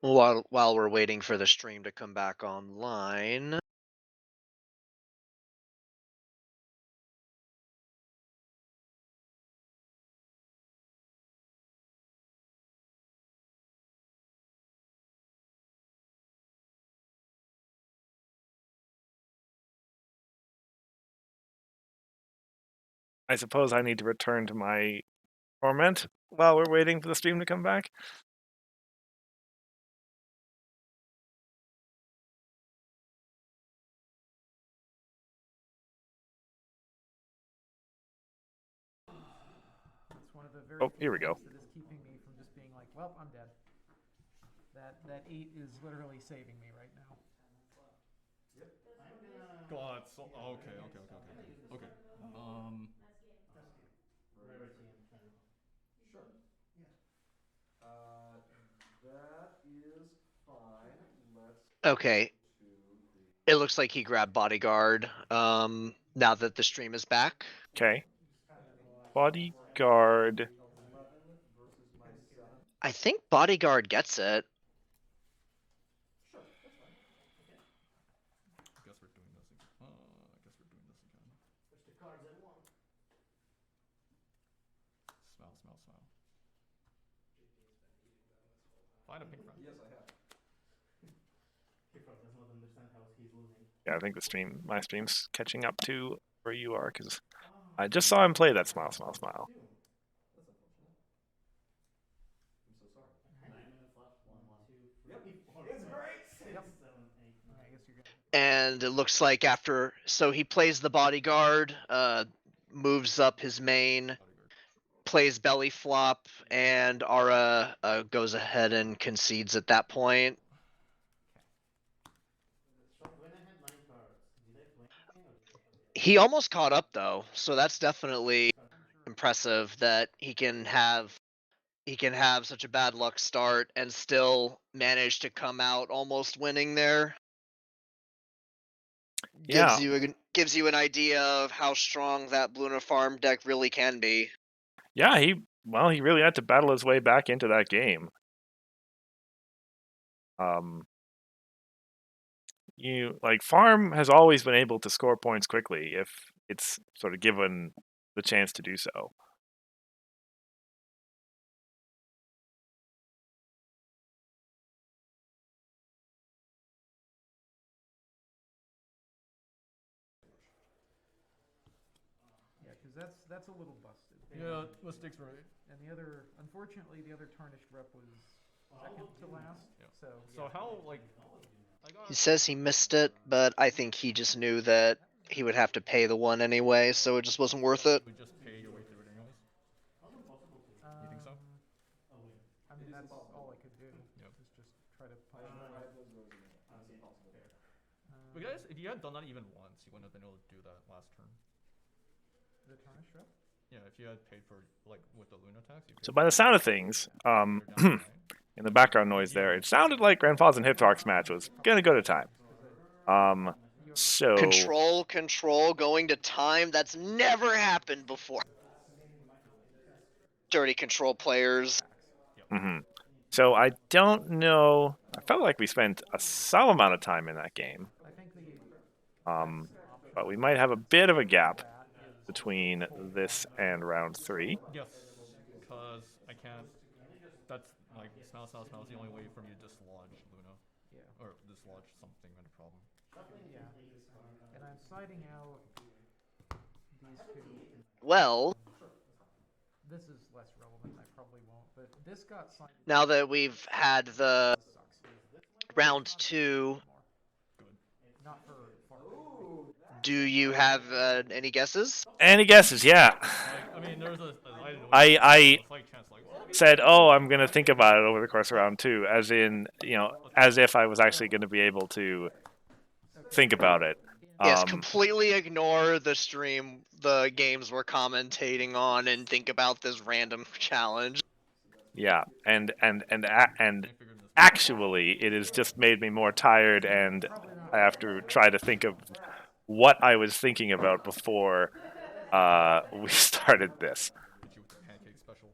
While we're waiting for the stream to come back online. I suppose I need to return to my torment while we're waiting for the stream to come back. That's one of the very Oh, few here we go. things that is keeping me from just being like, well, I'm dead. That 8 is literally saving me right now. I'm gonna. God, so okay. Okay. Rarity and trying to Okay. It looks like he grabbed bodyguard. Now that the stream is back. Okay. Bodyguard. I think bodyguard gets it. Sure, that's fine. I guess we're doing this again. I guess we're doing this again. Push the cards at one. Smile, smile, smile. Find a pink friend. Yes, I have. He probably does not understand how he's losing. Yeah, I think my stream's catching up to where you are because I just saw him play that smile, smile, smile. That's unfortunate. I'm so sorry. 9 minutes left. 1, 2, 3, Yep. 4, It's 5, great! 6, 7, 8, 9. I guess you're gonna. And it looks like after, so he plays the bodyguard, moves up his main, plays belly flop, and Aura goes ahead and concedes at that point. When I had 9 cards, did I play anything or did I He almost caught up though, so that's definitely impressive that he can have such a bad luck start and still manage to come out almost winning there. Yeah. Gives you an idea of how strong that Luna Farm deck really can be. Yeah, he really had to battle his way back into that game. Farm has always been able to score points quickly if it's sort of given the chance to do so. Yeah, because that's a little busted. Yeah, Mystic's right. And unfortunately, the other tarnished rep was second to last. Yeah. So how, like... He says he missed it, but I think he just knew that he would have to pay the one anyway, so it just wasn't worth it. We just pay your way through it anyways? You think so? I mean, that's all I could do. Yep. Is just try to punish But guys, if you had done that even once, you wouldn't have been able to do that last turn. the tarnished rep. Yeah, if you had paid for, like, with the Luna tax. So by the sound of things, in the background noise there, it sounded like Grandpa's and Hithrock's match was gonna go to time. So Control going to time. That's never happened before. Dirty control players. So I don't know. I felt like we spent some amount of time in that game. I think But we might have a bit of a gap between this and round 3. Yes, because I can't. That's like smell is the only way for me to dislodge Luna. Yeah. Or dislodge something in a problem. Yeah. And I'm siding out these two. Well, This is less relevant. I probably won't. But this got signed. now that we've had the round 2, Not for far. do you have any guesses? Any guesses? Yeah. I mean, there's a I slight chance, like, said, "Oh, I'm gonna think about it over the course of round 2," as in, as if I was actually going to be able to think about it. Yes, completely ignore the stream, the games we're commentating on, and think about this random challenge. Yeah, and actually, it has just made me more tired, and I have to try to think of what I was thinking about before we started this. hit you with the pancake special.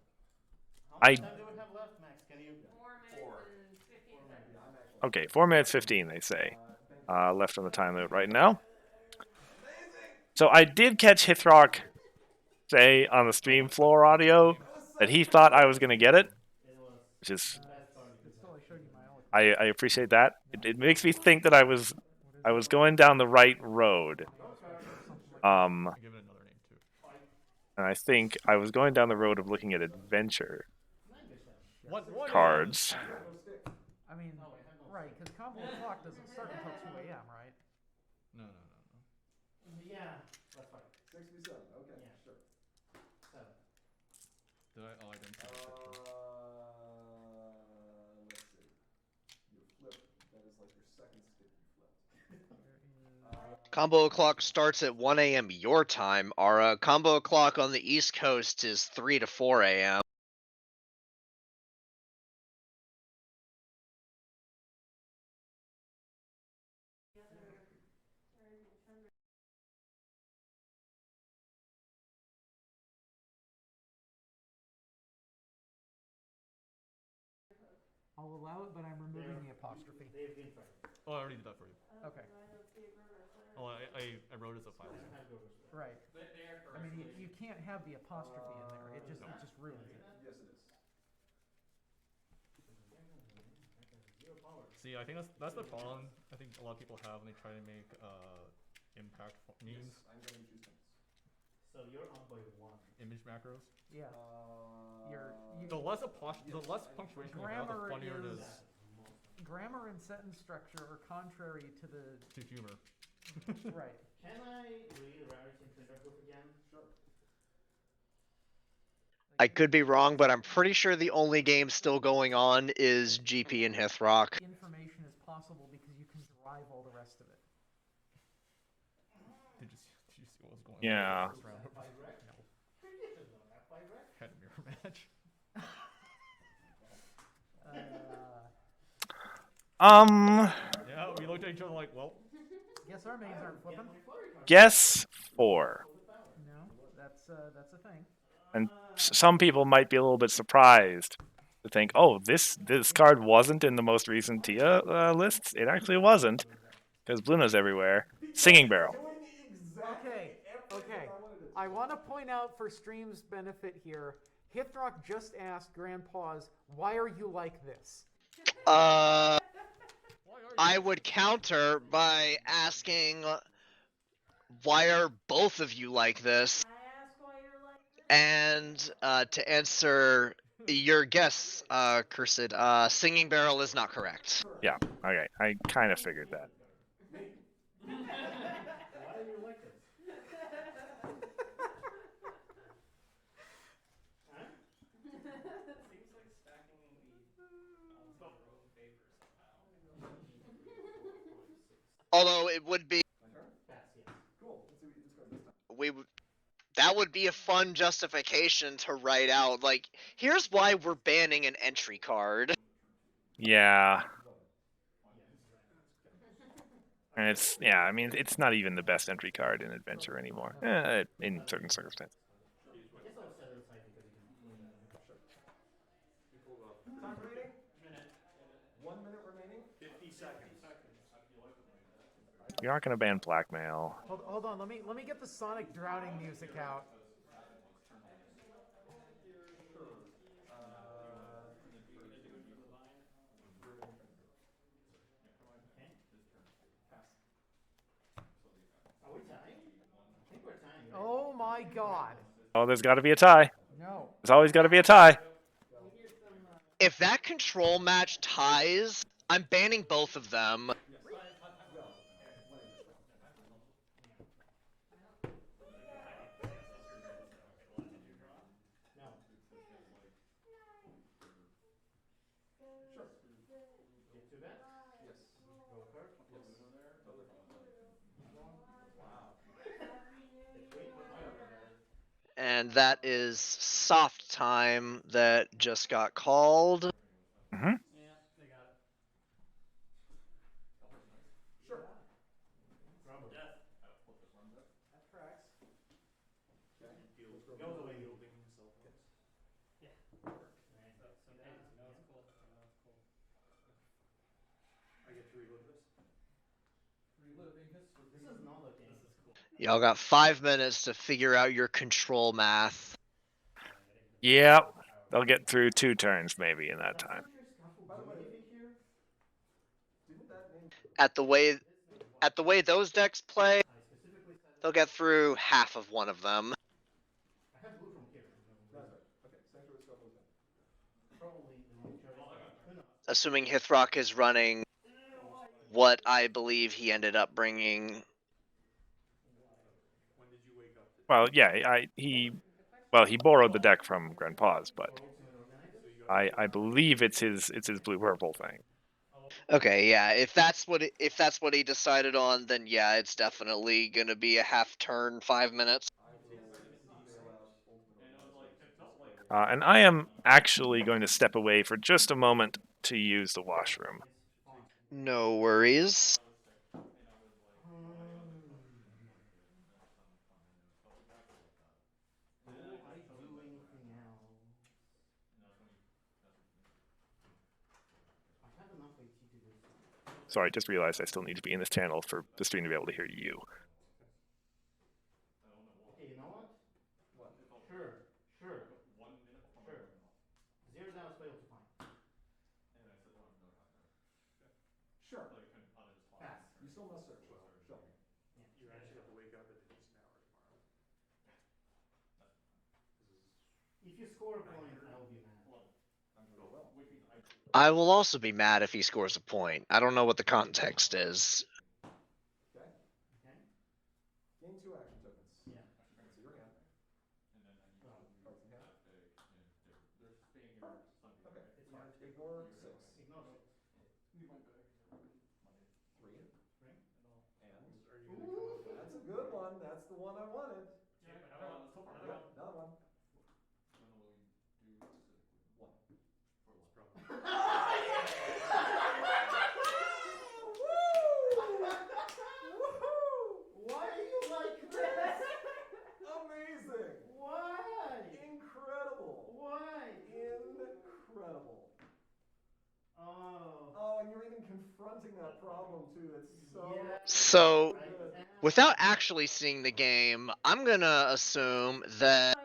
I How much time do we have left, Max? Can you? 4 minutes and 15 seconds. Okay, 4 minutes 15, they say, left on the time limit right now. So I did catch Hithrock say on the stream floor audio that he thought I was going to get it, which is, I appreciate that. It makes me think that I was going down the right road. Give it another name too. And I think I was going down the road of looking at adventure What cards. I mean, right? Because combo clock doesn't start until 2 a.m. Right? No. Yeah, that's fine. 67. Okay, Yeah. sure. 7. Did I? Oh, I didn't. Uh, Let's see. You flip. That is like your second stick you flipped. Combo clock starts at 1 a.m. your time, Ara. Combo clock on the East Coast is 3 to 4 a.m. I'll allow it, but I'm removing the apostrophe. They've been trying. Oh, I already did that for you. Okay. Oh, I wrote it as a file. Right. They are I correct. mean, you can't have the apostrophe in there. It just ruins it. Yes, it is. See, I think that's the problem. I think a lot of people have when they try to make impact memes. Yes, I'm going to choose things. So you're up by 1. Image macros. Yeah. The less punctuation you have, the Grammar funnier it is is. grammar and sentence structure are contrary to the To humor. right. Can I read Rarity and Thunderhoof again? Sure. I could be wrong, but I'm pretty sure the only game still going on is GP and Hithrock. Information is possible because you can derive all the rest of it. Did you see what was going Yeah. on? In the first round? No. Had a mirror match. Yeah, we looked at each other like, well. Guess our mains aren't flipping. Guess 4. No, that's a thing. And some people might be a little bit surprised to think, oh, this card wasn't in the most recent TIA lists. It actually wasn't, because Bluna's everywhere. Singing Barrel. Okay. I want to point out for stream's benefit here, Hithrock just asked Grandpa's, why are you like this? I would counter by asking, why are both of you like this? And to answer your guess, Cursed, Singing Barrel is not correct. Yeah, okay. I kind of figured that. Why are you like this? Huh? Seems like stacking the on your own favor somehow. Although it would be, My turn? Pass, yes. Cool. Let's see what you discard this time. that would be a fun justification to write out. Like, here's why we're banning an entry card. Yeah. And I mean, it's not even the best entry card in Adventure anymore, in certain circumstances. I guess I'll set it aside because you can. Time remaining? 1 minute remaining? 50 seconds. You're not going to ban Blackmail. Hold on, let me get the Sonic drowning music out. Are we tying? I think we're tying, right? Oh my god. Oh, there's got to be a tie. No. There's always got to be a tie. If that control match ties, I'm banning both of them. No. Get to that? Yes. Go card? Yes. Totally fine. Wow. And that is soft time that just got called. Mm-hmm. Yeah, they got it. Sure. Grumble. Death. That tracks. Okay. Go the way you Yeah. Perfect. So hey, you know it's cool. You know it's cool. I get to relive this. This is not a game. This is cool. Y'all got 5 minutes to figure out your control math. Yep. They'll get through 2 turns maybe in that time. By the way, didn't that name... At the way those decks play, they'll get through half of one of them. I have blue from here. That's right. Okay, Sanctuary Scuffle is done. Probably the wrong choice. Who knows? Assuming Hithrock is running what I believe he ended up bringing. When did you wake up? Well, yeah, he borrowed the deck from Grandpa's, but I believe it's his blue purple thing. Okay, yeah, if that's what he decided on, then yeah, it's definitely gonna be a half turn, 5 minutes. I will bail out Ultimate And I am actually going to step away for just a moment to use the washroom. No worries. Do I do anything else? sorry, just realized I still need to be in this channel for the stream to be able to hear you. Okay, you know what? What? Sure. Sure. Zero doubts fail to find. Sure. Pass. You still must search. Show me. You actually have to wake up at at least now or tomorrow. If you score a point, I will be mad. I'm sure you will. I will also be mad if he scores a point. I don't know what the context is. Okay. Okay? Gain 2 action tokens. Yeah. Cancel your hand. Cards in hand. Okay. It's hard. Ignore 6. Ignore 6. 3. 3. And Are you gonna come up with that's a good one. That's the one I wanted. Yeah, another one. Another Yep, one. another one. 1. it's probably Why are you like this? Amazing! Why? Incredible! Why? Incredible. Oh. Oh, and you're even confronting that problem too. It's so So, good. without actually seeing the game, I'm gonna assume that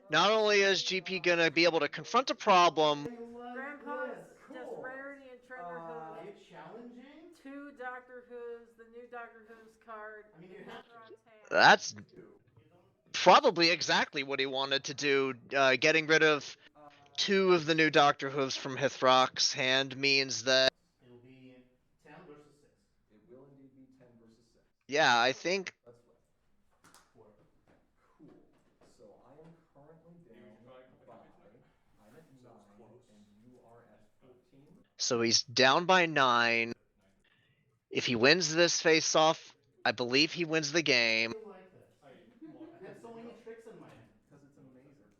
not only is GP gonna be able to confront a problem, Grandpa's Cool. just rarity and treasure Are hooves. you challenging? 2 Doctor Who's, the new Doctor Who's card. I mean, you in have Hithrock's hand. that's You don't. probably exactly what he wanted to do. Getting rid of 2 of the new Doctor Who's from Hithrock's hand means that, It'll be 10 versus 6. It will indeed be 10 versus 6. yeah, I think Let's flip. 4. Cool. So I am currently down by. I'm at 9, and you are at 14. so. He's down by 9. If he wins this face-off, I believe he wins the game. I like this. I have so many tricks in my hand. Because it's amazing.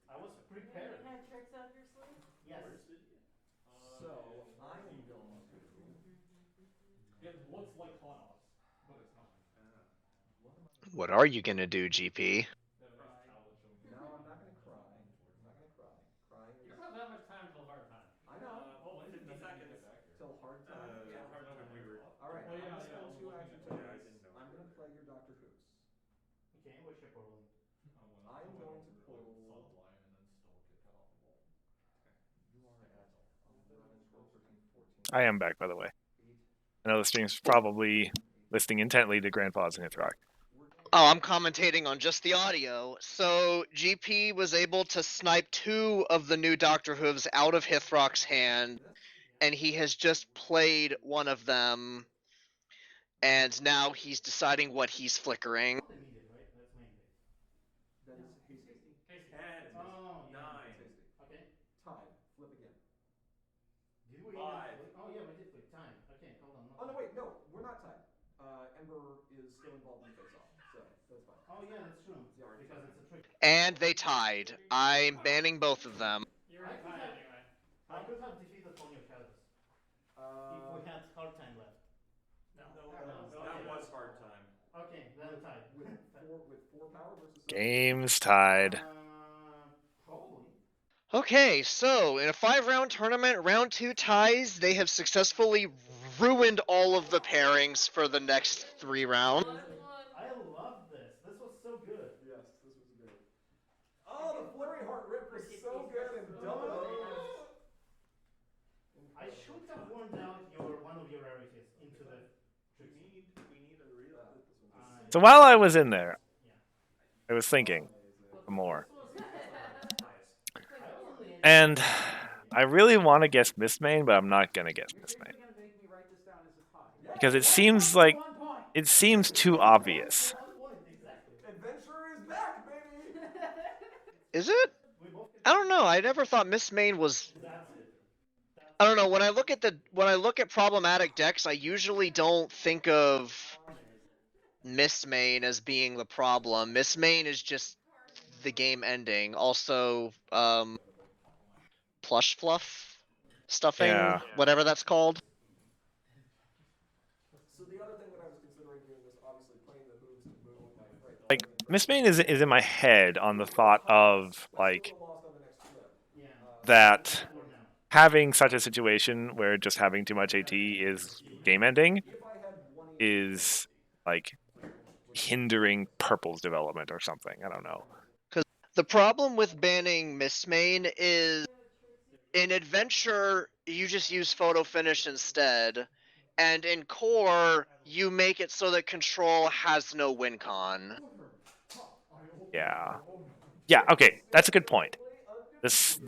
I was You prepared. had tricks up your sleeve? Yes. So I am going to. It looks like Hanos, but it's not. What are you gonna do, GP? No, I'm not going to cry. I'm not going to cry. Crying You is. don't have that much time till hard time. I know. 50 seconds. Till hard time. yeah, when we were. All right. Well, I'm yeah, going to spend yeah, 2 we're action looking at- tokens. Yeah, I didn't know. I'm going to play your Doctor Who's. Okay, what's your problem? I'm going to pull. You are at 11, 12, 13, 14. I am back, by the way. 8. I know the stream's probably listening intently to Grandpa's and Hithrock. Oh, I'm commentating on just the audio. So GP was able to snipe 2 of the new Doctor Hooves out of Hithrock's hand, and he has just played one of them, and now he's deciding what he's flickering. Not immediate, right? That's main phase. That is hasty. Casey. 10, Oh, yeah. 9, It's hasty. Okay. Tied. Flip again. Did we 5. even flip? Oh, yeah, we did flip. Time. Okay, hold on. Oh no, wait, no, we're not tied. Ember is still involved in the face-off, so that's fine. Oh, yeah, that's true. Yeah. Because it's a trick. And they tied. I'm banning both of them. You're already I could tied have- anyway. I could have defeated Pony of Shadows if we had hard time left. No. That was hard time. Okay, then tied. With 4 power versus 7. Game's tied. Probably. Okay, so in a 5-round tournament, round 2 ties, they have successfully ruined all of the pairings for the next 3 rounds. I love this. This was so good. Yes, this was great. Oh, the Flurry Heart Rip was so good and double. I should have worn out one of your rarities into the We need a real. So while I was in there, I was thinking more. And I really want to guess Miss Main, but I'm not going to guess Miss Main. Because it seems like it seems too obvious. Adventurer is back, baby. Is it? I don't know. I never thought Miss Main was. I don't know. When I look at problematic decks, I usually don't think of Miss Main as being the problem. Miss Main is just the game ending. Also, plush fluff stuffing, Yeah. whatever that's called. So the other thing that I was considering doing was obviously playing the hooves to move Like Miss Main is in my head on the thought of like lost on the next flip. that having such a situation where just having too much AT is game ending is like hindering purple's development or something. I don't know. Because the problem with banning Mistmain is in Adventure, you just use Photo Finish instead. And in Core, you make it so that Control has no win con. Yeah. Yeah, okay, that's a good point. This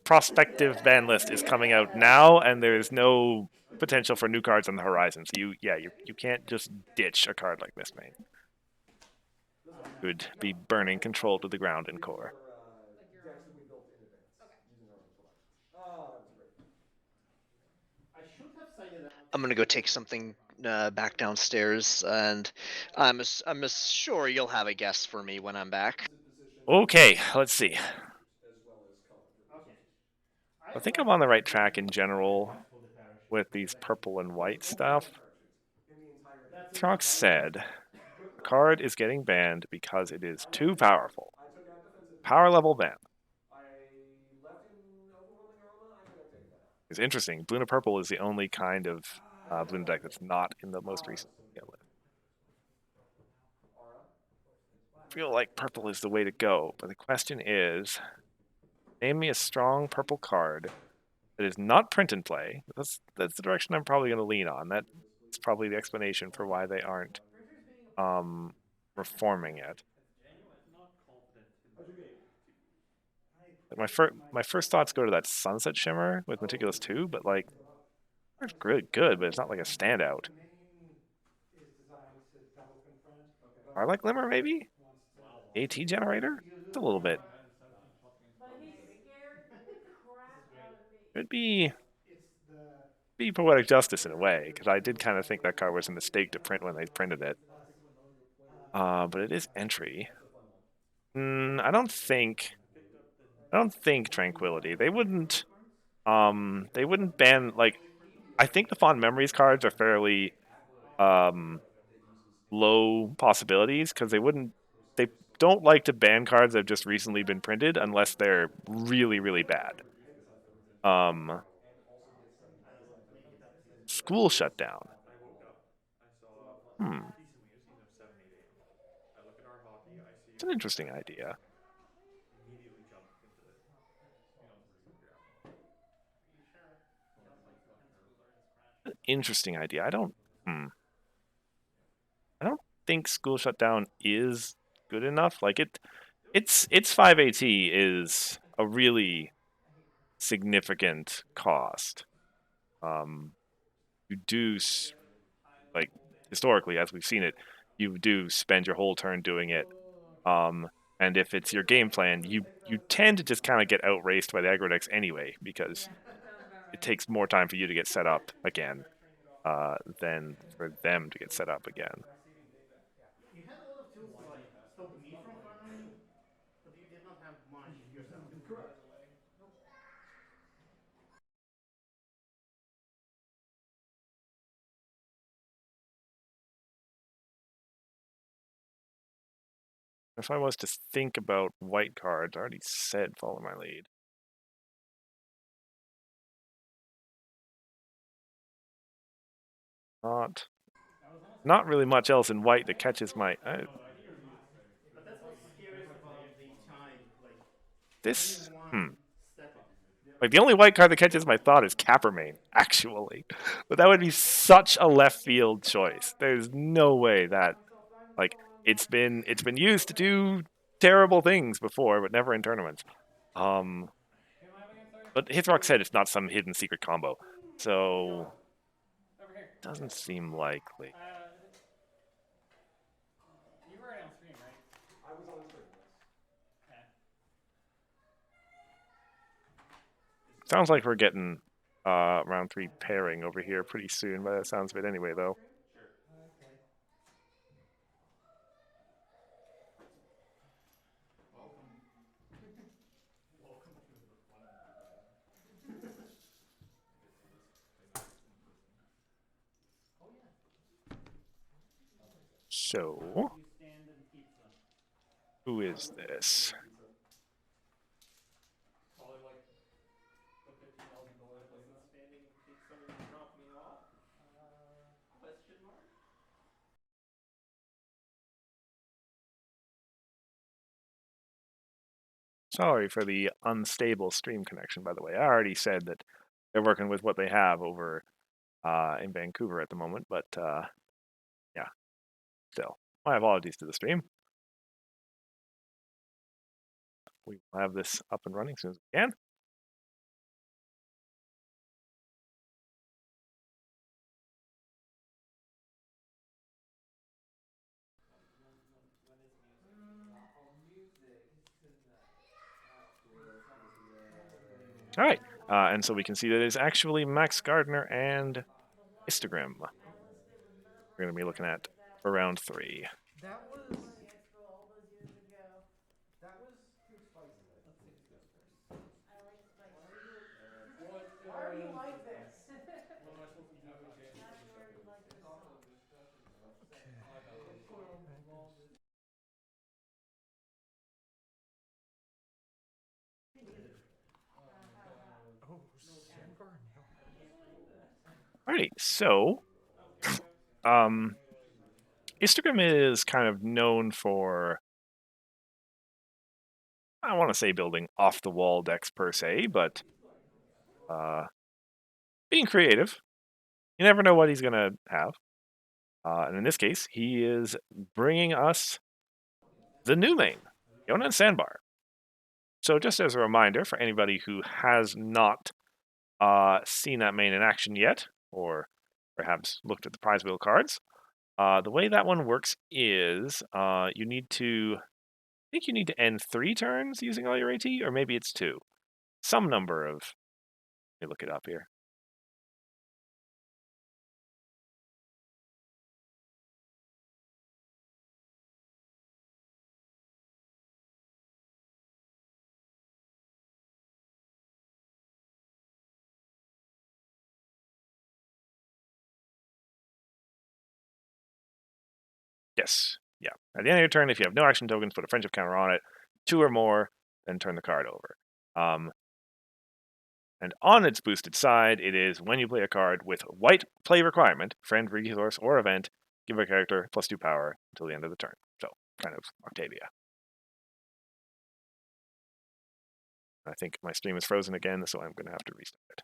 prospective ban list is coming out now, and there's no potential for new cards on the horizon. So you can't just ditch a card like Mistmain. Would be burning Control to the ground in Core. Decks that we built in advance using our own selections. Oh, that was great. I should have signed it out. I'm gonna go take something back downstairs, and I'm sure you'll have a guess for me when I'm back. Okay, let's see. As well as color. Okay. I think I'm on the right track in general with these purple and white stuff. Trox said a card is getting banned because it is too powerful. Power level ban. It's interesting. Blue and purple is the only kind of blue deck that's not in the most recent list. I feel like purple is the way to go, but the question is, name me a strong purple card that is not print and play. That's the direction I'm probably going to lean on. That's probably the explanation for why they aren't reforming it. Like my first thoughts go to that Sunset Shimmer with Meticulous 2, but like it's good, but it's not like a standout. Starlight Glimmer maybe? AT Generator? It's a little bit. But he scared the crap out of me. It'd be Poetic Justice in a way, because I did kind of think that card was a mistake to print when they printed it. But it is entry. I don't think Tranquility. They wouldn't ban like. I think the Fond Memories cards are fairly low possibilities because they don't like to ban cards that have just recently been printed unless they're really bad. School shut down. I woke up. I saw decently. It was 7, 8 a.m. I look at our hockey. I see. It's an interesting idea. Immediately jumped into it. Interesting idea. I don't think school shutdown is good enough. Like its 5AT is a really significant cost. You do like historically, as we've seen it, you do spend your whole turn doing it. And if it's your game plan, you tend to just kind of get outraced by the aggro decks anyway, because it takes more time for you to get set up again than for them to get set up again. You had a lot of tools to like stop me from farming, but you did not have much yourself. Correct. If I was to think about white cards, I already said follow my lead. Not really much else in white that catches my. But that's what's scariest about the time. Like This. Step up. Like the only white card that catches my thought is Cappermain, actually. But that would be such a left field choice. There's no way that like it's been used to do terrible things before, but never in tournaments. But Hithrock said it's not some hidden secret combo. So doesn't seem likely. You were already on stream, right? I was on stream, yes. Okay. Sounds like we're getting round 3 pairing over here pretty soon, by the sounds of it anyway, though. Sure. Okay. Welcome. Welcome to the fun and So, who is this? Probably like the $50,000 Sorry for the unstable stream connection, by the way. I already said that they're working with what they have over in Vancouver at the moment, but yeah, still. My apologies to the stream. We will have this up and running as soon as we can. All right, and so we can see that it's actually Max Gardner and Instagram we're going to be looking at for round 3. That was Expo all those years ago. too spicy. I like spicy. Why are you like this? What am I supposed to do against Now you already like this song. Oh, Sandbar? Alrighty, so Instagram is kind of known for, I want to say, building off-the-wall decks per se, but being creative. You never know what he's going to have. And in this case, he is bringing us the new main, Yona and Sandbar. So just as a reminder for anybody who has not seen that main in action yet, or perhaps looked at the prize wheel cards, the way that one works is you need to, I think you need to end 3 turns using all your AT, or maybe it's 2. Some number of, let me look it up here. Yes, yeah. At the end of your turn, if you have no action tokens, put a friendship counter on it, 2 or more, then turn the card over. And on its boosted side, it is when you play a card with white play requirement, friend, resource, or event, give a character +2 power until the end of the turn. So, kind of Octavia. I think my stream is frozen again, so I'm going to have to restart it.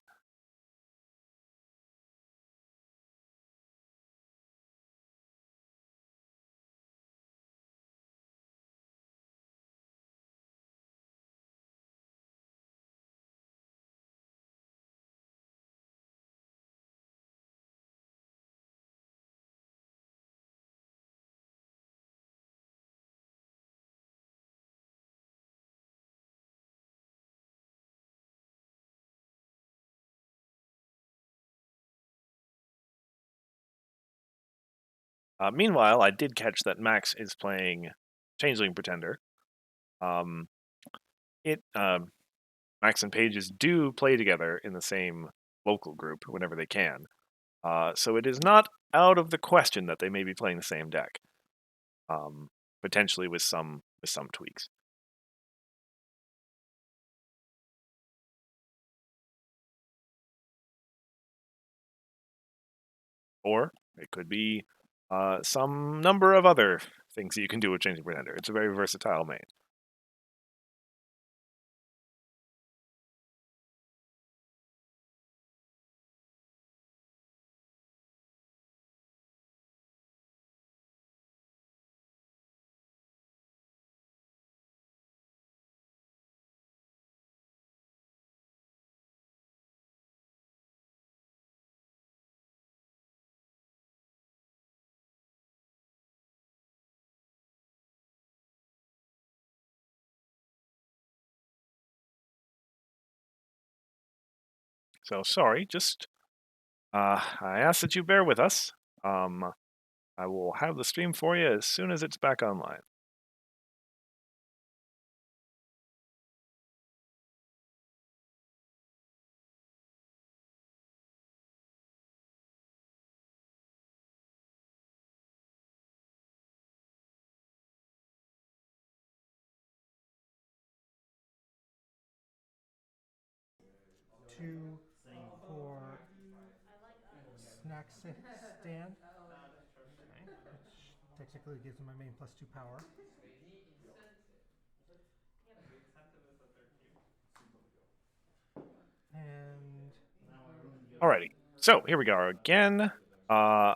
Meanwhile, I did catch that Max is playing Changeling Pretender. Max and Pages do play together in the same local group whenever they can. So it is not out of the question that they may be playing the same deck, potentially with some tweaks. Or it could be some number of other things that you can do with Changing Pretender. It's a very versatile main. So sorry, just I ask that you bear with us. I will have the stream for you as soon as it's back online. Two for snack stand, which technically gives my main +2 power. And Alrighty. So here we go again. I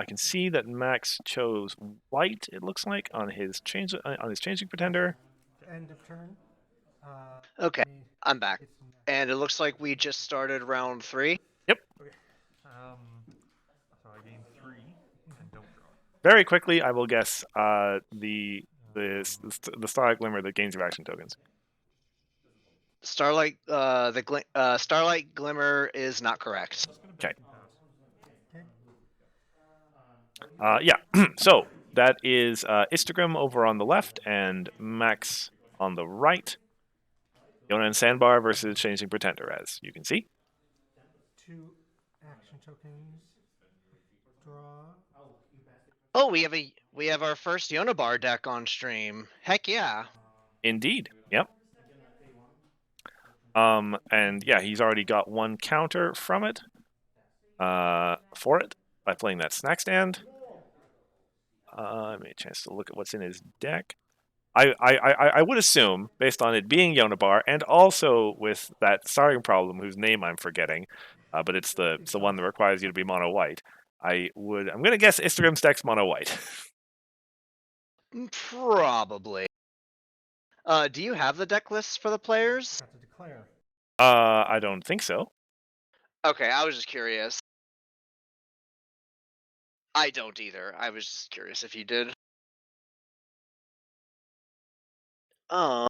can see that Max chose white. It looks like on his changing pretender. end of turn. Okay, I mean, I'm back, it's next. and it looks like we just started round 3. Yep. Okay. So I gain 3 and don't draw. Very quickly, I will guess the Starlight Glimmer that gains your action tokens. Starlight Starlight Glimmer is not correct. Okay. Okay. Yeah. So that is Instagram over on the left and Max on the right. Yona and Sandbar versus Changing Pretender, as you can see. 2 action tokens. Draw. Oh, we have our first Yonabar deck on stream. Heck yeah. Indeed. Yep. And yeah, he's already got 1 counter from it. For it by playing that snack stand. I made a chance to look at what's in his deck. I would assume, based on it being Yonabar, and also with that starting problem whose name I'm forgetting, but it's the one that requires you to be mono white. I'm gonna guess Instagram deck's mono white. Probably. Do you have the deck lists for the players? Got to declare. I don't think so. Okay, I was just curious. I don't either. I was just curious if you did. Oh.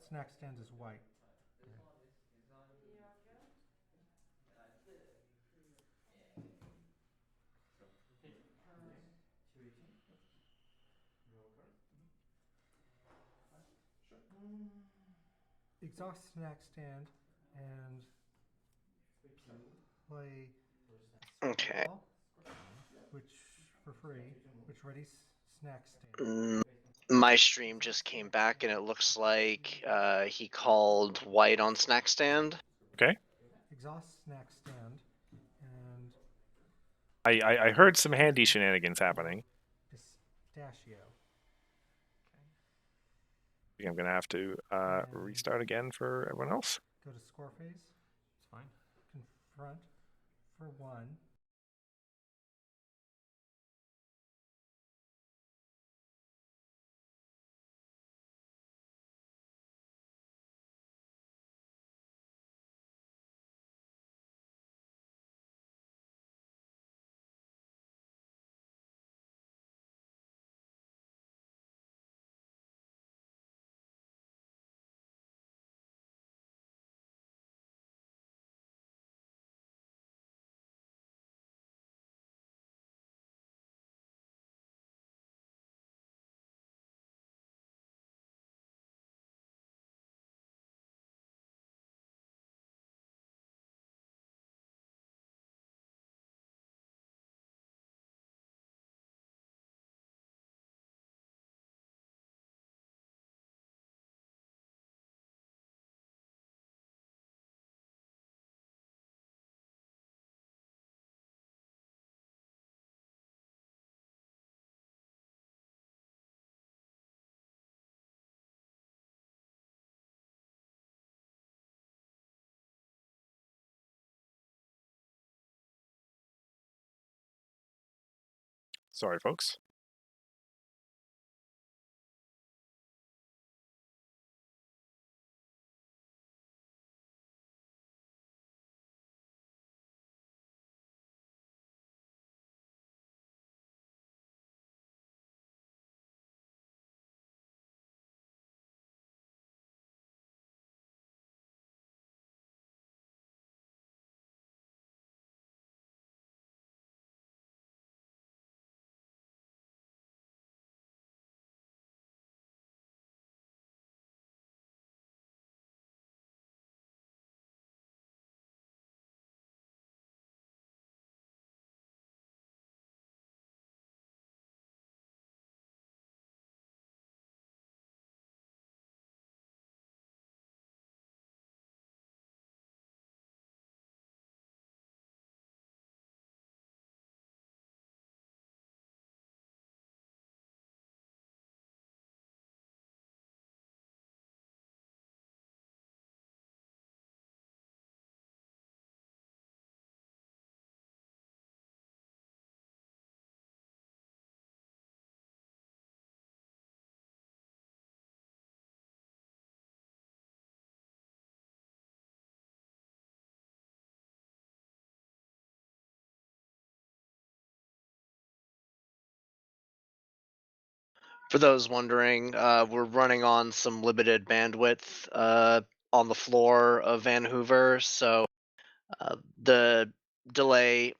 Snack stand is white. Exhaust snack stand and play Okay. which for free, which ready snack stand. My stream just came back and it looks like he called white on snack stand. Okay. Exhaust snack stand and I heard some handy shenanigans happening. pistachio. I think I'm gonna have to restart again for everyone else. Go to score phase. It's fine. Confront for 1. Sorry, folks. For those wondering, we're running on some limited bandwidth on the floor of Vanhoover, so the delay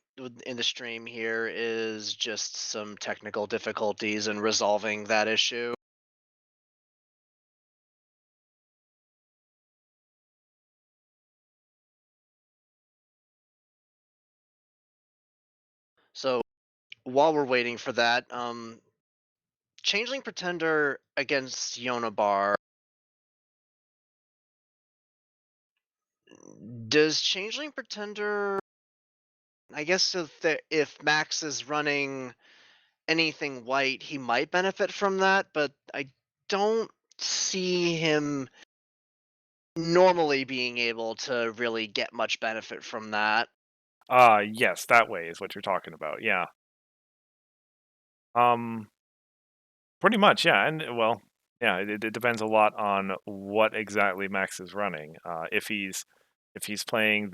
in the stream here is just some technical difficulties in resolving that issue. So while we're waiting for that, Changeling Pretender against Yonabar. Does Changeling Pretender? I guess if Max is running anything white, he might benefit from that, but I don't see him normally being able to really get much benefit from that. Yes, that way is what you're talking about. Yeah. Pretty much, yeah, and well, yeah, it depends a lot on what exactly Max is running. If he's playing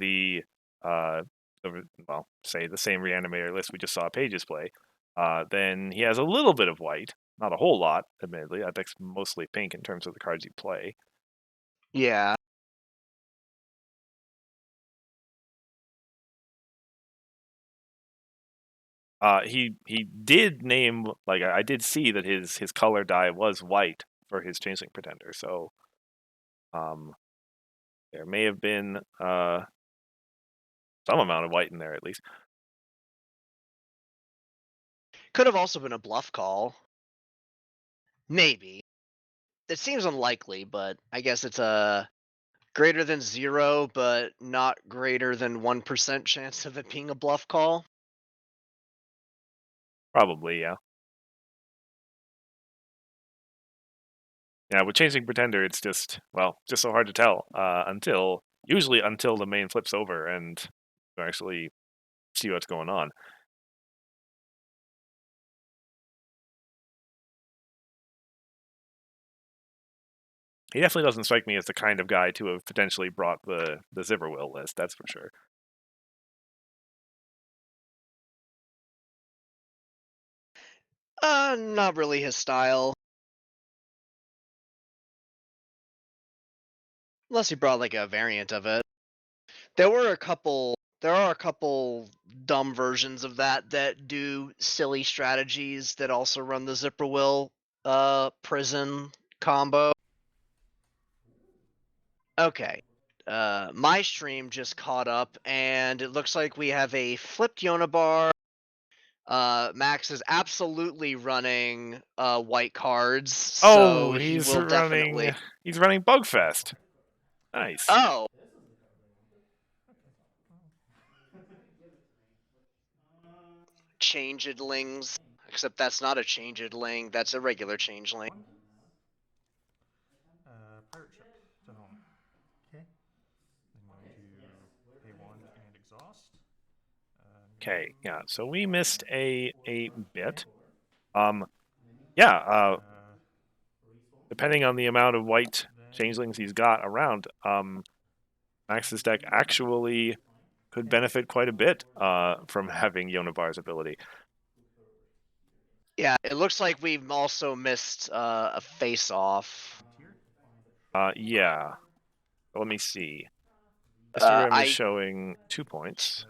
well, say the same reanimator list we just saw Pages play, then he has a little bit of white, not a whole lot, admittedly. That deck's mostly pink in terms of the cards you play. Yeah. He did name, like, I did see that his color die was white for his Changeling Pretender, so there may have been some amount of white in there at least. Could have also been a bluff call. Maybe. It seems unlikely, but I guess it's a greater than 0, but not greater than 1% chance of it being a bluff call. Probably, yeah. Yeah, with Changing Pretender, it's just so hard to tell usually until the main flips over and you actually see what's going on. He definitely doesn't strike me as the kind of guy to have potentially brought the Zipperwill list, that's for sure. Not really his style. Unless he brought like a variant of it. There are a couple dumb versions of that do silly strategies that also run the Zipperwill prison combo. Okay. My stream just caught up, and it looks like we have a flipped Yonabar. Max is absolutely running white cards, so he will definitely. He's running Bugfest. Nice. Oh. Changelings. Except that's not a changeling, that's a regular changeling. Pirate ship to home. Okay. I'm going to pay 1 and exhaust. Okay, yeah, so we missed a bit. Depending on the amount of white changelings he's got around, Max's deck actually could benefit quite a bit from having Yonabar's ability. Yeah, it looks like we've also missed a face-off. Yeah. Let me see. Mr. Rim is showing 2 points.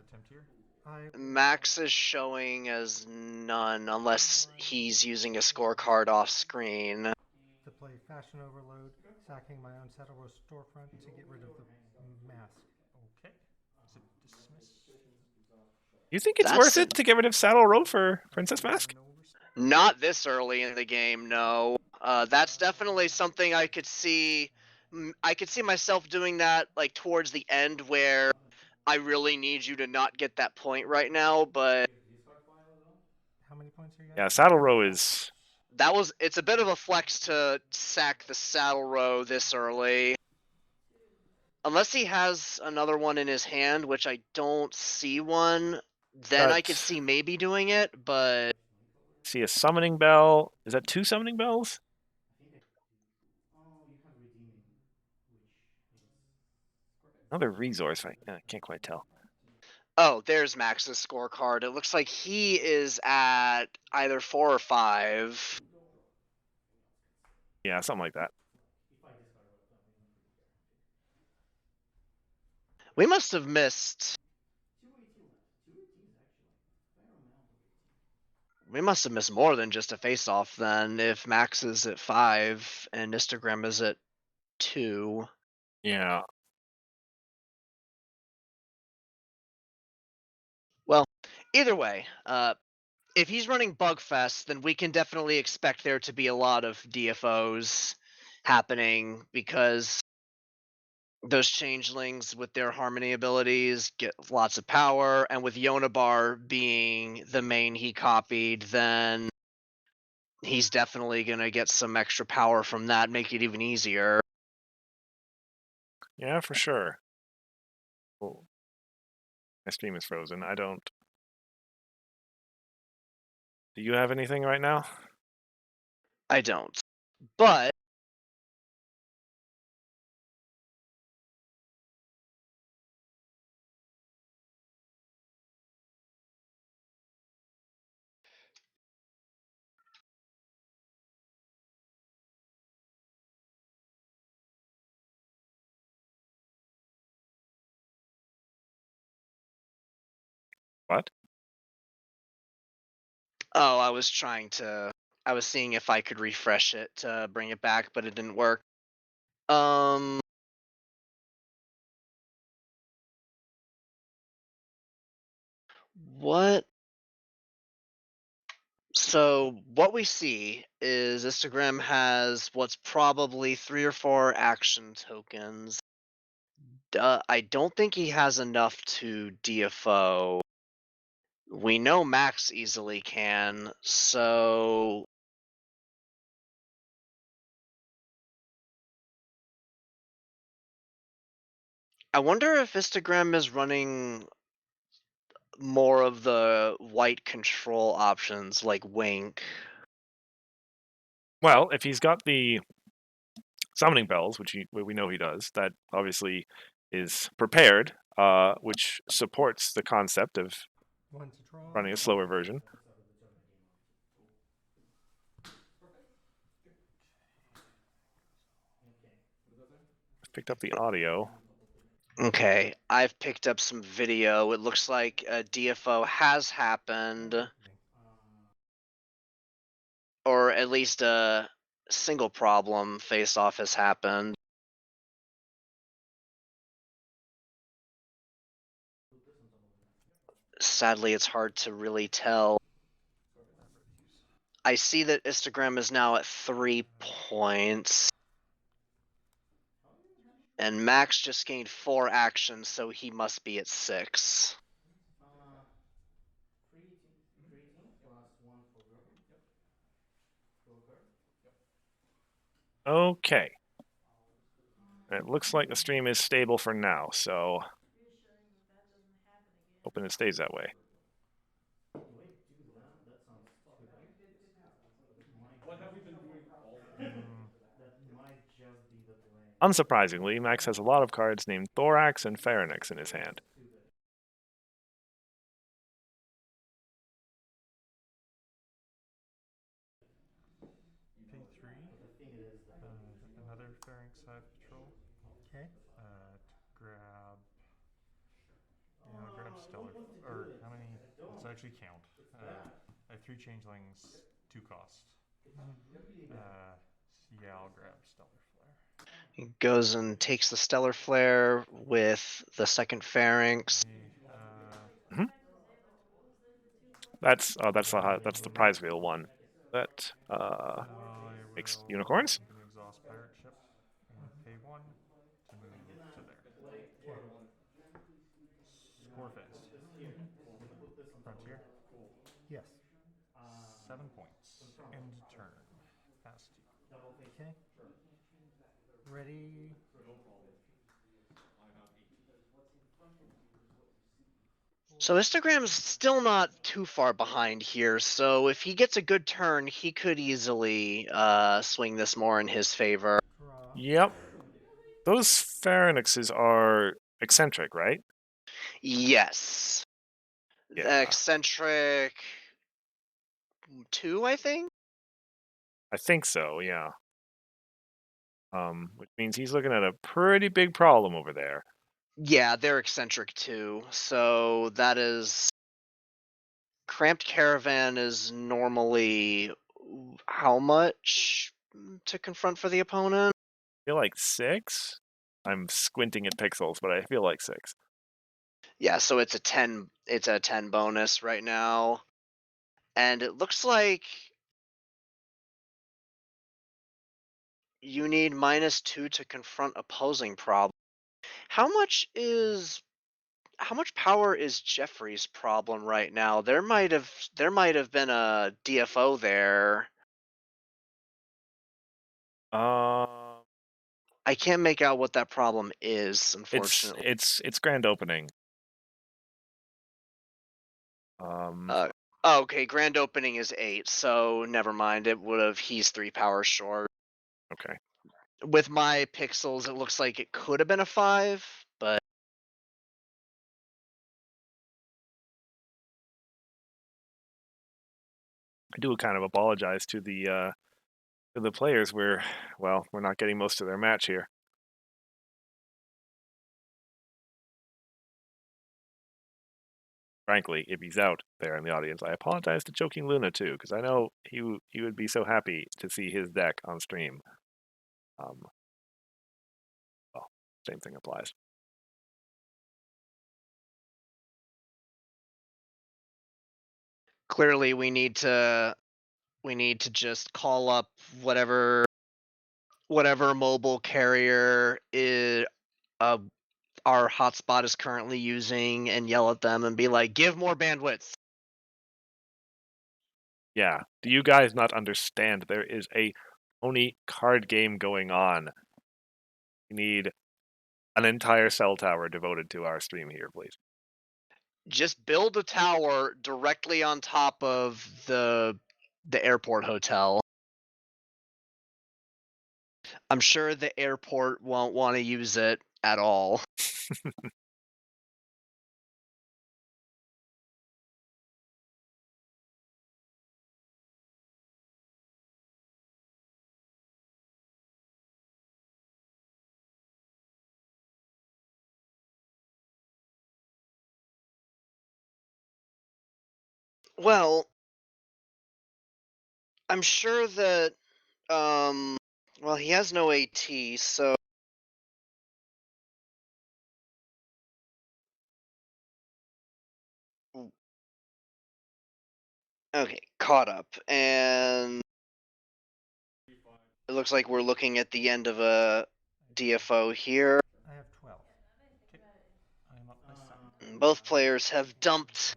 Max is showing as none, unless he's using a scorecard off screen. To play Fashion Overload, sacking my own Saddle Row storefront to get rid of the mask. Okay. Is it dismissed? You think it's worth it to get rid of Saddle Row for Princess Mask? Not this early in the game, no. That's definitely something I could see. I could see myself doing that like towards the end where I really need you to not get that point right now, but how many points are you Yeah, Saddle Row is it's a bit of a flex to sack the Saddle Row this early. Unless he has another one in his hand, which I don't see one, then I could see maybe doing it, but see a summoning bell. Is that 2 summoning bells? Another resource. I can't quite tell. Oh, there's Max's scorecard. It looks like he is at either 4 or 5. Yeah, something like that. We must have missed. We must have missed more than just a face-off then. If Max is at 5 and Instagram is at 2. Yeah. Well, either way, if he's running Bugfest, then we can definitely expect there to be a lot of DFOs happening because those changelings with their harmony abilities get lots of power, and with Yonabar being the main he copied, then he's definitely gonna get some extra power from that, make it even easier. Yeah, for sure. Oh. My stream is frozen. I don't. Do you have anything right now? I don't. But What? oh, I was seeing if I could refresh it to bring it back, but it didn't work. What? So what we see is Instagram has what's probably 3 or 4 action tokens. I don't think he has enough to DFO. We know Max easily can, so I wonder if Instagram is running more of the white control options like Wink. Well, if he's got the summoning bells, which we know he does, that obviously is prepared, which supports the concept of running a slower version. Picked up the audio. Okay, I've picked up some video. It looks like a DFO has happened, or at least a single problem face-off has happened. Sadly, it's hard to really tell. I see that Instagram is now at 3 points. And Max just gained 4 actions, so he must be at 6. Okay. It looks like the stream is stable for now, so hoping it stays that way. What have we been doing all That might just be the delay. Unsurprisingly, Max has a lot of cards named Thorax and Pharynx in his hand. P3. Another Pharynx side patrol. Okay. Grab. Yeah, I'll grab Stellar. Or how many? Let's actually count. I have 3 changelings, 2 costs. Yeah, I'll grab Stellar Flare. He goes and takes the Stellar Flare with the second Pharynx. Mm-hmm. That's the prize wheel one. That makes unicorns. I'm gonna exhaust Pirate Ship and pay 1 to move to there. Scorefest. Frontier. Yes. 7 points. End turn. Pass to you. Okay. Ready. So Instagram's still not too far behind here, so if he gets a good turn, he could easily swing this more in his favor. Yep. Those Pharynxes are eccentric, right? Yes. Yeah. Eccentric 2, I think? I think so, yeah. which means he's looking at a pretty big problem over there. Yeah, they're eccentric too. So that is cramped caravan is normally how much to confront for the opponent? I feel like 6. I'm squinting at pixels, but I feel like 6. Yeah, so it's a 10 bonus right now. And it looks like you need -2 to confront opposing problem. How much power is Jeffrey's problem right now? There might have been a DFO there. I can't make out what that problem is, unfortunately. It's grand opening. Okay, grand opening is 8, so never mind. He's 3 power short. Okay. With my pixels, it looks like it could have been a 5, but I do kind of apologize to the players. We're not getting most of their match here. Frankly, if he's out there in the audience, I apologize to Choking Luna too, because I know he would be so happy to see his deck on stream. Well, same thing applies. clearly we need to just call up whatever mobile carrier our hotspot is currently using and yell at them and be like, give more bandwidth. Yeah. Do you guys not understand there is a Oni card game going on? We need an entire cell tower devoted to our stream here, please. Just build a tower directly on top of the airport hotel. I'm sure the airport won't want to use it at all. Well, I'm sure that well, he has no AT, so okay, caught up. And it looks like we're looking at the end of a DFO here. I have 12. Okay. I am up by 7. Both players have dumped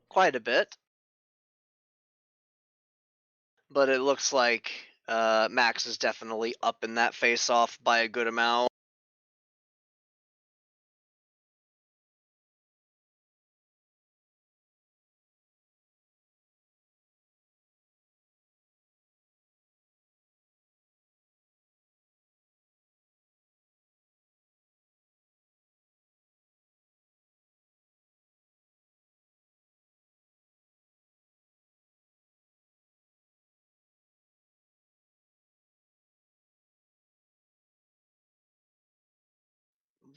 quite a bit, but it looks like Max is definitely up in that face-off by a good amount.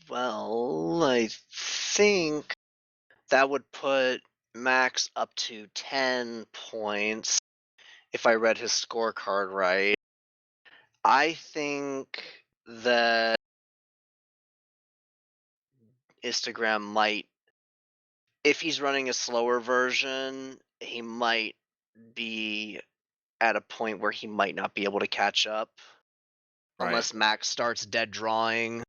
Well, I think that would put Max up to 10 points if I read his scorecard right. I think that Instagram might, if he's running a slower version, he might be at a point where he might not be able to catch up unless Max starts dead drawing.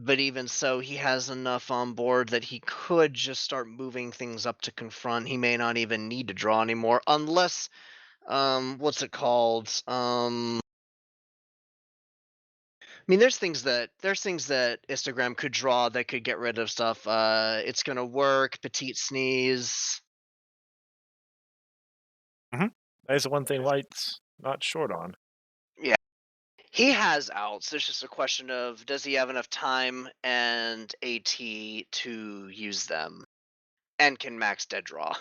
But even so, he has enough on board that he could just start moving things up to confront. He may not even need to draw anymore, unless, what's it called? I mean, there's things that Instagram could draw that could get rid of stuff. It's gonna work. Petite sneeze. That is the one thing White's not short on. Yeah, he has outs. It's just a question of does he have enough time and AT to use them, and can Max dead draw?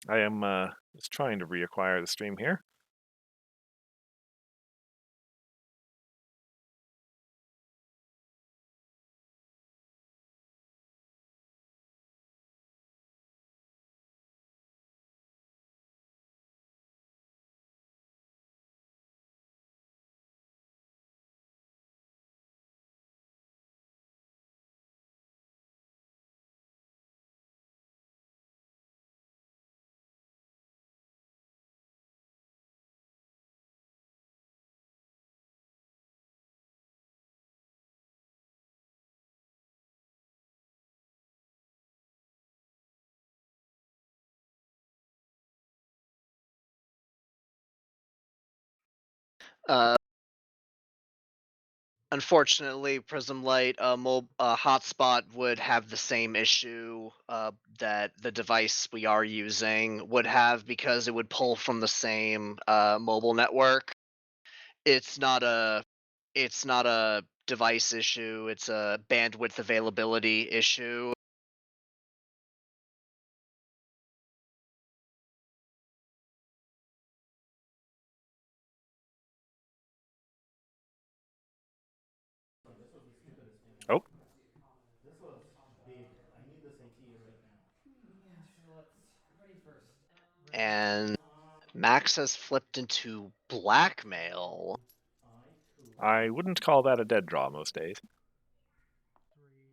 I am just trying to reacquire the stream here. Unfortunately, Prism Light hotspot would have the same issue that the device we are using would have because it would pull from the same mobile network. It's not a device issue. It's a bandwidth availability issue. Oh, This was big. I need this AT right now. Yeah, sure. Let's ready first. And Max has flipped into blackmail. I wouldn't call that a dead draw most days.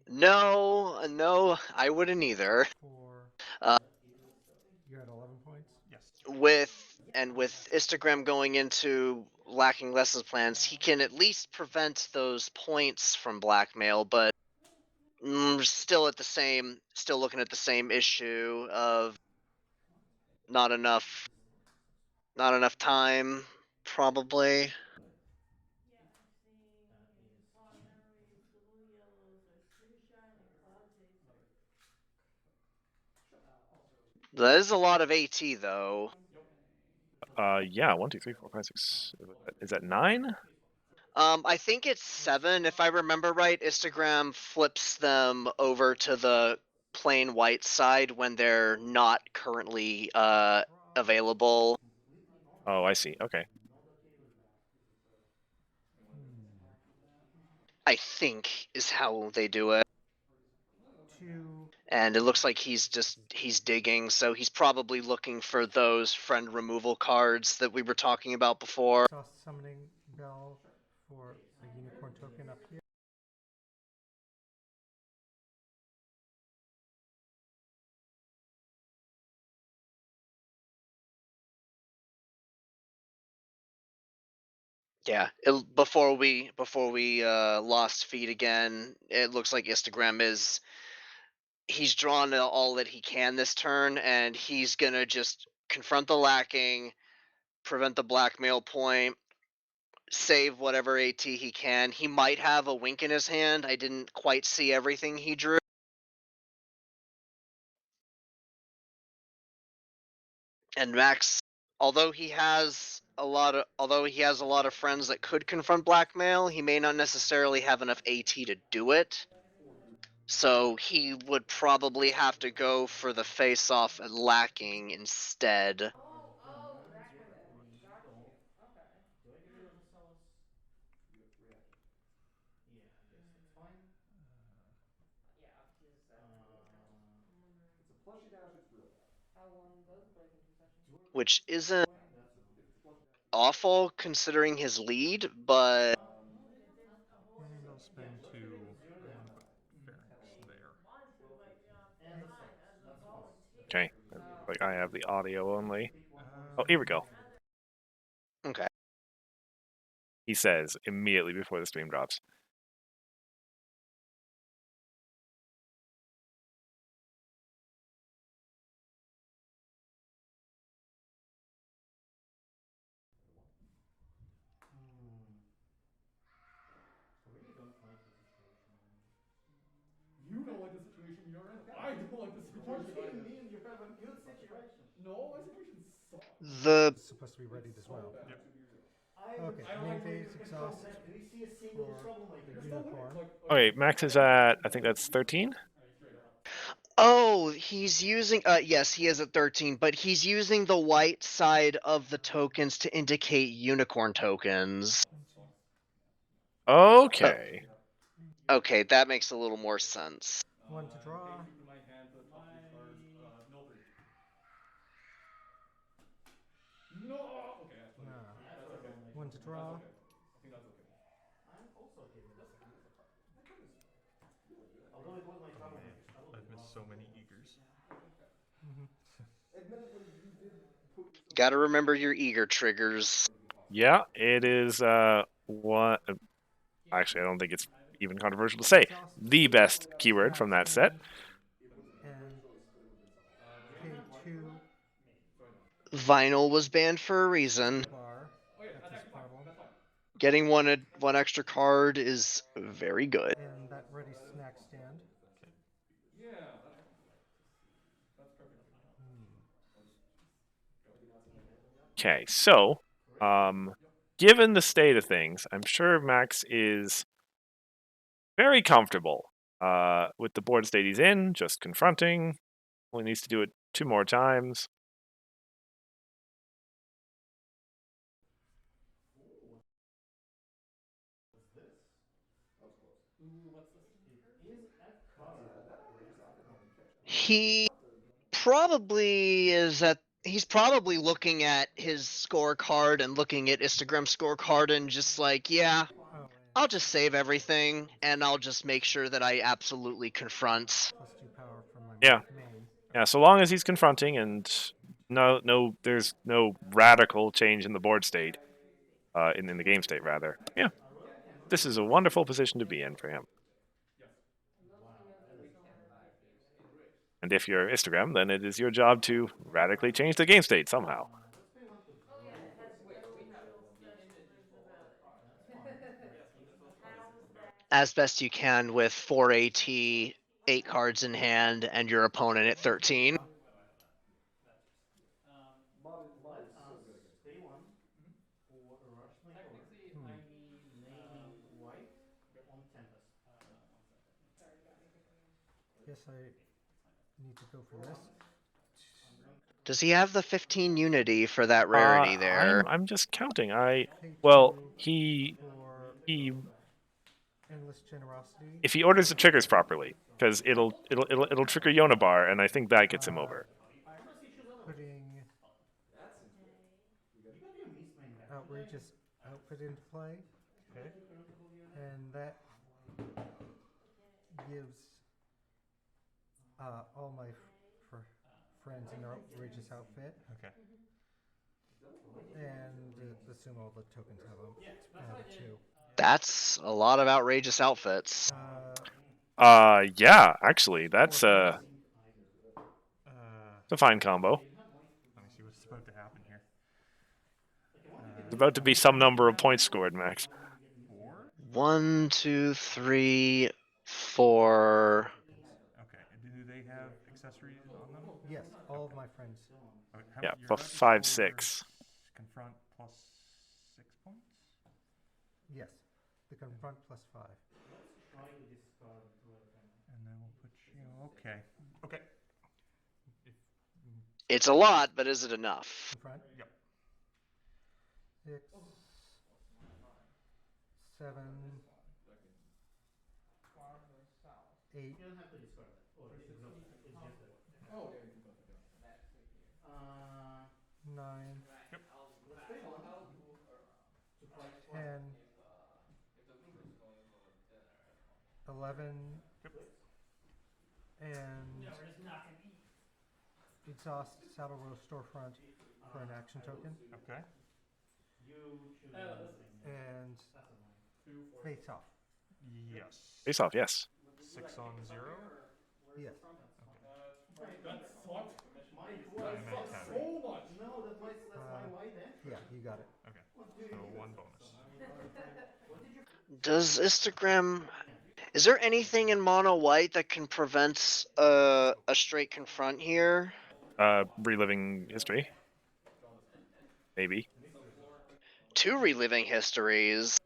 No, I wouldn't either. 4. Uh, You're at 11 points? Yes. with Instagram going into lacking lessons plans, he can at least prevent those points from blackmail, but still looking at the same issue of not enough time, probably. Yeah, I'm seeing in fog areas, the blue yellows are pretty shiny, cloud chaser. That is a lot of AT though. Yeah, 1, 2, 3, 4, 5, 6. Is that 9? I think it's 7 if I remember right. Instagram flips them over to the plain white side when they're not currently available. Oh, I see. Okay. I think is how they do it. 2. And it looks like he's digging, so he's probably looking for those friend removal cards that we were talking about before. Exhaust summoning bell for a unicorn token up here. Yeah, before we lost feed again, it looks like Instagram he's drawn all that he can this turn, and he's gonna just confront the lacking, prevent the blackmail point, save whatever AT he can. He might have a wink in his hand. I didn't quite see everything he drew. And Max, although he has a lot of friends that could confront blackmail, he may not necessarily have enough AT to do it. So he would probably have to go for the face-off and lacking instead. Oh, that kind of thing. Got you. Okay. Do I get rid of the Celis? Yeah, I guess that's fine. Yeah, because It's a plushie dash, it's real bad. how long does the break into session? Which isn't awful considering his lead, but And I'll spend 2 and put Pharynx there. Want to, but And the fine, Celis. as a That's fine. volunteer. Okay. Like I have the audio only. Oh, here we go. okay. He says immediately before the stream drops. I really don't like the situation. You don't like the situation you're in. I don't like the What situation do I'm you in. mean you have a good situation? No, my situation sucks. The It's supposed to be readied as well. Yep. Okay, main phase, exhaust Do we see a single for troublemaker? the unicorn. Okay, Max is at, I think that's 13? oh, Oh, he's using. Yes, he is at 13, but he's using the white side of the tokens to indicate unicorn tokens. Okay. Okay, that makes a little more sense. One to draw. No. Okay, I told you. No. That's okay. One to draw. That's okay. I think that's okay. I'm also okay with this. Although it was my Oh trouble man, with trouble I've with missed so many eagers. Gotta remember your eager triggers. Yeah, it is one. Actually, I don't think it's even controversial to say the best keyword from that set. And pay 2 Vinyl was banned for a reason. bar. Oh yeah, That's that's his fine. problem. That's fine. Getting one extra card is very good. And that ready snack stand. Yeah, that's fine. That's perfectly fine. Okay, so given the state of things, I'm sure Max is very comfortable with the board state he's in, just confronting. Only needs to do it 2 more times. He probably is at. He's probably looking at his scorecard and looking at Instagram's scorecard and just like, yeah, Oh, I'll just save everything and I'll just make sure that I absolutely confront. +2 power from my Yeah. main. Yeah, so long as he's confronting and there's no radical change in the board state, in the game state rather. Yeah, this is a wonderful position to be in for him. And if you're Instagram, then it is your job to radically change the game state somehow. Oh yeah, it has no real special things about it. How's that? As best you can with 4 AT, 8 cards in hand, and your opponent at 13. Let us stay one for a rush makeover. Naming white on Tempest. Guess I need to go for this. Does he have the 15 unity for that rarity there? I'm just counting. Pay Well, 2 he endless generosity. if he orders the triggers properly, because it'll trigger Yonabar, and I think that gets him over. Putting outrageous outfit into play. Okay. And that gives all my friends an outrageous outfit. Okay. And assume all the tokens have 2. That's a lot of outrageous outfits. Yeah, actually, that's a fine combo. Let me see what's about to happen here. It's about to be some number of points scored, Max. 4? 1, 2, 3, 4. Okay. Do they have accessories on them? Yes, all of my friends. Okay. Yeah, you're for about to 5, score 6. Confront plus 6 points? Yes, the confront +5. And then we'll put you. Okay. Okay. It's a lot, but is it enough? Confront. Yep. 6, 7, 8. You don't have to discard that. Or it's just that. Oh yeah, you can put it down. 9, Yep. 10, 11, Yep. and No, we're just not gonna eat. exhaust Saddle Row storefront for an action token. Okay. And face off. Yes. Face off, yes. 6 on 0. Yes. That sucked. My That sucked so much. No, that's my white Yeah, you got it. Okay. So 1 bonus. Does Instagram... Is there anything in mono white that can prevent a straight confront here? Reliving history. Maybe. 2 reliving histories.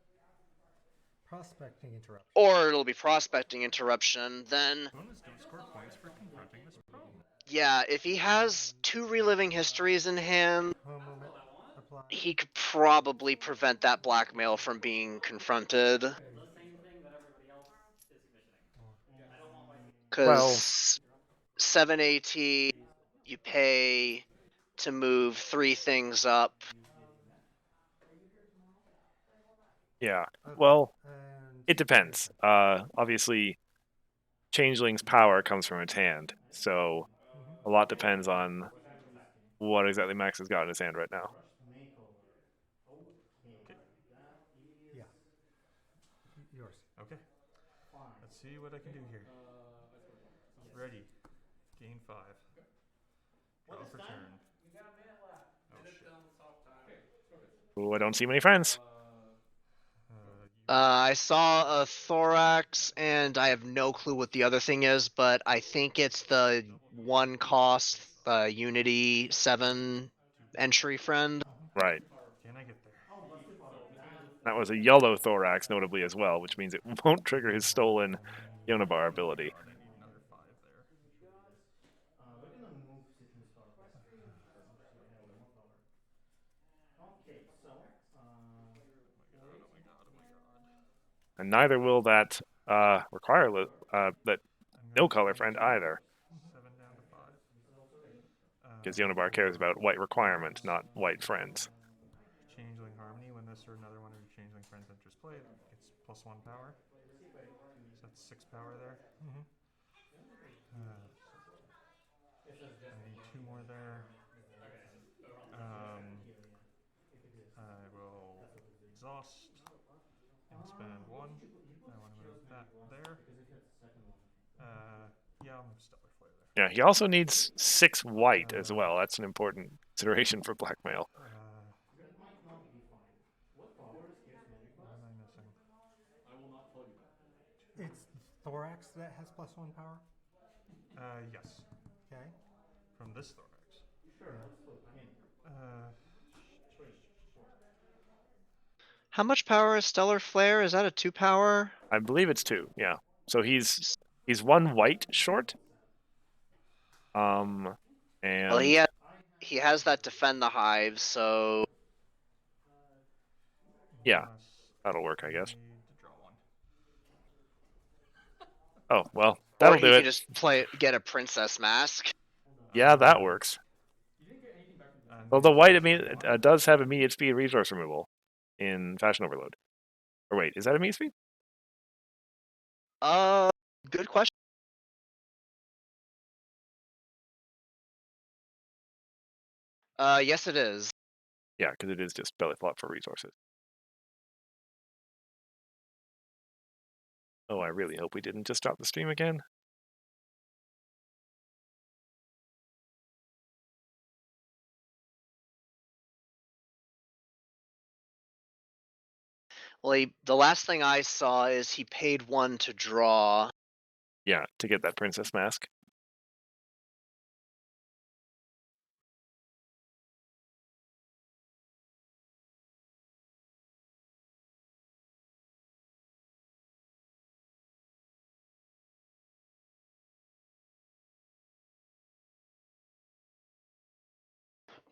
Prospecting interruption. Or it'll be prospecting interruption, then... Bonus don't score points for confront. confronting this problem. Yeah, if he has 2 reliving histories in hand, Moment. Apply. he could probably prevent that blackmail from being confronted. The same thing that everybody else is commissioning. I don't want my. Because 7 AT, you pay to move 3 things up. Yeah. Well, And it depends. Obviously, Changeling's power comes from its hand, so a lot depends on what exactly Max has got in his hand right now. yeah. Yours. Okay. Let's see what I can do here. Ready. Gain 5. Draw for turn. Oh shit. Ooh, I don't see many friends. I saw a thorax, and I have no clue what the other thing is, but I think it's the 1 cost Unity 7 entry friend. Right. Can I get there? That was a yellow thorax, notably as well, which means it won't trigger his stolen Yonabar ability. God, I need another 5 there. We're gonna move Citron Star West. Okay, so Oh my god. And neither will that require that no color friend either, 7 down to 5. because Yonabar cares about white requirement, not white friends. Changeling Harmony. When this or another one of your Changeling friends enters play, it gets +1 power. So that's 6 power there. I need 2 more there. I will exhaust and spend 1. I want to move that there. Yeah, I'll move Stellar Flare there. Yeah, he also needs 6 white as well. That's an important consideration for blackmail. What am I missing? It's Thorax that has +1 power? Yes. Okay. From this Thorax. sure, How much power is Stellar Flare? Is that a 2 power? I believe it's 2. Yeah. So he's 1 white short. And Well, he has that defend the hive, so yeah, that'll work, I guess. Need to draw 1. Oh well, or that'll he do could it. just get a princess mask. Yeah, that works. Well, the white does have immediate speed resource removal in Fashion Overload. Or wait, is that immediate speed? Good question. Yes, it is. Yeah, because it is just belly flop for resources. Oh, I really hope we didn't just stop the stream again. Well, the last thing I saw is he paid 1 to draw. Yeah, to get that princess mask.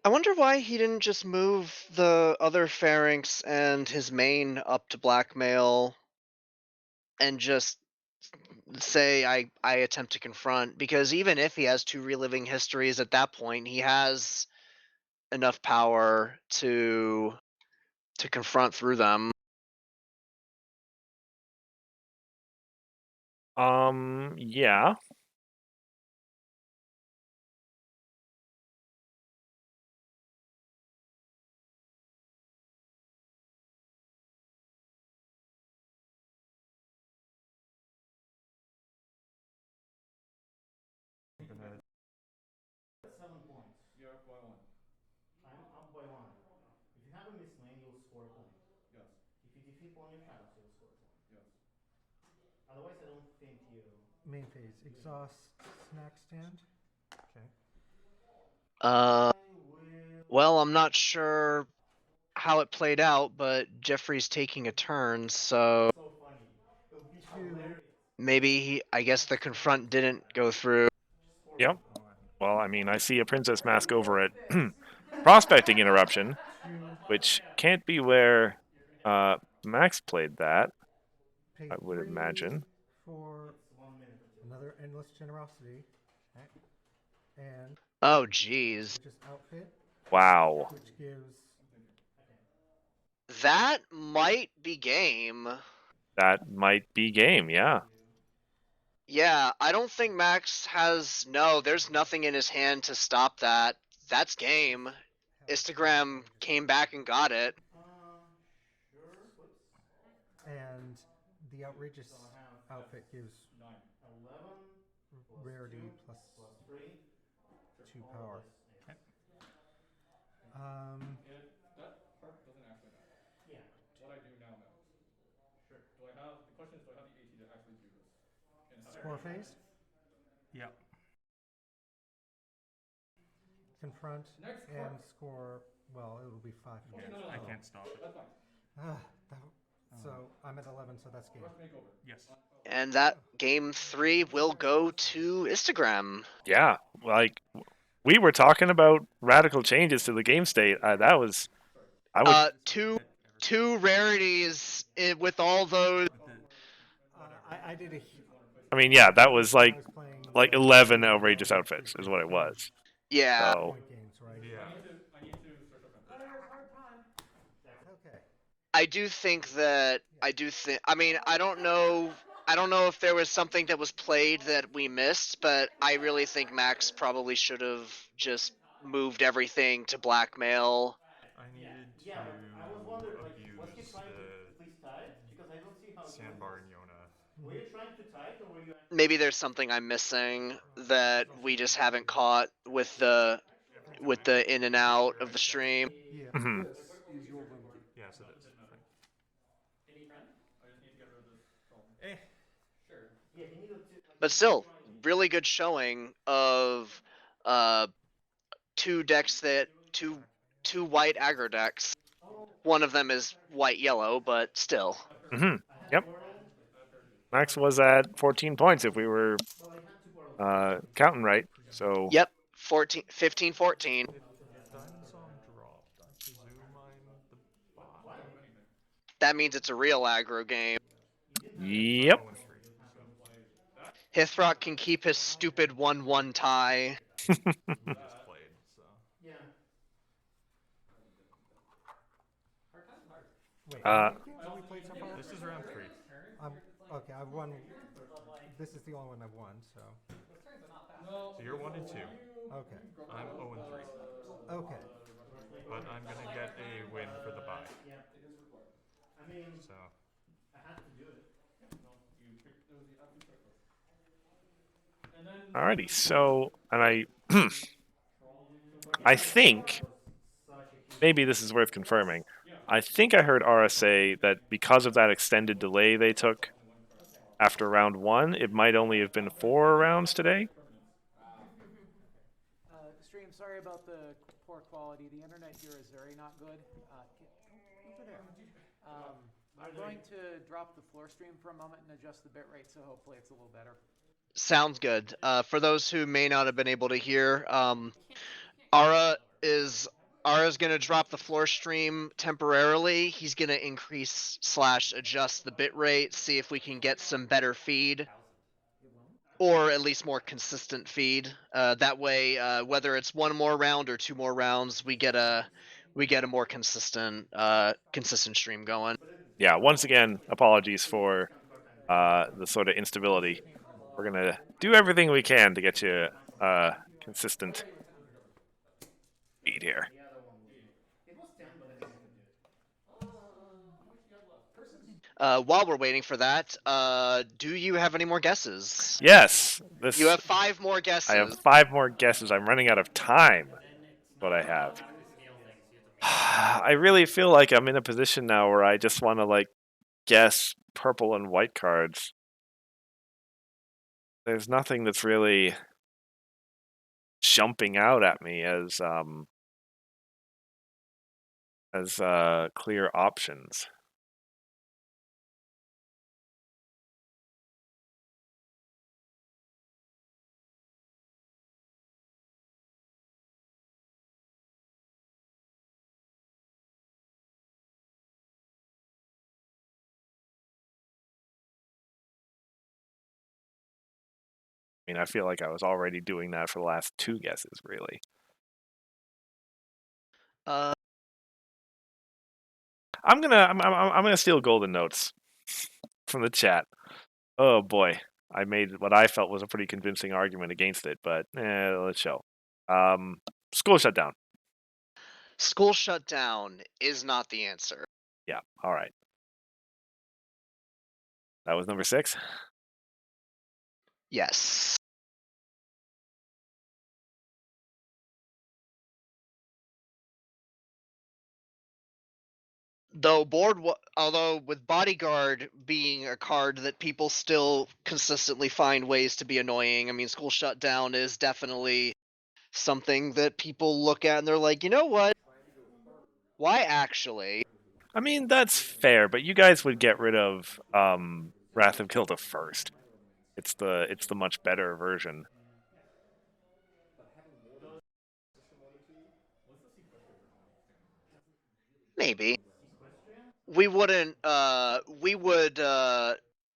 I wonder why he didn't just move the other pharynx and his main up to blackmail and just say I attempt to confront, because even if he has 2 reliving histories at that point, he has enough power to confront through them. Yeah. That's 7 points. You're up by 1. I'm up by 1. If you have a miss lane, you'll score a point. Yes. If you defeat one of your tiles, you'll score a point. Yes. Otherwise, I don't think you. Main phase. Exhaust snack stand. Okay. Well, I'm not sure how it played out, but Jeffrey's taking a turn, so So funny. It'll be hilarious. maybe I guess the confront didn't go through. Yep. Well, I mean, I see a princess mask over at Prospecting Interruption, which can't be where Max played that, Pay I would 3 imagine. for another endless generosity. Okay. And Oh, jeez. which is outfit, Wow. which gives That might be game. That might be game, yeah. Yeah, I don't think Max has. No, there's nothing in his hand to stop that. That's game. Instagram came back and got it. and the outrageous outfit gives rarity plus 2 power. Okay. That part doesn't actually matter. Yeah. What I do now matters. Sure. The question is, do I have the AT to actually do this? Score phase. Yeah. Confront Next and card. score. Well, it'll be 5. Okay, no, I can't stop it. That's fine. So I'm at 11, so that's game. Rough makeover. Yes. And that game 3 will go to Instagram. Yeah, like we were talking about radical changes to the game state. That was, I would. Two rarities with all those. I did a. I mean, yeah, that was I like was playing 11 outrageous outfits is what it was. Yeah. So point games, right? Yeah. I need to search up answers. Players hard time. Okay. I do think that I mean, I don't know if there was something that was played that we missed, but I really think Max probably should have just moved everything to blackmail. I needed to Yeah, but I was wondering, like, was he abuse trying to the at least tie it? Because I don't see how. sandbar and Yona. Were you trying to tie it, or were you? Maybe there's something I'm missing that we just haven't caught with the in and out of the stream. Yeah, Mhm. this is your limit. Yes, it is. Any friend? I just need to get rid of this problem. Sure. Yeah, he needed to. But still, really good showing of uh two decks that two white aggro decks. One of them is white yellow, but still. hmm Yep. Max was at 14 points if we were counting right. So Yep, 14, 15, 14. Diamond Song dropped. I presume I'm the bot. That means it's a real aggro game. yep. Hithrock can keep his stupid 1-1 tie. He just played, so. Yeah. Wait, Uh, how many games have we played so far? This is round 3. Okay, I've won. This is the only one I've won, so. So you're 1 and 2. Okay. I'm 0 and 3. Okay. But I'm gonna get a win for the bye. Yeah. I mean, So I had to do it. alrighty. So, and I think maybe this is worth confirming. I think I heard Ara say that because of that extended delay they took after round 1, it might only have been 4 rounds today. Stream, sorry about the poor quality. The internet here is very not good. Over there. I'm going to drop the floor stream for a moment and adjust the bitrate, so hopefully it's a little better. Sounds good. For those who may not have been able to hear, Ara's gonna drop the floor stream temporarily. He's gonna increase / adjust the bitrate, see if we can get some better feed, or at least more consistent feed. That way, whether it's one more round or 2 more rounds, we get a more consistent stream going. Yeah. Once again, apologies for the sort of instability. We're gonna do everything we can to get you consistent feed here. While we're waiting for that, do you have any more guesses? Yes. You have 5 more guesses. I have 5 more guesses. I'm running out of time. What I have. I really feel like I'm in a position now where I just want to like guess purple and white cards. There's nothing that's really jumping out at me as clear options. I mean, I feel like I was already doing that for the last two guesses, really. Uh, I'm gonna steal golden notes from the chat. Oh boy, I made what I felt was a pretty convincing argument against it, but let's show. Um, School shut down. school shut down is not the answer. Yeah, all right. That was number 6. Yes. Although with bodyguard being a card that people still consistently find ways to be annoying, I mean, school shutdown is definitely something that people look at and they're like, you know what? Why actually? I mean, that's fair, but you guys would get rid of Wrath of Kilda first. It's the much better version. Maybe we would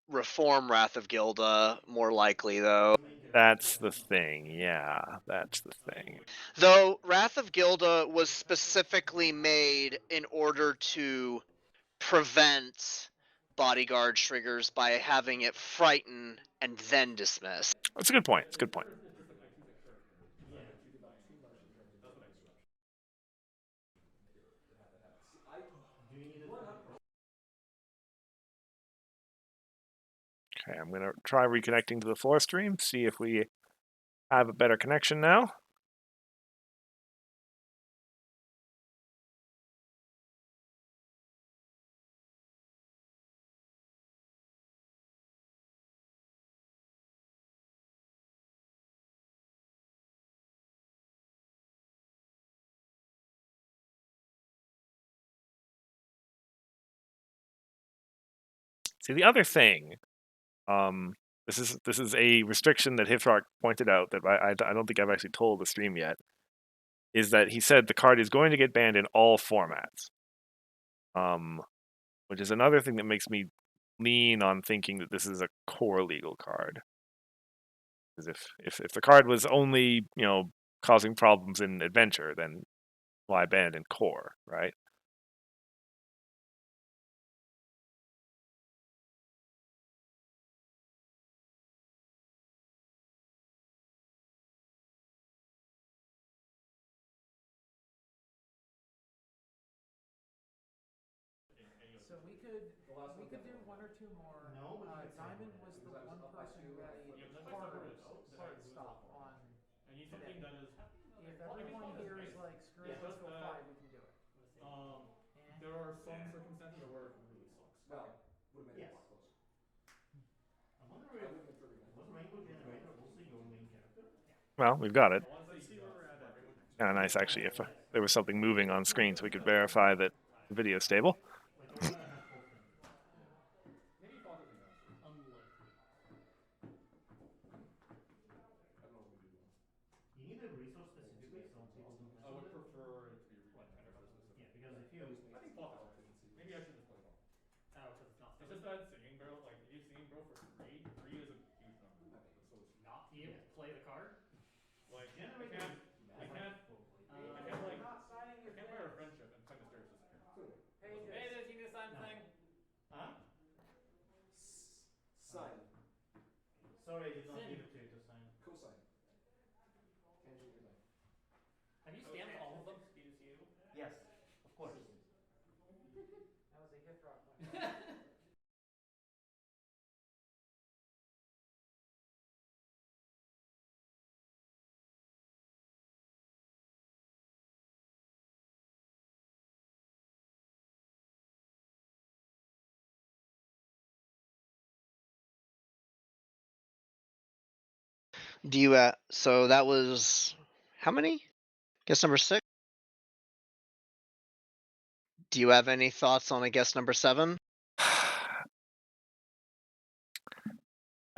reform Wrath of Gilda more likely though. That's the thing. Yeah, that's the thing. Though Wrath of Gilda was specifically made in order to prevent bodyguard triggers by having it frighten and then dismiss. That's a good point. It's a good point. Okay, I'm gonna try reconnecting to the floor stream, see if we have a better connection now. See, the other thing, this is a restriction that Hifrock pointed out that I don't think I've actually told the stream yet, is that he said the card is going to get banned in all formats. Which is another thing that makes me lean on thinking that this is a core legal card. Because if the card was only, causing problems in adventure, then why ban it in core, right? So we could do one or two more. No, but you could say Diamond more. was the one person who made hard stop on I need today. something that is. If everyone here is like, screw it, Yeah, let's just go that- 5, we can do it. There are some circumstances where it really sucks. Well, would have made Yes. it a lot closer. I wonder if was Rainbow Generator also your main character? Well, we've got it. Let's see where we're at. Kind of nice, actually, if there was something moving on screen so we could verify that the video is stable. Like Arena has both things. Maybe possibly not. Unlikely. I don't know what we do. You need a resource specifically so people don't mess I would with it. prefer it to be kind of specific. Yeah, because if you I think pot is okay. Maybe I should just play pot. Oh, because it's not. It's just that singing barrel, like if you singing barrel for three is a huge number. So it's Not be able to play the card? like Generator I can't like not signing I can't fire a friendship and play Mysterious Disappear. Hey, there's you need to sign the thing. Huh? Sign. Sorry, I did not Sin. give it to you to sign. Cosine. Kanji good night. Have you stamped all of them? Yes, of course. That was a hit rock moment. Do you so that was how many? Guess number 6. Do you have any thoughts on a guess number 7? I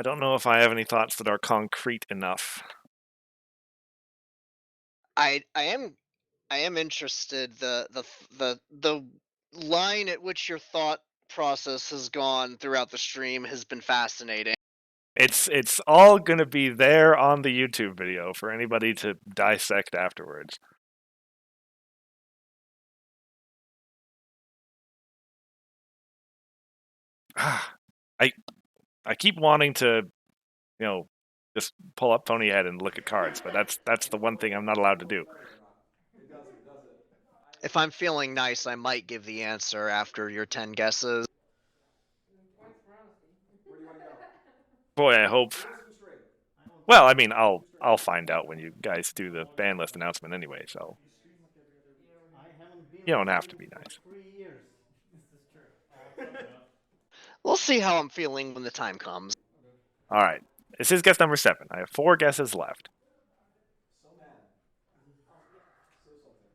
don't know if I have any thoughts that are concrete enough. I am interested. The line at which your thought process has gone throughout the stream has been fascinating. It's all gonna be there on the YouTube video for anybody to dissect afterwards. I I keep wanting to, just pull up Ponyhead and look at cards, but that's the one thing I'm not allowed to do. If I'm feeling nice, I might give the answer after your 10 guesses. Points for honesty. Where do you want to go? Boy, I hope. Well, I mean, I'll find out when you guys do the ban list announcement anyway, so I haven't been you don't on have to be Vanhoover nice. for 3 years. This is true. We'll see how I'm feeling when the time comes. All right, this is guess number 7. I have 4 guesses left.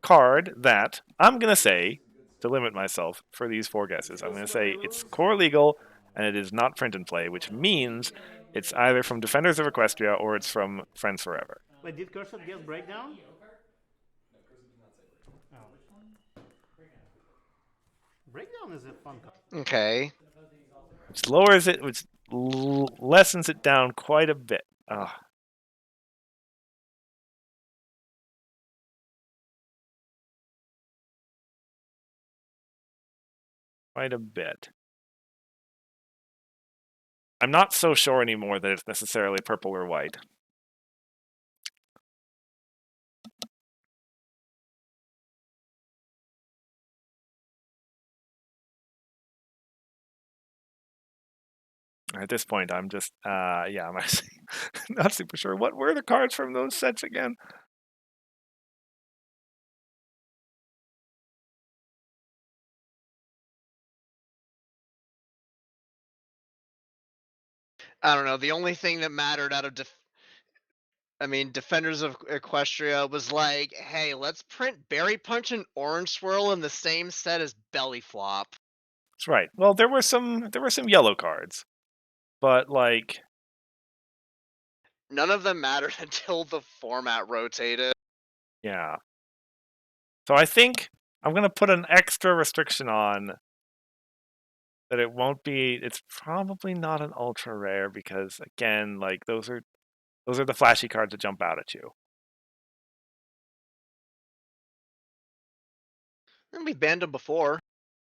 Card that I'm gonna say, to limit myself for these 4 guesses, I'm gonna say it's core legal and it is not print and play, which means it's either from Defenders of Equestria or it's from Friends Forever. Wait, did Cursed guess Breakdown? Oh. Breakdown is a fun card. Okay. Which lowers it, which lessens it down quite a bit. Quite a bit. I'm not so sure anymore that it's necessarily purple or white. At this point, I'm just, yeah, I'm actually not super sure. What were the cards from those sets again? I don't know. The only thing that mattered out of Defenders of Equestria was like, hey, let's print Berry Punch and Orange Swirl in the same set as Belly Flop. That's right. Well, there were some yellow cards, but like none of them mattered until the format rotated. Yeah. So I think I'm gonna put an extra restriction on that it won't be. It's probably not an ultra rare because again, like those are the flashy cards that jump out at you. And we banned them before.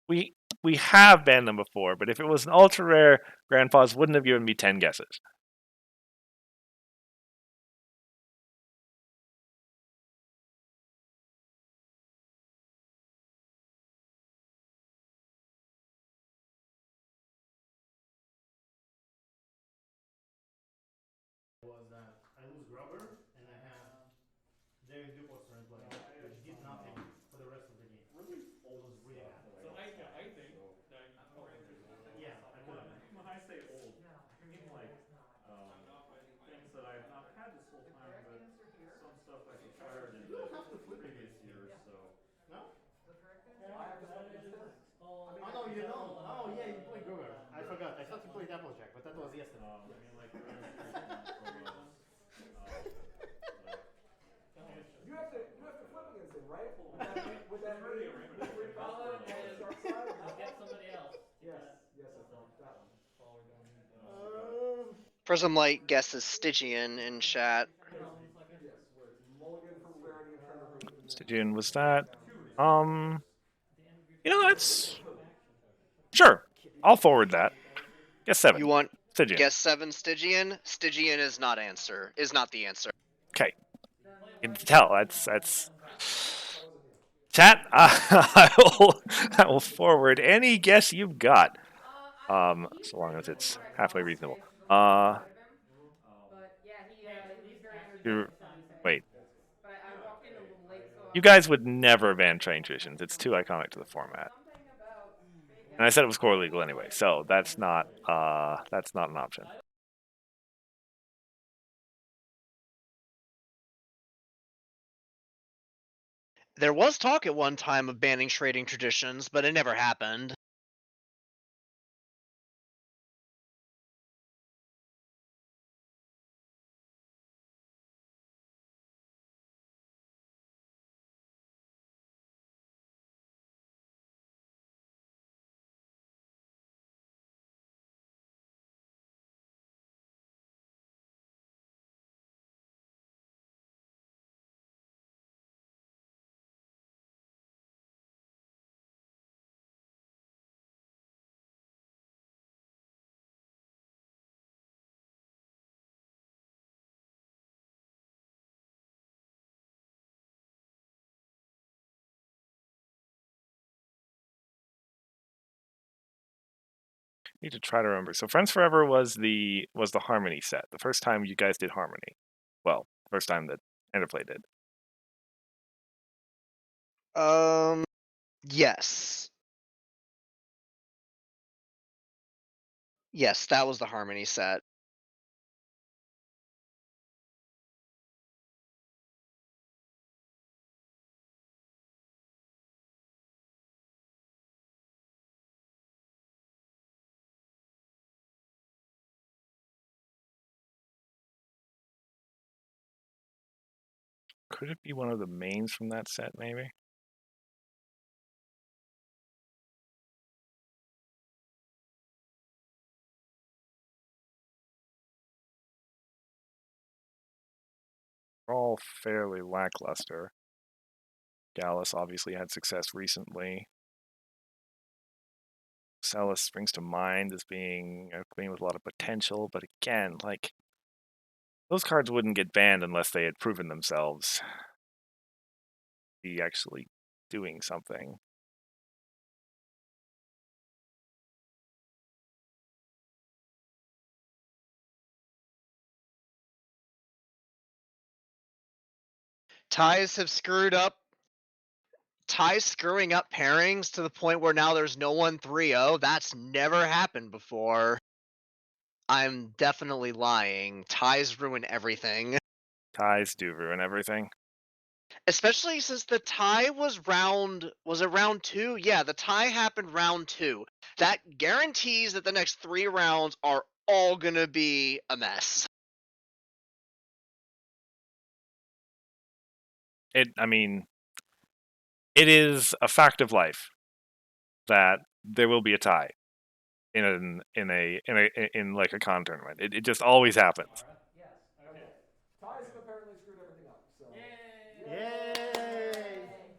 We have banned them before, but if it was an ultra rare, Grandpa's wouldn't have given me 10 guesses. Was that I lose Grubber and I have Daring Duposter in play, which did nothing for the rest of the game. It was really bad. So I think that Yeah, I could have. When I say old, I mean like things that I've not had this whole time, but some stuff I've acquired in the previous years. So No? The correct answer? I have to flip it. Oh no, you don't. Oh yeah, you played Grubber. I forgot. I thought you played Applejack, but that was yesterday. I mean like the illustration was You have to flip against him, right? With that really a ring, rainbow. with call it and sharp side. just get somebody else. Yes, I thought that one. Prism Light guesses Stygian in chat. Yes, where it's mulligan for rarity of treasure proof. Stygian was that. That's sure. I'll forward that. Guess 7. You want Stygian. guess 7 Stygian? Stygian is not the answer. Okay. You can tell that's chat. I will forward any guess you've got. So long as it's halfway reasonable. But yeah, he's very energetic. Wait. But I walked in a little late, so You guys would never ban train traditions. It's too iconic to the format. And I said it was core legal anyway, so that's not an option. There was talk at one time of banning trading traditions, but it never happened. Need to try to remember. So Friends Forever was the Harmony set. The first time you guys did Harmony. Well, first time that Enderplay did. Yes. Yes, that was the Harmony set. Could it be one of the mains from that set, maybe? They're all fairly lackluster. Gallus obviously had success recently. Celis springs to mind as being a queen with a lot of potential, but again, like, those cards wouldn't get banned unless they had proven themselves to be actually doing something. Ties have screwed up. Ties screwing up pairings to the point where now there's no one 3-0. That's never happened before. I'm definitely lying. Ties ruin everything. Ties do ruin everything. Especially since the tie was it round 2? Yeah, the tie happened round 2. That guarantees that the next 3 rounds are all gonna be a mess. I mean, it is a fact of life that there will be a tie in like a con tournament. It just always happens. Yes. Okay. Ties have apparently screwed everything up. So. Yay! Yay!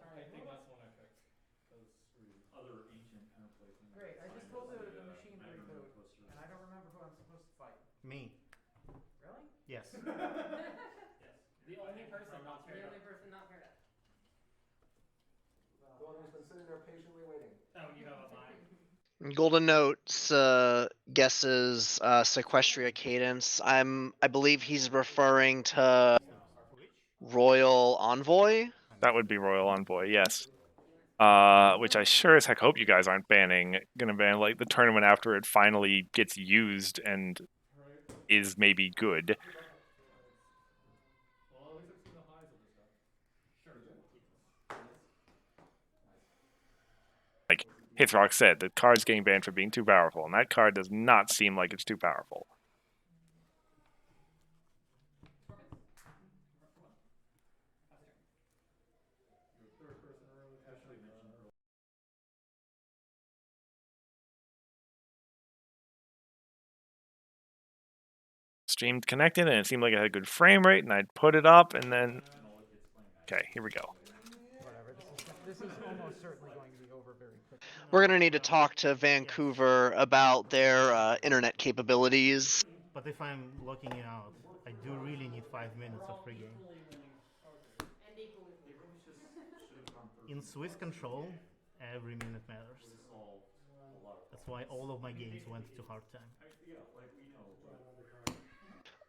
I think that's one I picked. Those Other ancient interplay things. Great. I just told the machine to reboot, and I don't remember who I'm supposed to fight. Me. Really? Yes. Yes. The only person not paired up. paired up. The one who's been sitting there patiently waiting. Oh, you have a mine. Golden Notes guesses Sequestria Cadence. I believe he's referring to Royal Envoy. That would be Royal Envoy, yes. Which I sure as heck hope you guys aren't gonna ban like the tournament after it finally gets used and is maybe good. Well, at least I've seen the highs of this deck. Sure. Like Hithrock said, the card's getting banned for being too powerful, and that card does not seem like it's too powerful. Streamed connected, and it seemed like it had a good frame rate, and I'd put it up, and then... Okay, here we go. Whatever. This is almost certainly going to be over very quickly. We're gonna need to talk to Vanhoover about their internet capabilities. But if I'm locking it out, I do really need 5 minutes of free game. And equally. In Swiss control, every minute matters. That's why all of my games went to hard time.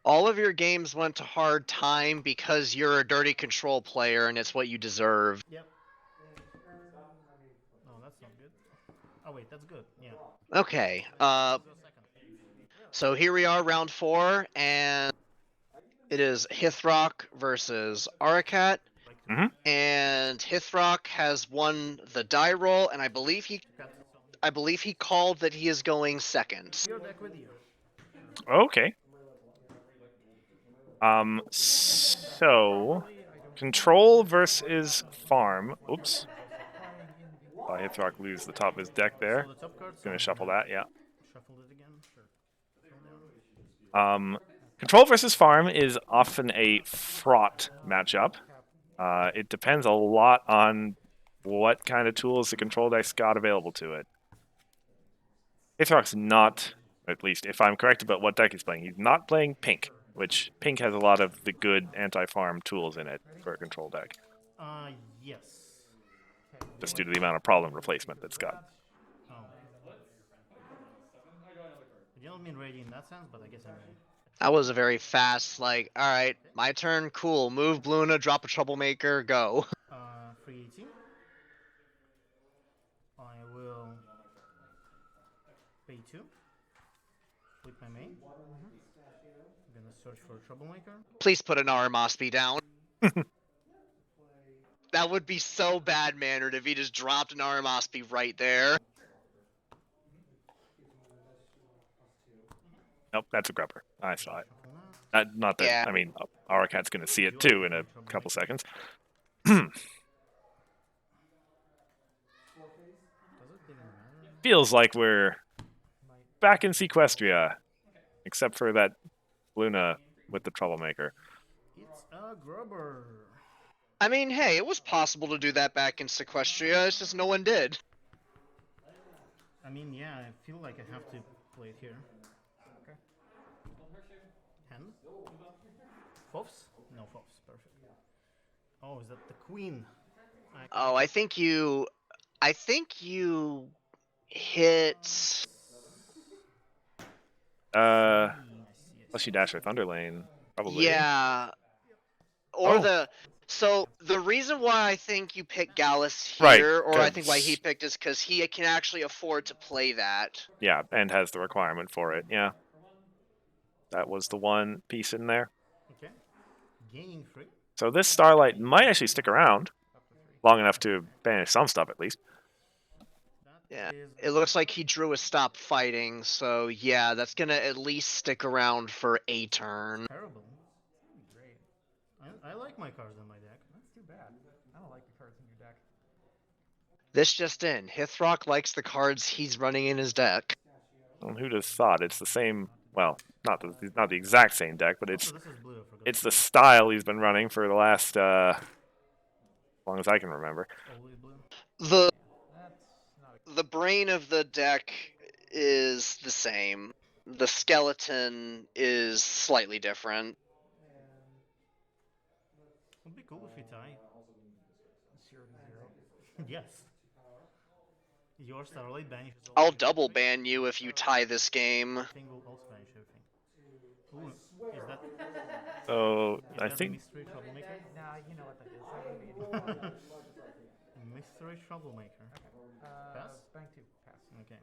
All of your games went to hard time because you're a dirty control player and it's what you deserve. Yep. No, that's not good. Oh wait, that's good. Yeah. Okay. So here we are, round 4, and it is Hithrock versus Arakat. Mm-hmm. And Hithrock has won the die roll, and I believe he called that he is going second. Your deck with you. Okay. So control versus farm. Oops. Saw Hithrock lose the top of his deck there. So the top card's Gonna shuffle that, yeah. Shuffle it again. Sure. Control versus farm is often a fraught matchup. It depends a lot on what kind of tools the control deck's got available to it. Hithrock's not, at least if I'm correct about what deck he's playing, he's not playing pink, which pink has a lot of the good anti-farm tools in it for a control deck. Yes. Just due to the amount of problem replacement that's got. Oh. I don't mean ready in that sense, but I guess I'm ready. That was a very fast, like, alright, my turn, cool. Move Luna, drop a troublemaker, go. 380. I will pay 2. Flip my main. I'm gonna search for a troublemaker. Please put an Aramosby down. That would be so bad mannered if he just dropped an Aramosby right there. Nope, that's a grubber. I saw it. Not that, Yeah. I mean, Auracat's going to see it too in a couple seconds. Does it even matter? Feels like we're back in Sequestria, except for that Luna with the troublemaker. It's a grubber. I mean, hey, it was possible to do that back in Sequestria, it's just no one did. I mean, yeah, I feel like I have to play it here. Okay. Hand? Fofs? No fofs, perfect. Oh, is that the queen? Oh, I think you hit. Unless you dash with Underlane, probably. Yeah. Or Oh. So the reason why I think you picked Gallus Right, here, or I think why he 'cause- picked is because he can actually afford to play that. Yeah, and has the requirement for it. Yeah, that was the one piece in there. Okay. Gaining 3. So this Starlight might actually stick around long enough to banish some stuff at least. Yeah, it looks like he drew a stop fighting, so yeah, that's gonna at least stick around for a turn. Terrible. Great. I like my cards in my deck. That's too bad. I don't like the cards in your deck. This just in, Hithrock likes the cards he's running in his deck. Well, who'd have thought? It's the same. Well, not the exact same deck, but Also, this is blue, I forgot. it's the style he's been running for the last as long as I can remember. Always blue. The brain of the deck is the same. The skeleton is slightly different. Would be cool if we tie. 0-0. Yes. Your Starlight banish. I'll double ban you if you tie this game. I think we'll also banish everything. Ooh, is that? So Is I that think mystery troublemaker? Nah, you know what that is. That wouldn't be Mystery troublemaker. Pass? Bank 2. Pass. Okay.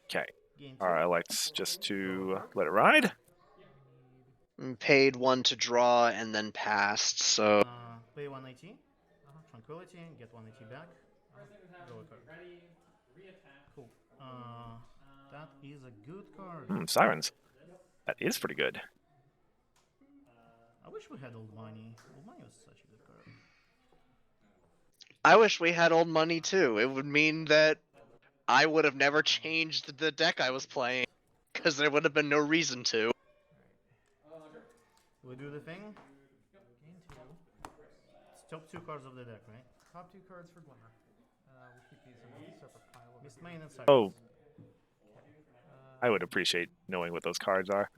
okay. Gain 2. All right, I like just to let it ride. Paid 1 to draw and then passed, so Pay 180. Tranquility. Get 180 back. Draw a card. Cool. That is a good card. Sirens. That is pretty good. I wish we had Old Money. Old Money was such a good card. I wish we had old money too. It would mean that I would have never changed the deck I was playing, because there would have been no reason to. We do the thing? Gain 2. It's top 2 cards of the deck, right? Top 2 cards for Glimmer. We'll keep these in a separate pile of Mist Main and Cyrus. Oh, I would appreciate knowing what those cards are.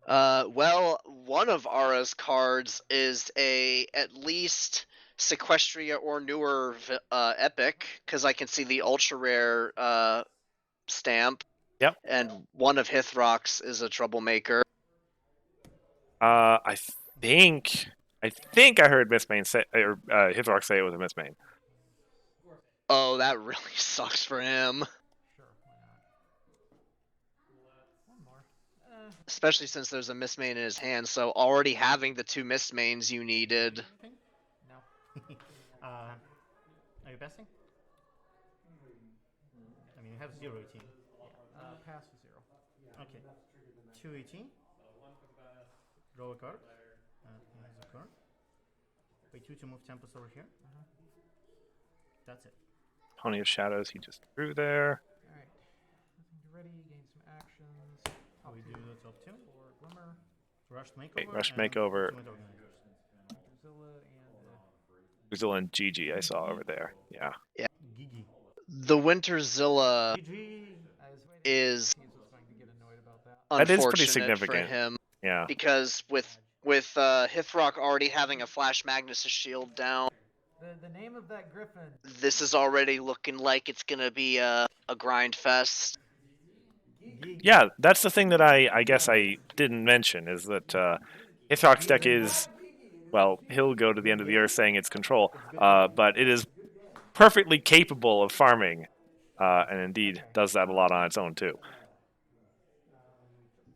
Well, one of Ara's cards is at least Sequestria or newer epic, because I can see the ultra rare stamp. Yep. And one of Hithrock's is a troublemaker. I think I heard Miss Main say, or Hithrock say it was a Miss Main. Oh, that really sucks for him. Sure, why not? One more. Especially since there's a Miss Main in his hand, so already having the 2 Miss Mains you needed. No. Are you passing? I mean, you have 0-18. Pass with 0. Okay. 2-18. Draw a card. Here's a card. Pay 2 to move Tempest over here. That's it. Pony of Shadows he just drew there. Alright. Nothing ready. Gain some actions. We do the top 2. For Glimmer. Rushed Makeover. Okay, Rushed and Makeover. Ultimate Organizers. Zilla and Brazil and Gigi I saw over there. Yeah. Gigi. The Winterzilla Gigi. is he was going to get annoyed about that. That is pretty unfortunate for significant. him, Yeah. because with Hithrock already having a Flash Magnus' shield down, The name of that griffin. this is already looking like it's gonna be a grind fest. Yeah, that's the thing that I guess I didn't mention is that Hithrock's deck is, well, he'll go to the end of the earth saying it's control, but it is perfectly capable of farming, and indeed does that a lot on its own too.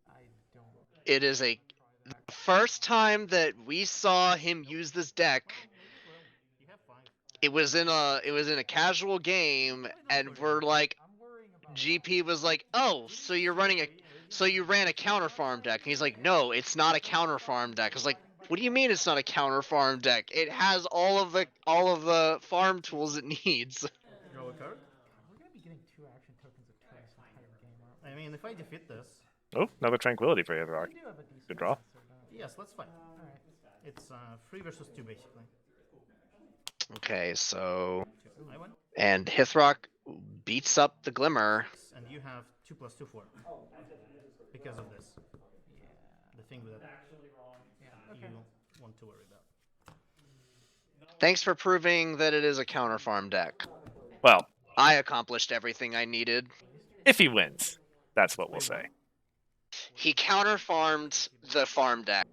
I don't. It is a first time that we saw him use this deck. You have 5. It was in a casual game, and we're like, I'm worrying about. GP was like, "Oh, so you ran a counter farm deck?" And he's like, "No, it's not a counter farm deck." I was like, "What do you mean it's not a counter farm deck? It has all of the farm tools it needs." Draw a card. We're gonna be getting 2 action tokens a turn this entire game, aren't we? I mean, if I defeat this, Oh, another tranquility for Hithrock. We do have a decent Good draw. chance of that. yes, let's fight. Alright. It's 3 versus 2 basically. Okay, so I win. and Hithrock beats up the Glimmer. And you have 2 plus 2, 4. Because of this. Yeah. The thing that Actually wrong. Yeah. you Okay. don't want to worry about. Thanks for proving that it is a counter farm deck. Well, I accomplished everything I needed. if he wins, that's what we'll say. He counter farmed the farm deck.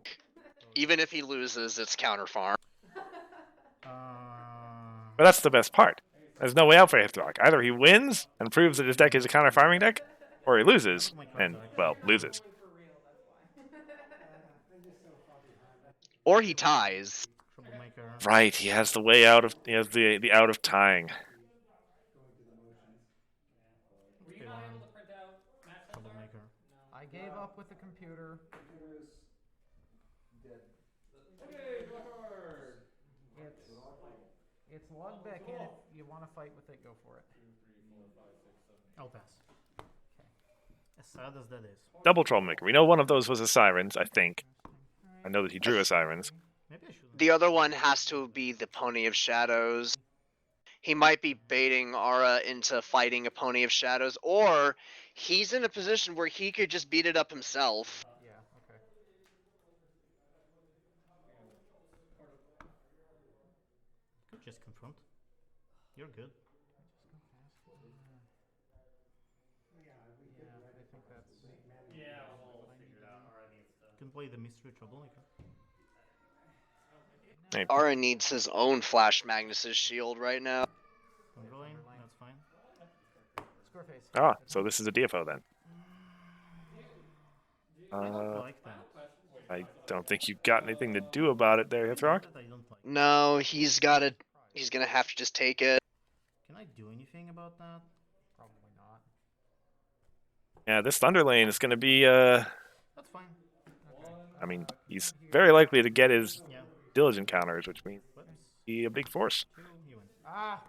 Even if he loses, it's counter farm. But that's the best part. There's no way out for Hithrock. Either he wins and proves that his deck is a counter farming deck, or he loses and, well, loses. Or he ties. Troublemaker. Right, he has the way out of he has the out of tying. Were you not able to print out match test art? Troublemaker. I gave up with the computer. It's log back in. If you want to fight with it, go for it. I'll pass. Okay. As sad as that is. Double Troublemaker. We know one of those was a Sirens, I think. I know that he drew a Sirens. Maybe I shouldn't. The other one has to be the Pony of Shadows. He might be baiting Aura into fighting a Pony of Shadows, or he's in a position where he could just beat it up himself. Yeah. Okay. Could just confront. You're good. Yeah, I think that's. Yeah, we'll figure it out. Aura needs to. You can play the mystery troublemaker. Hey, Aura needs his own Flash Magnus's shield right now. Controlling, that's fine. Scoreface. so this is a DFO then. I don't like that. I don't think you've got anything to do about it there, Hithrock. That I don't like. No, he's gonna have to just take it. Can I do anything about that? Probably not. Yeah, this Thunder Lane is going to be, That's fine. I mean, he's very likely to get his Yeah. Diligent counters, which means Whoops. be a big force. 2, you win. Ah.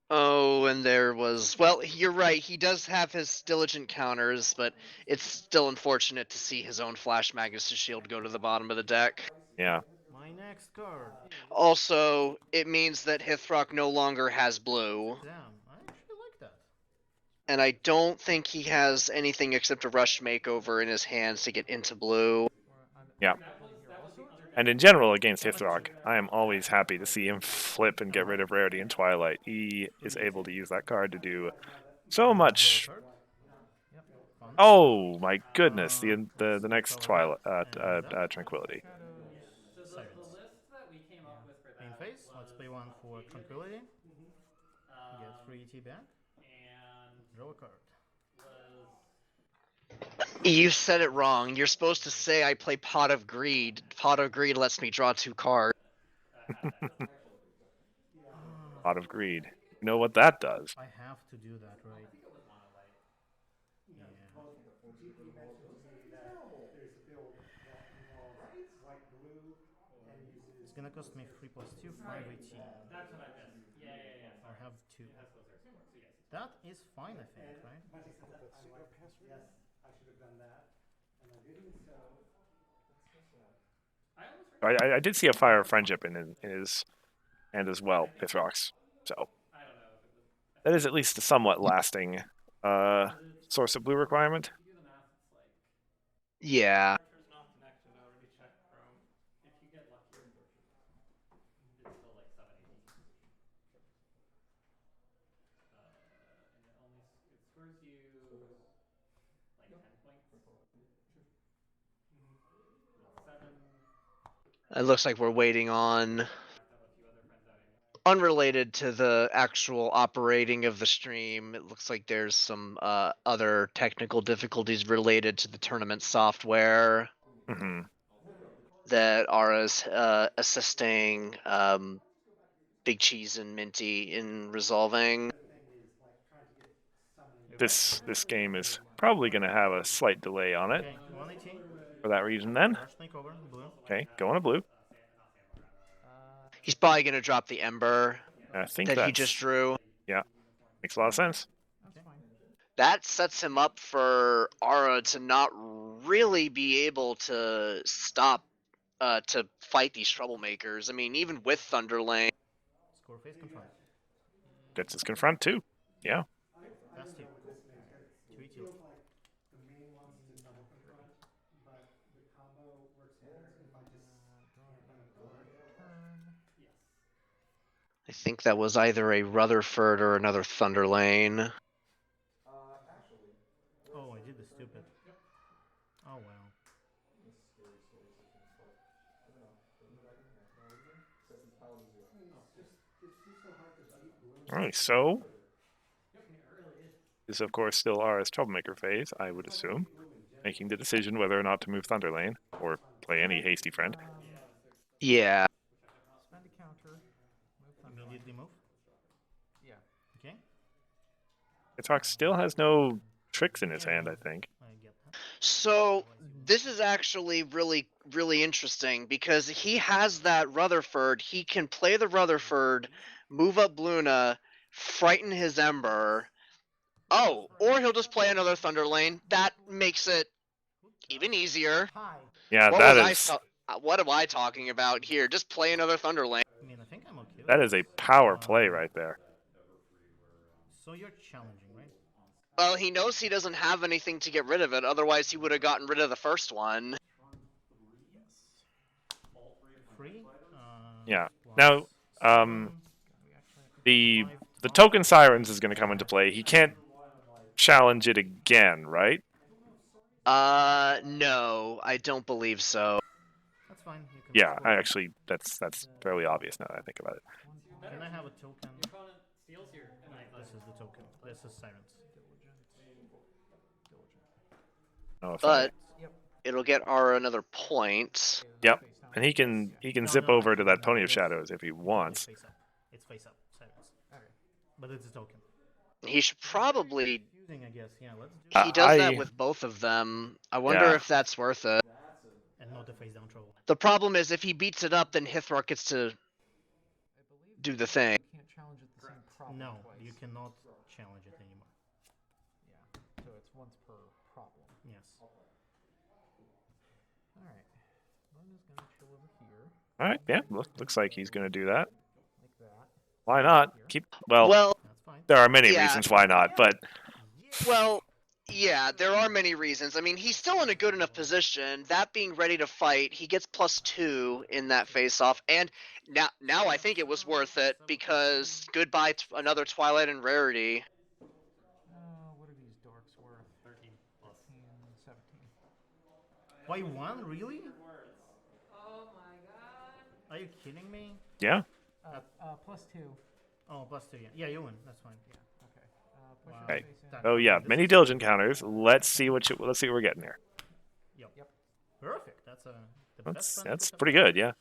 Oh, and there was, well, you're right, he does have his diligent counters, but it's still unfortunate to see his own Flash Magnus's shield go to the bottom of the deck. Yeah. My next card. Also, it means that Hithrock no longer has blue, Damn, I actually like that. and I don't think he has anything except a Rush Makeover in his hands to get into blue. Yeah. And in general, against Hithrock, I am always happy to see him flip and get rid of Rarity in Twilight. He is able to use that card to do so much. Fun. Oh my goodness! The next Twilight Tranquility. So the list that we came up with for Main that phase. Let's play one for tranquility. Get 3 ET back. and Draw a card. was You said it wrong. You're supposed to say I play Pot of Greed. Pot of Greed lets me draw 2 cards. Pot of Greed. You know what that does? I have to do that, right? Yeah. It's gonna cost me 3 plus 2, 5 ET. that's what I missed. Yeah. I Sorry. have 2. It has those there. So yes. That is fine, I think, right? I almost I did see a Fire of Friendship in his hand as well, Hithrock's. So I don't know if it was. that is at least a somewhat lasting source of blue requirement. If you do the math, it's like Yeah. character's not connected. I already checked Chrome. If you get lucky, it's still like 780. And it scores you like It looks like we're waiting on, unrelated to the actual operating of the stream, it looks like there's some other technical difficulties related to the tournament software Hmm. that Ara's assisting Big Cheese and Minty in resolving. This game is probably going to have a slight delay on it Okay, 180. for that reason. Then, Rush makeover, blue. okay, going to blue. He's probably going to drop the Ember I think that that's he just drew. yeah, makes a lot of sense. That's fine. That sets him up for Ara to not really be able to stop to fight these troublemakers. I mean, even with Thunderlane, Score face confront. Gets his confront too. Yeah. That's two. 2 I think that was either a Rutherford or another Thunderlane. Oh, I did the stupid. Oh well. All right, so this, of course, still R's troublemaker phase, I would assume, making the decision whether or not to move Thunderlane or play any hasty friend. Yeah. Spend a counter. Move Thunderlane. Immediately move. Yeah. Okay. Hitrox still has no tricks in his hand, I think. I get that. So this is actually really, really interesting because he has that Rutherford. He can play the Rutherford, move up Luna, frighten his Ember. Oh, or he'll just play another Thunderlane. That makes it even easier. Hi. Yeah, What that was is what am I talking about here? Just play another Thunderlane. I mean, I think I'm okay with that is a power play right there. So you're challenging, right? Well, he knows he doesn't have anything to get rid of it. Otherwise, he would have gotten rid of the first one. Free? Yeah. Plus Now, seven. the token Sirens is going to come into play. He can't challenge it again, right? No, I don't believe so. That's fine. You can Yeah, score. actually, that's fairly obvious now that I think about it. Can I have a token? Your opponent steals here. This is the token. This is Sirens. Oh, if But Yep. it'll get Ara another point. Yep, and he can No, zip no, over to actually, that Pony no, of it's- Shadows if he wants. It's face up. It's face up. Sirens. Okay. But it's a token. He should probably. Confusing, I guess. Yeah, let's do He does that I- with both of them. I wonder Yeah. if that's worth it. and not the face down trouble. The problem is if he beats it up, then Hithrock gets to I believe do the thing. you can't challenge it the same problem No, twice. you cannot challenge it anymore. Yeah. So it's once per problem. Yes. Alright. Luna's gonna chill over here. All right, yeah, looks like he's going to do that. Like that. Why not? Here. Well, That's fine. There are many Yeah. reasons why not, but well, yeah, there are many reasons. I mean, he's still in a good enough position. That being ready to fight, he gets +2 in that face-off, and now I think it was worth it because goodbye another Twilight and Rarity. What are these dorks worth? 13 plus. 17. Why one? Really? Oh my god. Are you kidding me? yeah. +2. Oh, plus 2. Yeah, you win. That's fine. Yeah. Okay. Push Wow. your Okay. face in. Oh yeah, many diligent counters. Let's see what we're getting here. Yep. Perfect. That's the best. That's pretty good, yeah.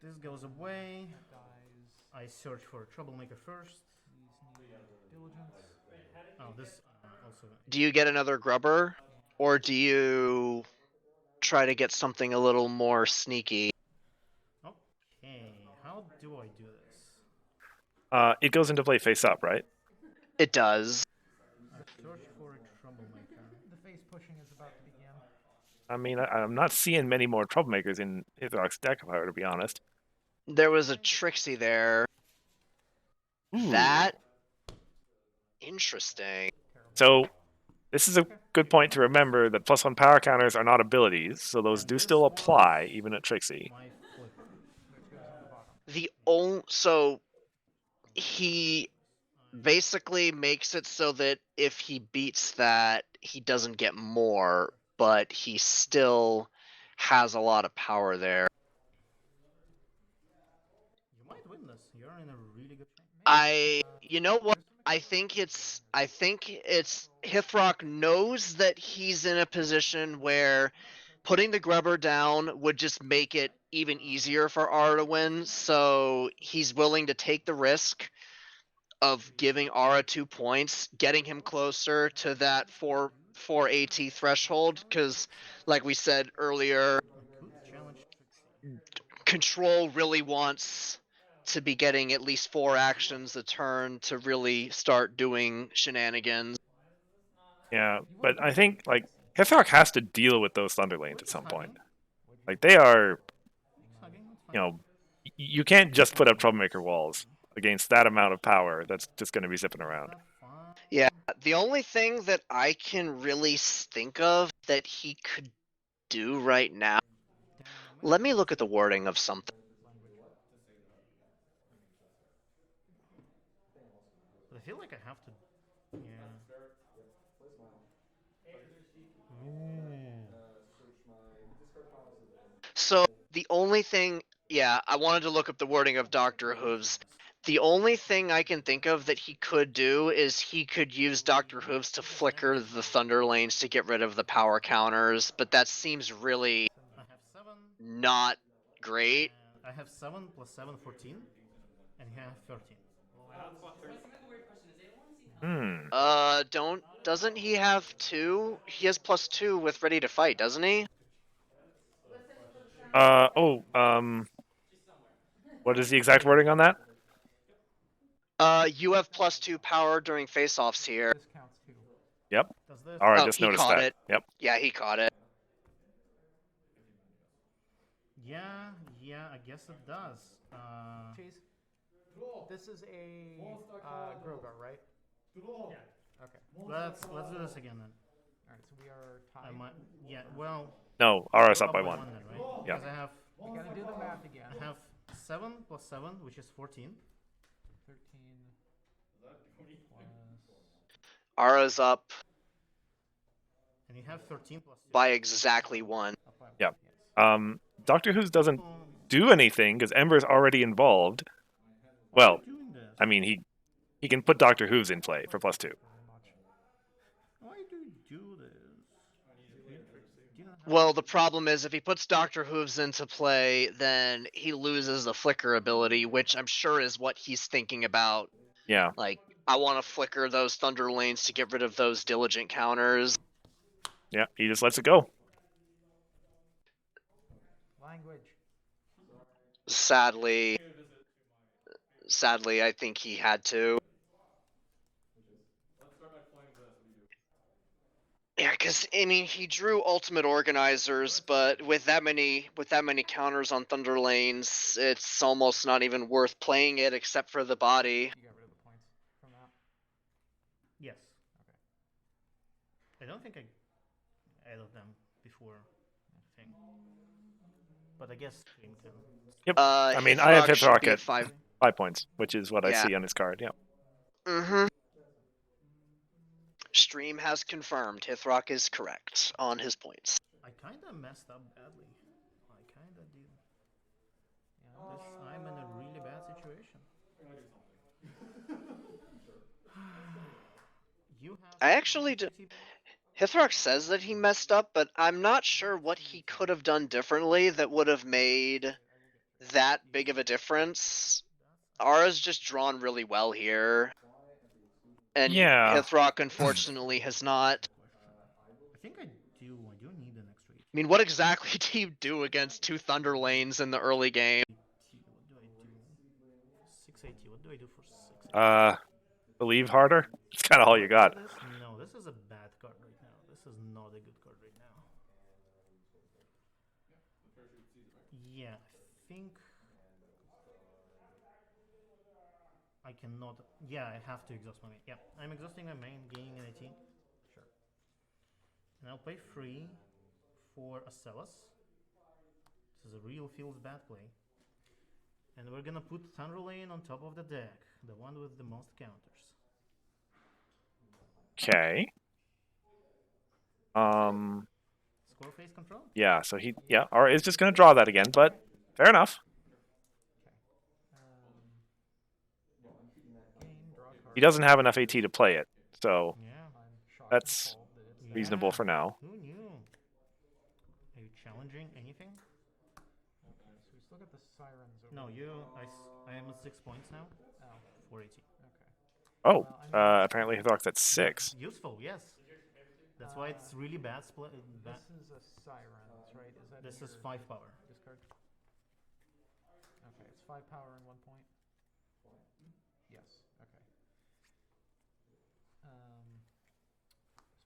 This goes away. Dies. I search for a troublemaker first. These need diligence. Oh, this also. Do you get another Grubber, or do you try to get something a little more sneaky? Okay. How do I do this? It goes into play face up, right? It does. I search for a troublemaker. The face pushing is about to begin. I mean, I'm not seeing many more troublemakers in Hithrock's deck, if I were to be honest. There was a Trixie there. That interesting. So, this is a good point to remember that +1 power counters are not abilities, so those do still apply, even at Trixie. My flip. Which goes on the bottom. The only so he basically makes it so that if he beats that, he doesn't get more, but he still has a lot of power there. You might win this. You're in a really good shape. You know what? I think it's Hithrock knows that he's in a position where putting the grubber down would just make it even easier for R to win, so he's willing to take the risk of giving Ara 2 points, getting him closer to that 4 AT threshold, because like we said earlier, Control really wants to be getting at least 4 actions a turn to really start doing shenanigans. Yeah, but I think like Hithrock has to deal with those Thunder Lanes at some point. Like they are, you can't just put up Troublemaker walls against that amount of power that's just going to be zipping around. Yeah, the only thing that I can really think of that he could do right now. Let me look at the wording of something. But I feel like I have to. Yeah. So the only thing, yeah, I wanted to look up the wording of Dr. Hooves. The only thing I can think of that he could do is he could use Dr. Hooves to flicker the Thunder Lanes to get rid of the power counters, but that seems really I have 7. not great. I have 7 plus 7, 14, and you have 13. Doesn't he have 2? He has +2 with ready to fight, doesn't he? What is the exact wording on that? You have +2 power during face-offs here. This counts too. Yep. All right, just he noticed caught that. it. Yep. Yeah, he caught it. Yeah, I guess it does. Chase, this is a Grogar, right? Yeah. Okay. Let's do this again then. All right, so we are tied. Yeah, well. No, RS up by 1. Then, right? Yeah. Because I have. We gotta do the math again. I have 7 plus 7, which is 14. 13 plus. Ara's up. And you have 13 plus 2. By exactly 1. Yeah. Dr. Who's doesn't do anything because Ember's already involved. Well, I mean, he can put Dr. Who's in play for +2. Why do you do this? Well, the problem is if he puts Dr. Hooves into play, then he loses the flicker ability, which I'm sure is what he's thinking about. Yeah. Like, I want to flicker those Thunder Lanes to get rid of those Diligent counters. Yeah, he just lets it go. Language. Sadly, I think he had to. Yeah, because I mean, he drew Ultimate Organizers, but with that many counters on Thunder Lanes, it's almost not even worth playing it, except for the body. You got rid of the points from that. Yes. Okay. I don't think I added them before the thing, but I guess Stream can. Yep. I mean, I have Hithrock at 5 points, which is what I see on his card. Yeah. Stream has confirmed Hithrock is correct on his points. I kind of messed up badly. I kind of did. Yeah, I'm in a really bad situation. I actually do. Hithrock says that he messed up, but I'm not sure what he could have done differently that would have made that big of a difference. Ara's just drawn really well here. And Hithrock, unfortunately, has not. I think I do need an extra. I mean, what exactly do you do against 2 Thunder Lanes in the early game? What do I do? 680. What do I do for 680? Believe harder? It's kind of all you got. No, this is a bad card right now. This is not a good card right now. Yeah, I think I cannot. Yeah, I have to exhaust my main. Yeah, I'm exhausting my main, gaining an 18. Sure. And I'll play free for a Celas. This is a real feels bad play. And we're gonna put Thunder Lane on top of the deck, the one with the most counters. Okay. score phase control? Yeah, so or is just going to draw that again, but fair enough. He doesn't have enough AT to play it, so that's reasonable for now. Who knew? Are you challenging anything? So we still got the sirens over No, there. I am at 6 points now. Oh. 480. Oh, apparently Hithock's at 6. Useful, yes. That's why it's really bad split. This is a sirens, right? Is that This is 5 power. Discard. Okay, it's 5 power and 1 point. Yes. Okay.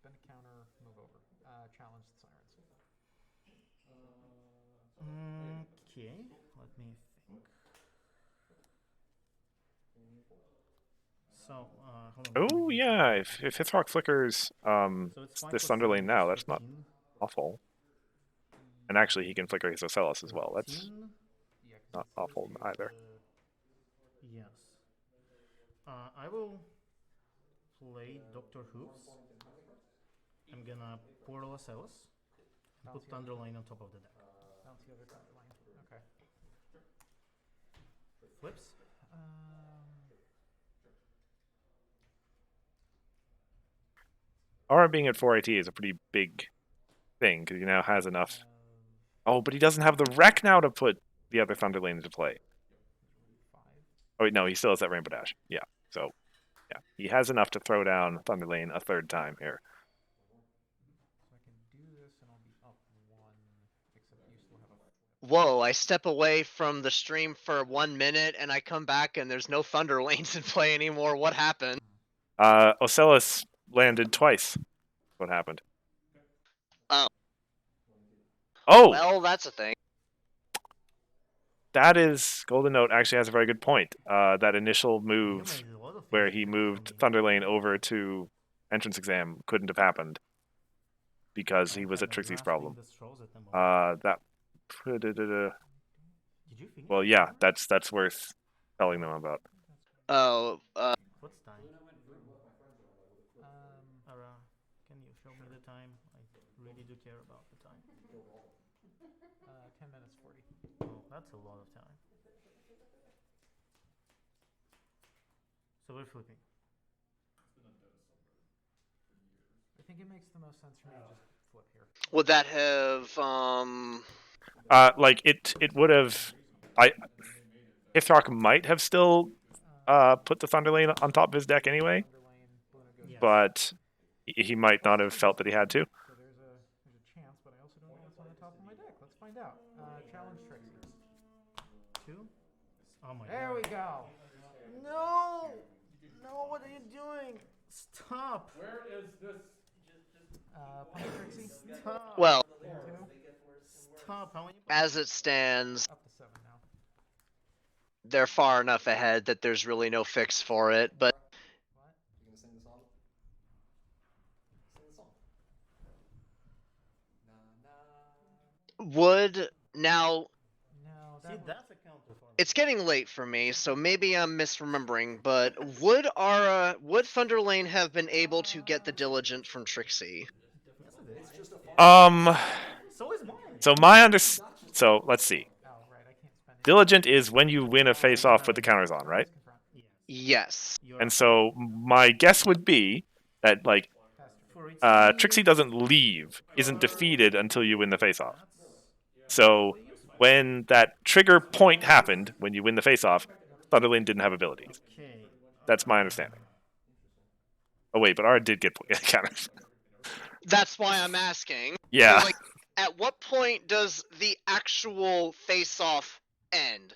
Spend a counter, move over. Challenge the sirens. Okay, let me think. So, hold on. Oh yeah, if Hithock flickers So it's this 5 Thunder plus Lane 7 now, is that's not 13. awful. And actually, he can flicker his Ocellus as well. That's 13. not awful either. Yes. I will play Dr. Hooves. I'm gonna Portal Ocellus and put Thunder Lane on top of the deck. Bounce the other Thunder Lane. Okay. Flips. Aura being at 4 AT is a pretty big thing, because he now has enough. Oh, but he doesn't have the wreck now to put the other Thunder Lane into play. Oh, wait, no, he still has that Rainbow Dash. Yeah, so, yeah. He has enough to throw down Thunder Lane a third time here. So I can do this and I'll be up 1, except you still have a... Whoa, I step away from the stream for 1 minute and I come back and there's no Thunder Lanes in play anymore. What happened? Ocellus landed twice. What happened? Oh. Oh! Well, that's a thing. That is... Golden Note actually has a very good point. That initial move where he moved Thunder Lane over to Entrance Exam couldn't have happened because he was at Trixie's problem. That... Well, yeah, that's worth telling them about. Oh, What's time? Ara, can you show me the time? I really do care about the time. 10 minutes 40. Oh, that's a lot of time. So we're flipping. I think it makes the most sense for me to just flip here. would that have, Like, it would have... Hithock might have still put the Thunder Lane on top of his deck anyway, but he might not have felt that he had to. So there's a chance, but I also don't know what's on the top of my deck. Let's find out. Challenge Trixie. 2? Oh my god. There we go. No! No, what are you doing? Stop! Where is this? Punish Trixie. Stop! well, Stop! How many? as it stands, Up to 7 now. they're far enough ahead that there's really no fix for it, but What? You gonna sing the song? Sing the song. Na, na. would now No, See, that's a counter for me. it's getting late for me, so maybe I'm misremembering, but would Thunder Lane have been able to get the Diligent from Trixie? Yes, it is. It's just a farm. So is mine. So let's see. Oh, right. I can't spend it. Diligent is when you win a face-off, put the counters on, right? Yes. Yes. And so my guess would be that, like, Trixie doesn't leave, isn't defeated until you win the face-off. So when that trigger point happened, when you win the face-off, Thunder Lane didn't have abilities. Okay. That's my understanding. Oh wait, but Ara did get counters. That's why I'm asking. Yeah. So, like, at what point does the actual face-off end?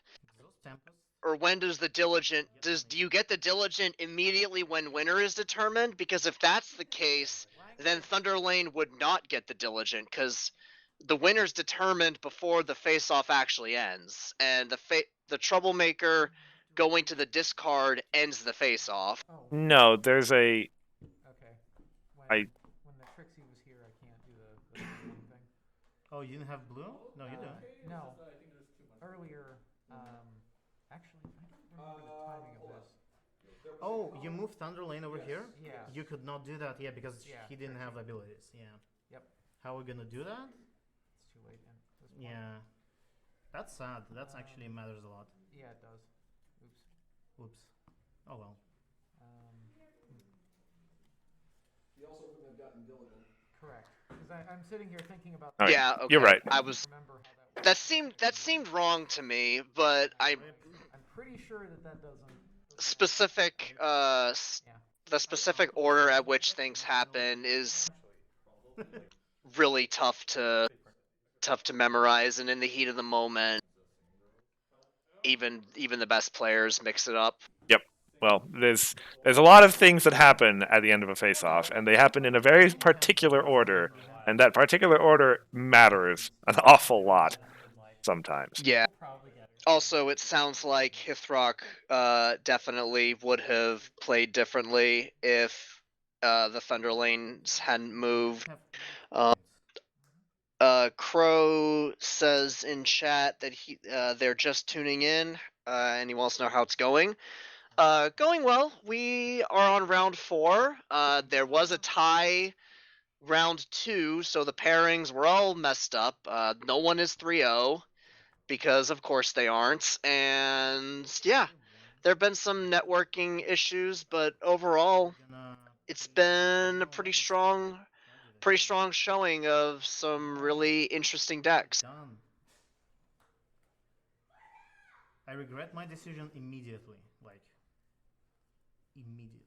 Or when does the Diligent... Do you get the Diligent immediately when winner is determined? Because if that's the case, then Thunder Lane would not get the Diligent, because the winner's determined before the face-off actually ends. And the Troublemaker going to the discard ends the face-off. Oh, No, there's a... okay. I- When the Trixie was here, I can't do the one thing. Oh, you didn't have blue? No, you don't. No. Earlier, actually, I don't remember the timing of this. Oh, you moved Thunder Lane over here? Yeah. You could not do that, yeah, because Yeah. he didn't have abilities, yeah. Yep. How are we gonna do that? wait, and this point. Yeah. That's sad. That's actually matters a lot. Yeah, it does. Oops. Oops. Oh well. He also wouldn't have gotten Gilligan. Correct. Because I'm sitting here thinking about. All right, Yeah, okay. you're right. I was. Remember how that works. That seemed wrong to me, but I'm pretty sure that doesn't. specific the specific order at which things happen is really tough to memorize, and in the heat of the moment, even the best players mix it up. Yep. Well, there's a lot of things that happen at the end of a face-off, and they happen in a very particular order, and that particular order matters an awful lot sometimes. Yeah. Also, it sounds like Hithrock definitely would have played differently if the Thunder Lanes hadn't moved. Crow says in chat that they're just tuning in, and he wants to know how it's going. Going well. We are on round 4. There was a tie round 2, so the pairings were all messed up. No one is 3-0 because of course they aren't. And yeah, there have been some networking issues, but overall it's been a pretty strong showing of some really interesting decks. Done. I regret my decision immediately. Like, immediately.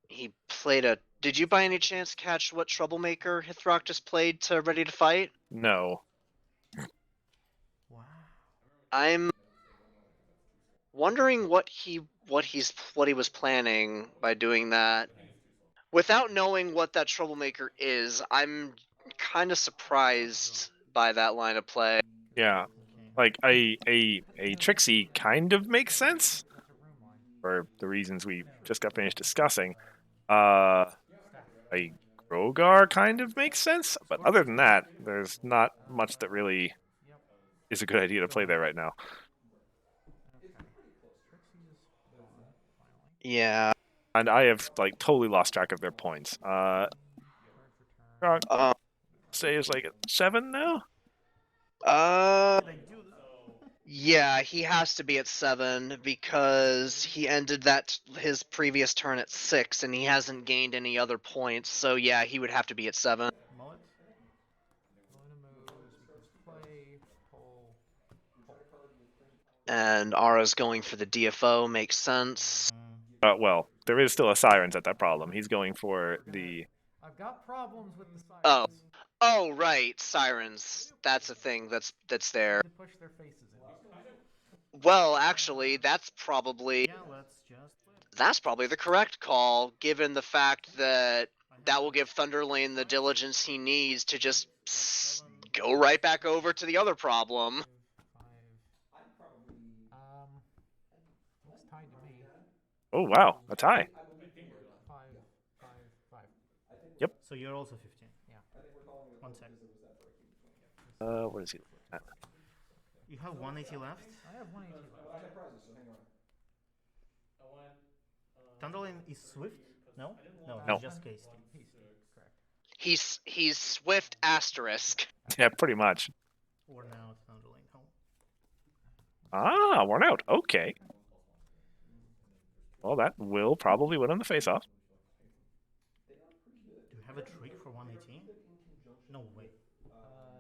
He played a. Did you by any chance catch what Troublemaker Hithrock just played to Ready to Fight? No. Wow. I'm wondering what he was planning by doing that. Without knowing what that Troublemaker is, I'm kind of surprised by that line of play. Yeah. Like a Trixie kind of makes sense for the reasons we just got finished discussing. A Grogar kind of makes sense, but other than that, there's not much that really is a good idea to play there right now. Yeah. And I have like totally lost track of their points. Stays like at 7 now. Yeah, he has to be at 7 because he ended his previous turn at 6, and he hasn't gained any other points. So yeah, he would have to be at 7. Mullet. Moves, we can play, pull. And Ara's going for the DFO, makes sense. Well, there is still a Sirens at that problem. He's going for the. I've got problems with the Sirens. Oh, right, Sirens. That's a thing that's there. Push their faces in. Well, actually, that's probably the correct call, given the fact that will give Thunderlane the diligence he needs to just go right back over to the other problem. Looks tied to me. Oh wow, a tie. 5, 5, 5. Yep. So you're also 15. Yeah. 1 sec. What is he looking at? You have 180 left. I have 180 left. I have prizes, so hang on. Thunderlane is Swift? No? No, No. he's just cased. Correct. He's Swift asterisk. Yeah, pretty much. Or now Thunderlane home. Ah, worn out. Okay. Well, that will probably win on the face-off. Do you have a trick for 118? No way.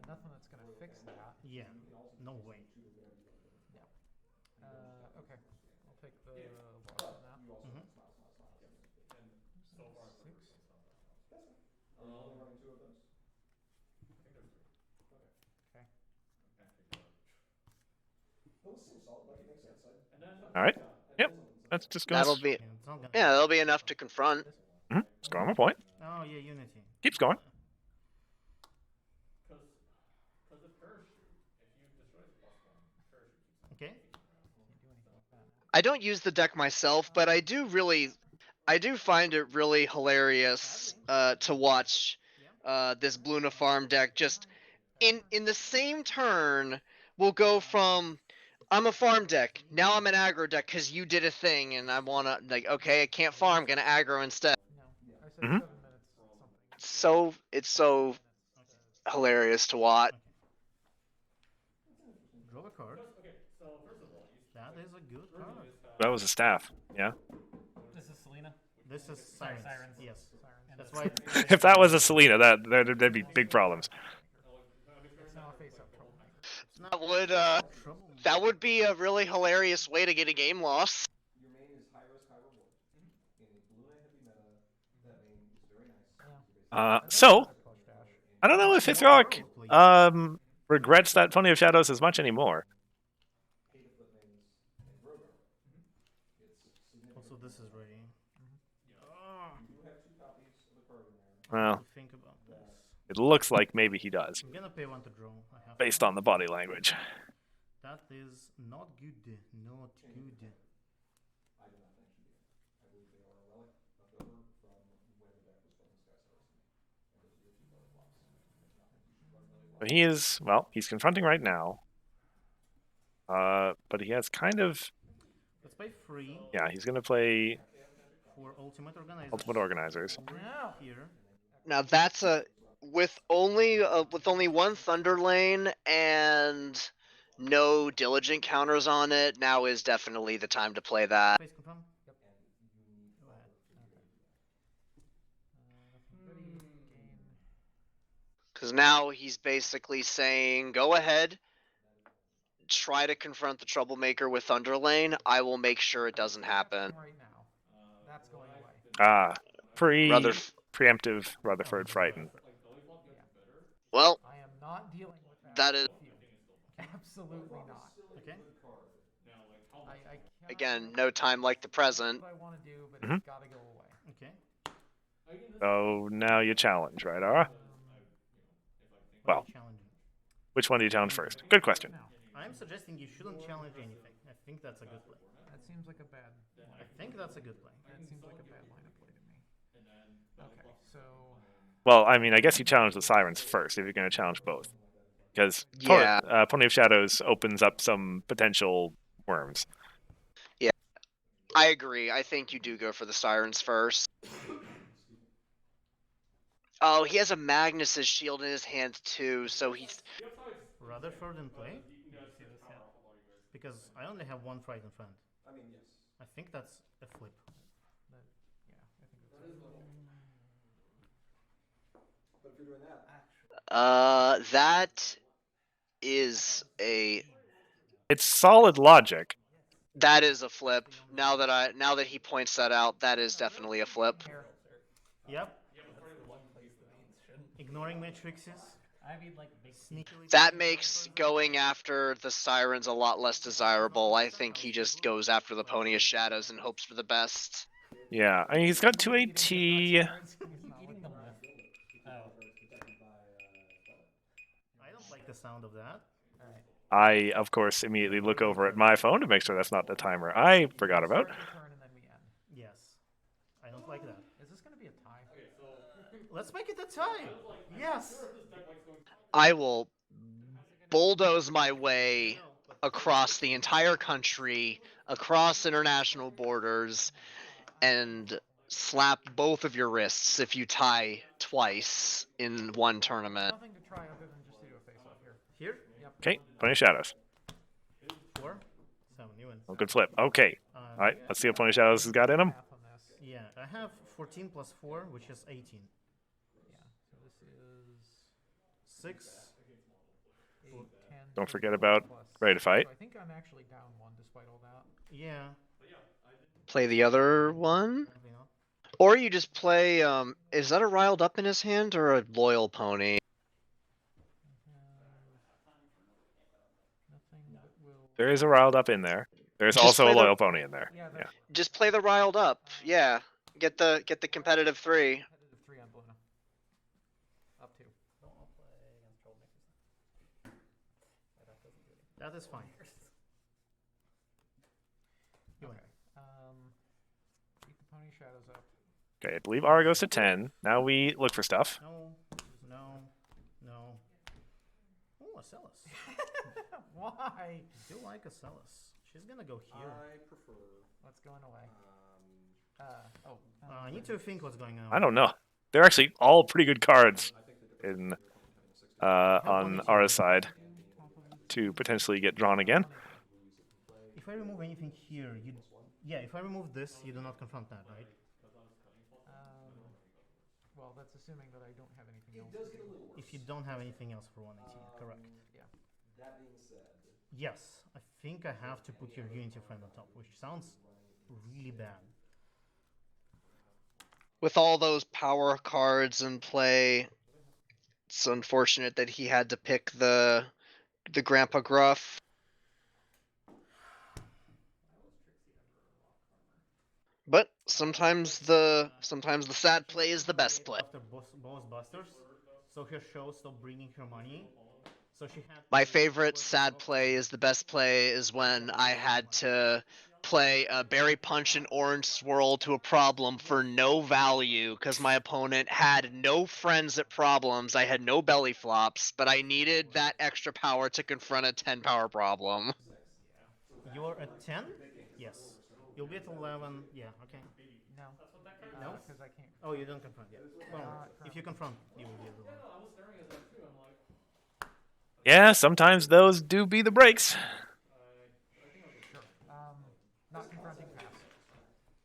Nothing that's gonna fix that. Yeah, no way. Okay. I'll take the loss on that. Mm-hmm. 6. Only running 2 of those. Okay. Those seem solid, like it makes sense. All right. Yep. That's just going. That'll be enough to confront. Score my point. Oh yeah, Unity. Keep scoring. Okay. I don't use the deck myself, but I do find it really hilarious to watch this Bluna Farm deck just in the same turn will go from I'm a farm deck, now I'm an aggro deck because you did a thing and I wanna okay, I can't farm, gonna aggro instead. No, I said 7 minutes. It's so hilarious to watch. Draw a card. Okay, so first of all, That is a good card. That was a staff. Yeah. This is Selena. This is Sorry, Sirens. Sirens. Yes. And That's the- why. If that was a Selena, that'd be big problems. It's now a face-up troublemaker. It's not That trouble. would be a really hilarious way to get a game loss. Your main is high risk, high reward. In a blue eye heavy meta, that main is very nice. So Push dash. I don't know if Ithrock regrets that Pony of Shadows as much anymore. Pay to flip mains and Rogar. It's significant. Also, this is ready. You do have 2 copies of the card in there. Well, To think about this. it looks like maybe he does, I'm gonna pay 1 to draw. I have based on the body language. That is not good. Not good. I do not think should be. I believe they are a relic left over from when the deck was from the Sky Stars to me. And those are your 2 relic blocks. I do not think you should run relic But he is, well, he's confronting right now. But he has kind of, Let's play 3 yeah, he's going to play for Ultimate Organizers. Ultimate Organizers. Now. Here. Now that's with only 1 Thunder Lane and no Diligent counters on it. Now is definitely the time to play that. Please confirm. Yep. Go ahead. Gain. Because now he's basically saying, go ahead, try to confront the Troublemaker with Thunder Lane. I will make sure it doesn't happen. Right now. That's going away. Rather, Preemptive Rutherford Frighten. well, I am not dealing with that. that is Absolutely not. Okay. I cannot again no time like the present. what I want to do, but it's got to go away. Okay. So now you challenge, right, Ara? Well, Challenging. which one do you challenge first? Good question. Now, I'm suggesting you shouldn't challenge anything. I think that's a good play. that seems like a bad. I think that's a good play. That seems like a bad line of play to me. Okay, so Well, I mean, I guess you challenge the Sirens first if you're going to challenge both. Because Yeah. Pony of Shadows opens up some potential worms. I agree. I think you do go for the Sirens first. Oh, he has a Magnus's shield in his hand too, so he's Rutherford in play? Because I only have 1 frightened friend. I mean, yes. I think that's a flip. yeah, I think that's But if you're doing that, that is a It's solid logic. flip. Now that he points that out, that is definitely a flip. Yep. Ignoring matrices. I mean, like big Sneakily. That makes going after the Sirens a lot less desirable. I think he just goes after the Pony of Shadows and hopes for the best. Yeah, I mean, he's got 2 AT. eating them left. Oh, I don't like the sound of that. I, of course, immediately look over at my phone to make sure that's not the timer I forgot about. start the turn and then we end. Yes. I don't like that. Is this going to be a tie? Let's make it a tie. Yes. I will bulldoze my way across the entire country, across international borders, and slap both of your wrists if you tie twice in one tournament. Nothing to try other than just to do a face-off here. Here. Yep. Okay, Pony of Shadows. 4. 7. You win. Oh, good flip. Okay. All right, let's see what Pony of Shadows has got in him. Math on this. Yeah, I have 14 plus 4, which is 18. Yeah, so this is 6. 8, 10. Don't forget about plus Ready to Fight. So I think I'm actually down 1 despite all that. Yeah. Play the other one? Maybe not. Or you just play, is that a riled up in his hand or a loyal pony? Nothing that will. There is a riled up in there. There's Just also a play the- loyal pony in there. Yeah, Yeah. Just play the riled up. Yeah. Get the competitive 3. Competitive 3 on Bluna. Up 2. That is fine. You win. Okay. Beat the Pony Shadows up. Okay, I believe Ara goes to 10. Now we look for stuff. No. No. No. Oh, a Celis. Why? I do like a Celis. She's gonna go here. I prefer. What's going away? I need to think what's going on. I don't know. They're actually all pretty good cards in on Ara's side. to potentially get drawn again. If I remove anything here, if I remove this, you do not confront that, right? Well, that's assuming that I don't have anything else. It does get a little worse. If you don't have anything else for 118, correct. Yeah. That being said, Yes, I think I have to put your Unity friend on top, which sounds really bad. With all those power cards in play, it's unfortunate that he had to pick the Grandpa Gruff. But sometimes the sad play is the best play. After both busters, so her show stopped bringing her money. So she had My favorite sad play is the best play is when I had to play a Berry Punch and Orange Swirl to a problem for no value because my opponent had no friends at problems. I had no belly flops, but I needed that extra power to confront a 10 power problem. You're at 10? Yes. You'll be at 11. Yeah, okay. No. That's what that card No? Because I can't. Oh, you don't confront yet. Well, if you confront, you will be at 11. I was staring at that too. I'm like, Yeah, sometimes those do be the breaks. Sure. Not confronting pass.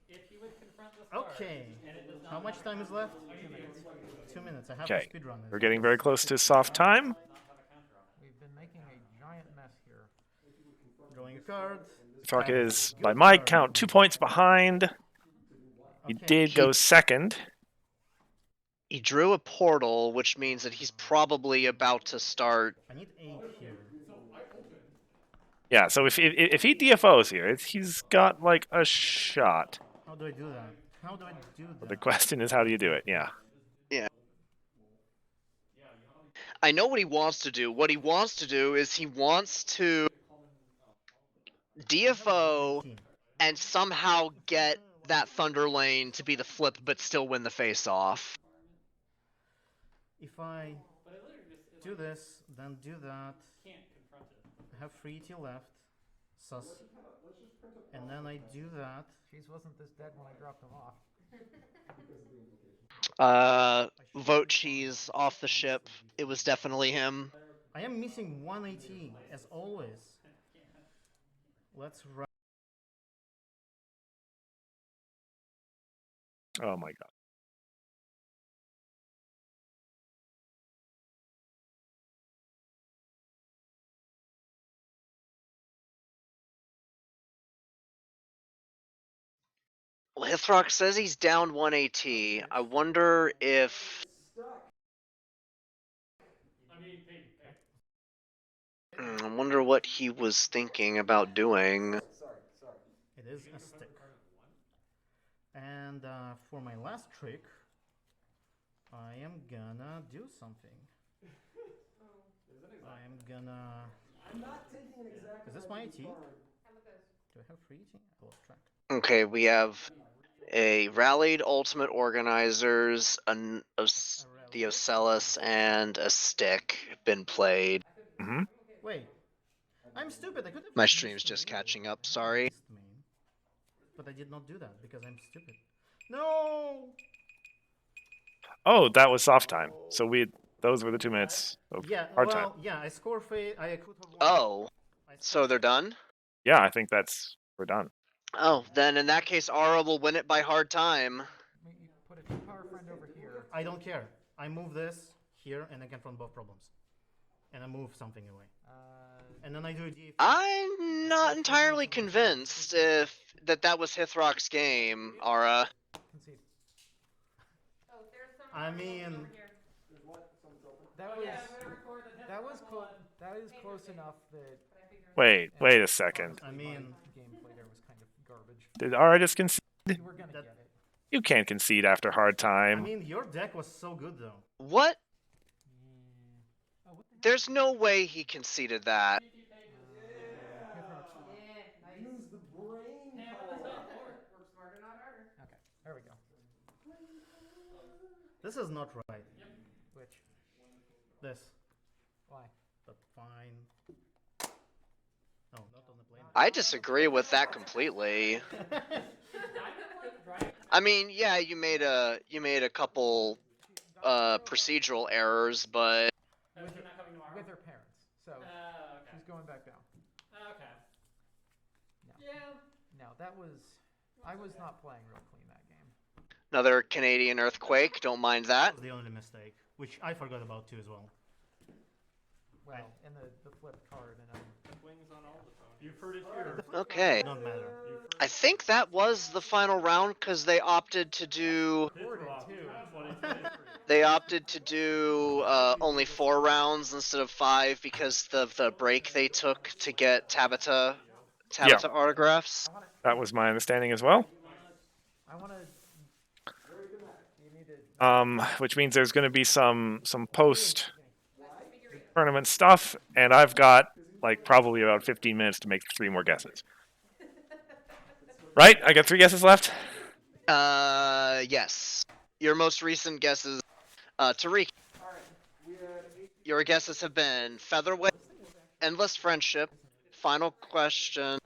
if you would confront this card, Okay. and it does not How much time is left? 2 minutes. 2 minutes. I have Okay, to speedrun it. we're getting very close to soft time. We've been making a giant mess here. Drawing a card. Talk is, by my count, 2 points behind. He Okay. did go second. He drew a portal, which means that he's probably about to start. I need 8 here. Yeah, so if he DFOs here, he's got like a shot. How do I do that? How do I do But that? the question is, how do you do it? Yeah. I know what he wants to do. What he wants to do is he wants to DFO and somehow get that Thunder Lane to be the flip but still win the face-off. If I do this, then do that, can't confront it. I have 3 till left. Sus. And then I do that. Cheese wasn't this dead when I dropped him off. Vote Cheese off the ship. It was definitely him. I am missing 180, as always. Let's run. Oh my god. Well, Hithrock says he's down 180. I wonder if... I mean, hey. I wonder what he was thinking about doing. sorry. It is a stick. And for my last trick, I am gonna do something. I am gonna... I'm not taking an exact. Is this my AT? How about this? Do I have free AT? I lost track. Okay, we have a Rallied Ultimate Organizers, the Ocellus, and a stick been played. Mm-hmm. Wait. I'm stupid. I could have... My stream's just catching up, sorry. But I did not do that because I'm stupid. No! Oh, that was soft time. So those were the 2 minutes of hard time. Yeah, I score I could have won. Oh, so they're done? Yeah, I think we're done. Oh, then in that case, Aura will win it by hard time. You put a 2-power friend over here. I don't care. I move this here and I confront both problems. And I move something away. And then I do a DFA. I'm not entirely convinced that was Hithrock's game, Aura. Concede. Oh, there's some. I mean... over here. That Oh, was yeah, I'm gonna record that. that was close. That is close enough that But I figured. Wait a second. I mean... gameplay there was kind of garbage. Did Aura just concede? You were gonna get it. You can't concede after hard I time. mean, your deck was so good though. What? Oh, what the heck? There's no way he conceded that. Yeah, nice. Use the brain power. Work smarter, not harder. Okay, there we go. This is not right. Which? This. Why? But fine. No, not on the plane. I disagree with that completely. I mean, yeah, you made a couple procedural errors, but She's not coming tomorrow. With her parents. So Okay. she's going that was. I was not playing real clean that game. Another Canadian earthquake. Don't mind that. That was the only mistake, which I forgot about too as well. Well, and the flipped card, and Wings on all the ponies. You've heard it here. Okay. Don't matter. I think that was the final round because they opted to do. They opted to do only 4 rounds instead of 5 because of the break they took to get Tabata autographs. That was my understanding as well. I want to. Which means there's going to be some post tournament stuff, and I've got like probably about 15 minutes to make 3 more guesses. Right? I got 3 guesses left. Yes. Your most recent guesses, Tariq. Your guesses have been featherweight, endless friendship, final question.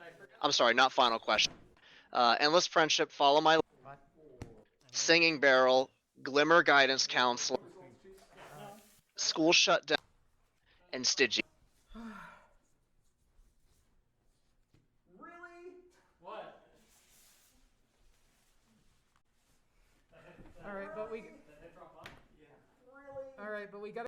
I'm sorry, not final question. Endless friendship, follow my singing barrel, glimmer guidance counselor, school shutdown, and Stygia. What? All right, but we. All right, but we got.